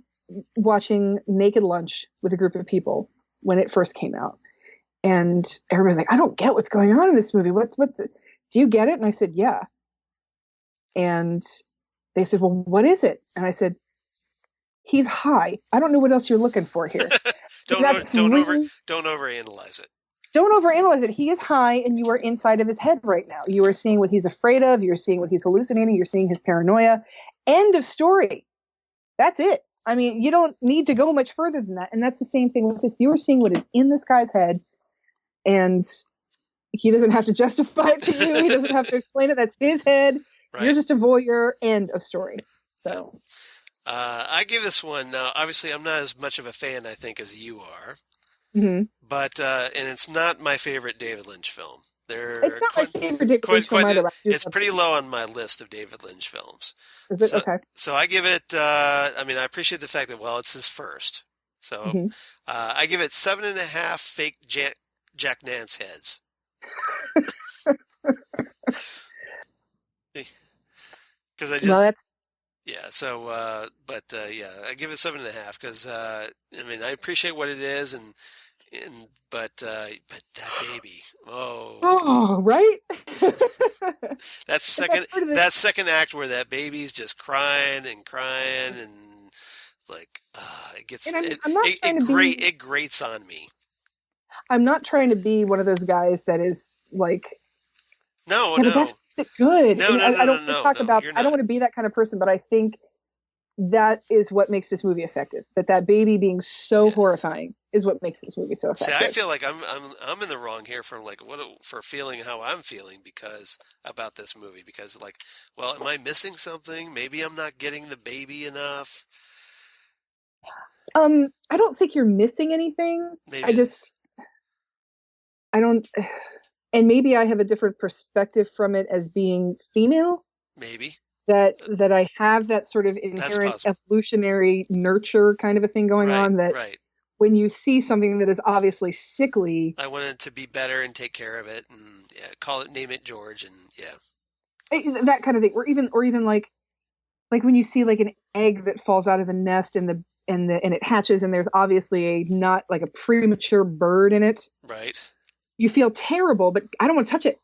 watching Naked Lunch with a group of people when it first came out. And everybody's like, I don't get what's going on in this movie. Do you get it? And I said, yeah. And they said, well, what is it? And I said, he's high. I don't know what else you're looking for here. Don't overanalyze it. Don't overanalyze it. He is high and you are inside of his head right now. You are seeing what he's afraid of. You're seeing what he's hallucinating. You're seeing his paranoia. End of story. That's it. I mean, you don't need to go much further than that. And that's the same thing with this. You are seeing what is in this guy's head. And he doesn't have to justify it to you. He doesn't have to explain it. That's his head. Right. You're just a voyeur. End of story. So, I give this one. Now, obviously, I'm not as much of a fan, I think, as you are. Mm-hmm. But and it's not my favorite David Lynch film. It's not my favorite David Lynch film either. It's pretty low on my list of David Lynch films. Is it? Okay. So I give it. I mean, I appreciate the fact that it's his first. So I give it 7.5 fake Jack Nance heads. Because I just So I give it 7.5 because I mean I appreciate what it is but that baby, right. that second act where that baby's just crying and like it gets it grates on me. I'm not trying to be one of those guys that is like, no. That's makes it good. No, And no, no, I don't no, want to no, talk no. about. You're I don't not. want to be that kind of person, but I think that is what makes this movie effective. That baby being so Yeah. horrifying is what makes this movie so See, I effective. feel like I'm in the wrong here for like for feeling how I'm feeling because about this movie because like, well, am I missing something? Maybe I'm not getting the baby enough. I don't think you're missing anything. I Maybe, just I don't, and maybe I have a different perspective from it as being female. maybe That I have that sort of that's inherent possible. evolutionary nurture kind of a thing going Right, on. That right. when you see something that is obviously sickly, I wanted to be better and take care of it and yeah, call it, name it George and yeah, that kind of thing, or even like when you see like an egg that falls out of the nest and it hatches and there's obviously a not like a premature bird in it, right. you feel terrible, but I don't want to touch it.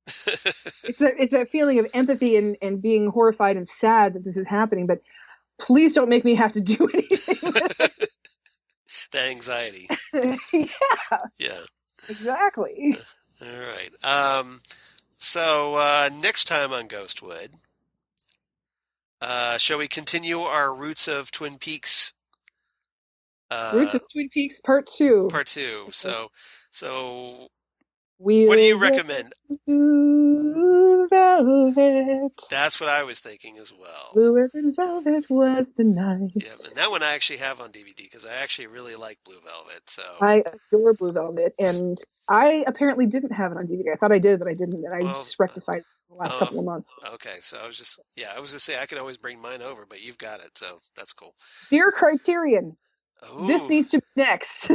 It's that feeling of empathy and being horrified and sad that this is happening, but please don't make me have to do anything with That anxiety. it. Yeah, Yeah. exactly. All right. So next time on Ghostwood, shall we continue our Roots of Twin Peaks Roots uh, of Twin Peaks Part Two. part two? So what do you Wheels recommend? of blue velvet, That's what I was thinking as well. bluer than velvet was the night. Yep, and that one I actually have on DVD because I actually really like Blue Velvet. So, I adore Blue Velvet, and I apparently didn't have it on DVD. I thought I did, but I didn't, and I well, just rectified it in the last uh, couple of months. okay. So I was just, yeah, I was gonna say I could always bring mine over, but you've got it, so that's cool. Dear Criterion, this Ooh, needs to be next.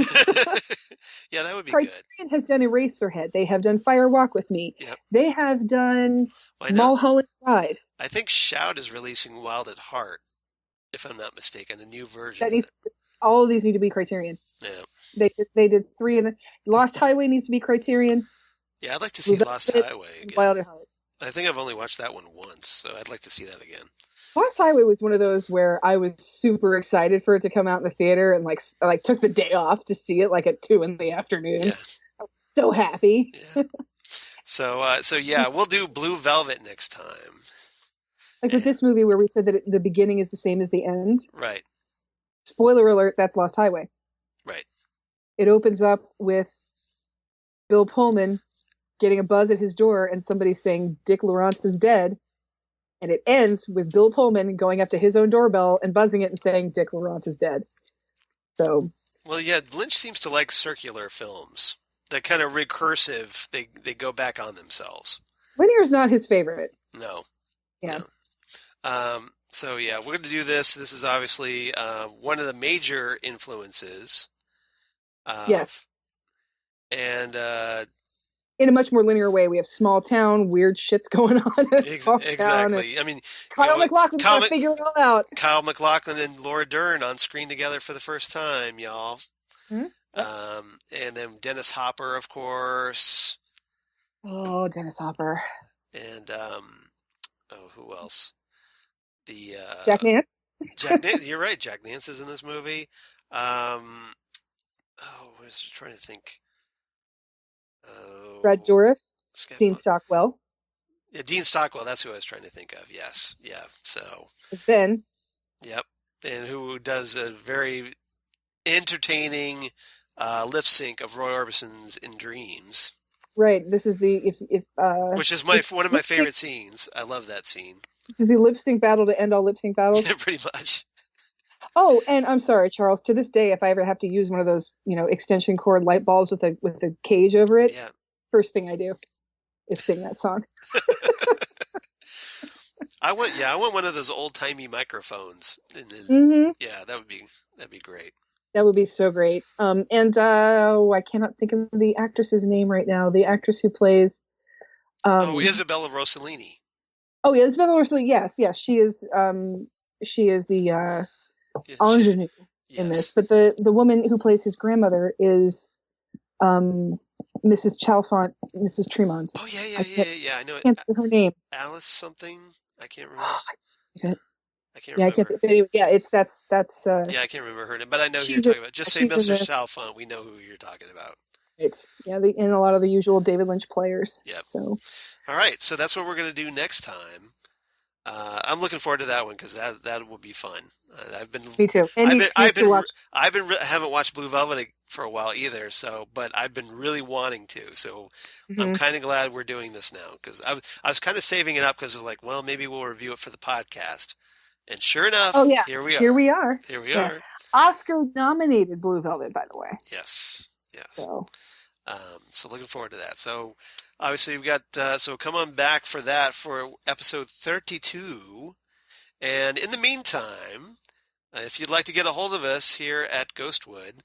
yeah, that would be good. Criterion has done Eraserhead. They have done Fire Walk with Me. Yep. They have done Why not? Mulholland Drive. I think Shout is releasing Wild at Heart, if I'm not mistaken, a new version That of needs it. all of these need to be Criterion. Yeah. They did three of the Lost Highway needs to be Criterion. Yeah, I'd like to see Blue Lost Velvet Highway and again. Wild at Heart. I think I've only watched that one once, so I'd like to see that again. Lost Highway was one of those where I was super excited for it to come out in the theater and like took the day off to see it like at 2 in the afternoon. Yeah. I was so happy. Yeah. So yeah, we'll do Blue Velvet next time. Like with this movie where we said that the beginning is the same as the end. Right, Spoiler alert, that's Lost Highway. right. It opens up with Bill Pullman getting a buzz at his door and somebody saying Dick Laurence is dead. And it ends with Bill Pullman going up to his own doorbell and buzzing it and saying Dick Laurence is dead. So, Well, yeah, Lynch seems to like circular films. That kind of recursive. They go back on themselves. Linear's not his favorite. No, Yeah. no. So yeah, we're going to do this. This is obviously one of the major influences. Yes. And In a much more linear way, we have small town, weird shit's going on in small town. exactly. I mean, Kyle MacLachlan's got to figure it all out. Kyle MacLachlan and Laura Dern on screen together for the first time, y'all. Hmm? And then Dennis Hopper, of course. Oh, Dennis Hopper. And oh, who else? The Jack Nance. Jack Nance. You're right. Jack Nance is in this movie. Oh, I was trying to think. Oh, Brad Dourif. Scott Dean Stockwell. Yeah, Dean Stockwell. That's who I was trying to think of. Yes. Yeah. So. It's Ben. Yep. And who does a very entertaining lip sync of Roy Orbison's "In Dreams." Right. This is the Which is one of my favorite scenes. I love that scene. This is the lip sync battle to end all lip sync battles. Pretty much. Oh, and I'm sorry, Charles. To this day, if I ever have to use one of those, extension cord light bulbs with a cage over it, Yeah. first thing I do is sing that song. I want one of those old timey microphones. Mm-hmm. Yeah, that'd be great. That would be so great. I cannot think of the actress's name right now. The actress who plays. Isabella Rossellini. Oh yeah, Isabella Rossellini. Yes, she is. She is the ingenue in this. But the woman who plays his grandmother is Mrs. Chalfont, Mrs. Tremont. Oh yeah. I know. I can't think of her name. Alice something. I can't remember. I can't Yeah, remember. I can't. Anyway, yeah, that's. Yeah, I can't remember her name, but I know who you're talking about. Just say Mr. Chalfont. We know who you're talking about. Right. Yeah, and a lot of the usual David Lynch players. Yep. So. All right, so that's what we're going to do next time. I'm looking forward to that one because that will be fun. Me too. Any excuse to watch. Haven't watched Blue Velvet for a while either. So, but I've been really wanting to. So, I'm Mm-hmm. kind of glad we're doing this now because I was kind of saving it up because I was like, well, maybe we'll review it for the podcast. And sure Oh enough, yeah, here we here are. we are. Here we Yeah. are. Oscar-nominated Blue Velvet, by the way. Yes. Yes. So. So looking forward to that. So obviously we've got so come on back for that for episode 32. And in the meantime, if you'd like to get a hold of us here at Ghostwood,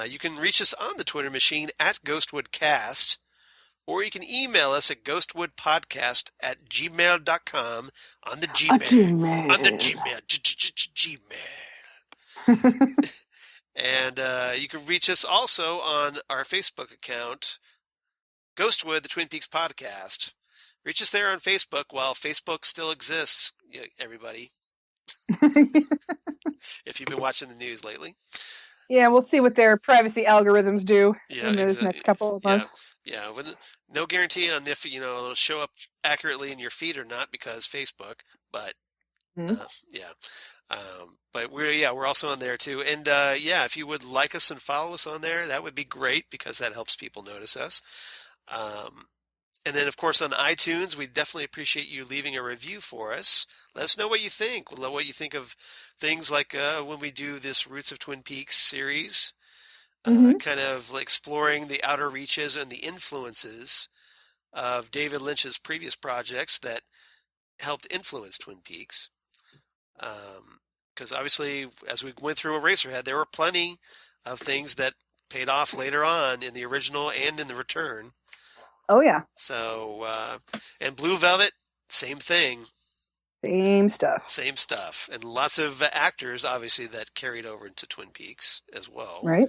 you can reach us on the Twitter machine at GhostwoodCast, or you can email us at ghostwoodpodcast@gmail.com on the Gmail. On the Gmail. And you can reach us also on our Facebook account, Ghostwood, the Twin Peaks Podcast. Reach us there on Facebook while Facebook still exists, everybody. If you've been watching the news lately. Yeah, we'll see what their privacy algorithms do in those exactly. next couple of months. Yeah. No guarantee on if it'll show up accurately in your feed or not because Facebook, but yeah. But we're also on there too. And if you would like us and follow us on there, that would be great because that helps people notice us. And then, of course, on iTunes, we definitely appreciate you leaving a review for us. Let us know what you think. We'll know what you think of things like when we do this Roots of Twin Peaks series, kind of exploring the outer reaches and the influences of David Lynch's previous projects that helped influence Twin Peaks. Because obviously, as we went through Eraserhead, there were plenty of things that paid off later on in the original and in the return. Oh, yeah. So, and Blue Velvet, same thing. Same stuff. Same stuff. And lots of actors, obviously, that carried over into Twin Peaks as well. Right.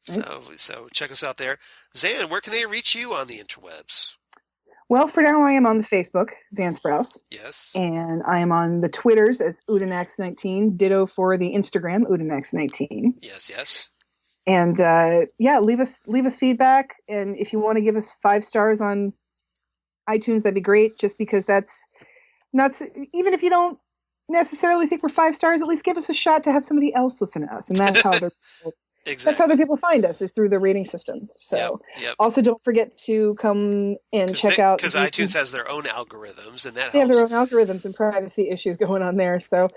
So check us out there. Zan, where can they reach you on the interwebs? Well, for now, I am on the Facebook, Zan Sprouse. Yes. And I am on the Twitters as Udinax19. Ditto for the Instagram, Udinax19. Yes. And leave us feedback. And if you want to give us 5 stars on iTunes, that'd be great. Just because that's not, even if you don't necessarily think we're 5 stars, at least give us a shot to have somebody else listen to us. And that's how that's how other people find us, is through the rating system. So also don't forget to come and check out, because iTunes has their own algorithms, and that they helps. have their own algorithms and privacy issues going on there. So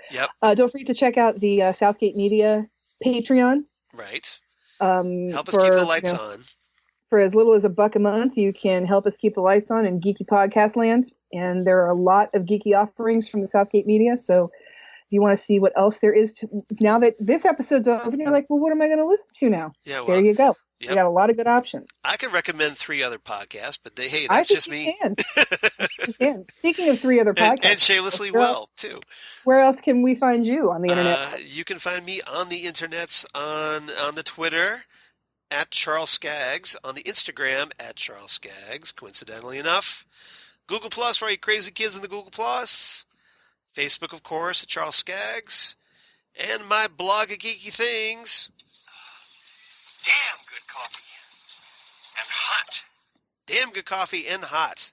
don't forget to check out the Southgate Media Patreon. Right. Help us keep the lights on. For as little as $1 a month, you can help us keep the lights on in geeky podcast land. And there are a lot of geeky offerings from the Southgate Media. So if you want to see what else there is now that this episode's over, you're like, well, what am I going to listen to now? Yeah, well, there you go. You got a lot of good options. I could recommend 3 other podcasts, but that's just me. You can. Speaking of 3 other podcasts. And shamelessly too. Where else can we find you on the internet? You can find me on the internets on the Twitter at Charles Skaggs, on the Instagram at Charles Skaggs, coincidentally enough. Google Plus for all you crazy kids in the Google Plus. Facebook, of course, at Charles Skaggs. And my blog of geeky things. Damn good coffee. And hot. Damn good coffee and hot.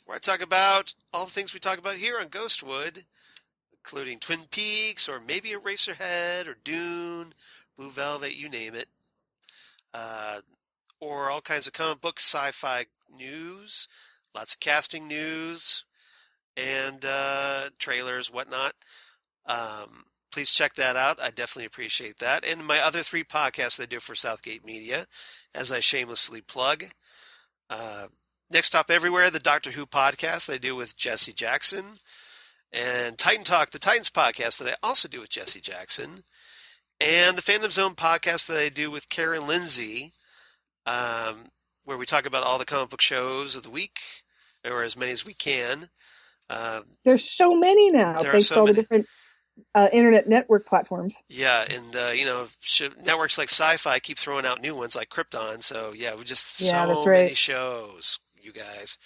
Where I talk about all the things we talk about here on Ghostwood, including Twin Peaks, or maybe Eraserhead, or Dune, Blue Velvet, you name it. Or all kinds of comic book sci-fi news, lots of casting news, and trailers, whatnot. Please check that out. I definitely appreciate that. And my other 3 podcasts I do for Southgate Media, as I shamelessly plug. Next Stop Everywhere, the Doctor Who podcast that I do with Jesse Jackson. And Titan Talk, the Titans podcast that I also do with Jesse Jackson. And the Fandom Zone podcast that I do with Karen Lindsay, where we talk about all the comic book shows of the week, or as many as we can. There's so many now, thanks to all the different internet network platforms. Yeah, and networks like Sci-Fi keep throwing out new ones like Krypton. So we just so many shows, you guys.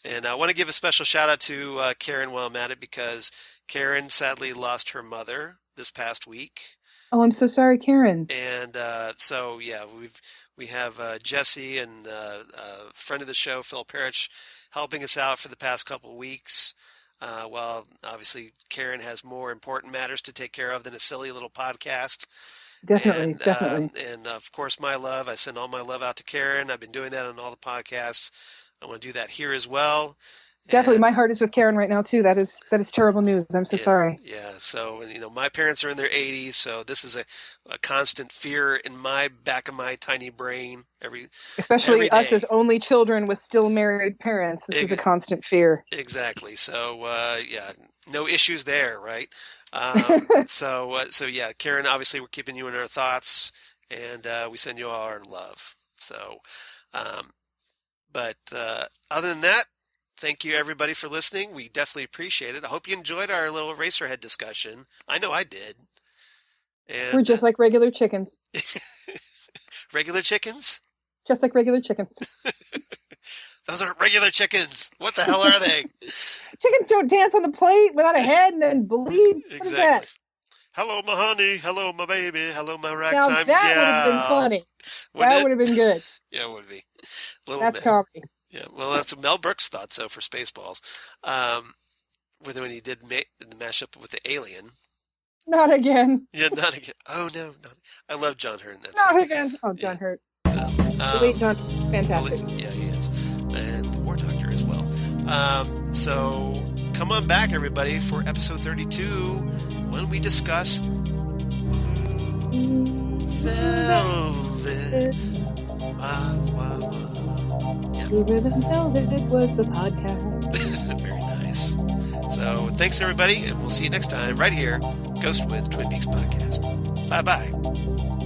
And I want to give a special shout out to Karen while I'm at it, because Karen sadly lost her mother this past week. Oh, I'm so sorry, Karen. And We have Jesse and a friend of the show, Phil Parrish, helping us out for the past couple of weeks. Well, obviously, Karen has more important matters to take care of than a silly little podcast. Definitely, And, definitely. And of course, my love. I send all my love out to Karen. I've been doing that on all the podcasts. I want to do that here as well. Definitely, And my heart is with Karen right now too. That is terrible news. I'm so sorry. yeah. So, my parents are in their 80s, so this is a constant fear in my back of my tiny brain every Especially us day. as only children with still married parents. This is a constant fear. Exactly. So, yeah, no issues there, right? So yeah, Karen, obviously we're keeping you in our thoughts, and we send you all our love. So, but other than that, thank you everybody for listening. We definitely appreciate it. I hope you enjoyed our little Eraserhead discussion. I know I did. And We're just like regular chickens. regular chickens? Just like regular chickens. Those aren't regular chickens. What the hell are they? Chickens don't dance on the plate without a head and then bleed. What is Exactly. that? Hello, my honey. Hello, my baby. Hello, my Now ragtime that gal. would have been funny. Wouldn't That it? would have been good. Yeah, it would be. Little That's comedy. Yeah, well, that's what Mel Brooks thought so for Spaceballs. When he did the mashup with the Alien. Not again. Yeah, not again. Oh no, not. I love John Hurt in that Not scene. again. Oh, John Yeah. Hurt. The late John, fantastic. Yeah, he is, and the War Doctor as well. So come on back, everybody, for episode 32 when we discuss Velvet. Blue Ribbon Velvet was the podcast. Very nice. So thanks, everybody, and we'll see you next time right here, Ghostwood Twin Peaks Podcast. Bye-bye.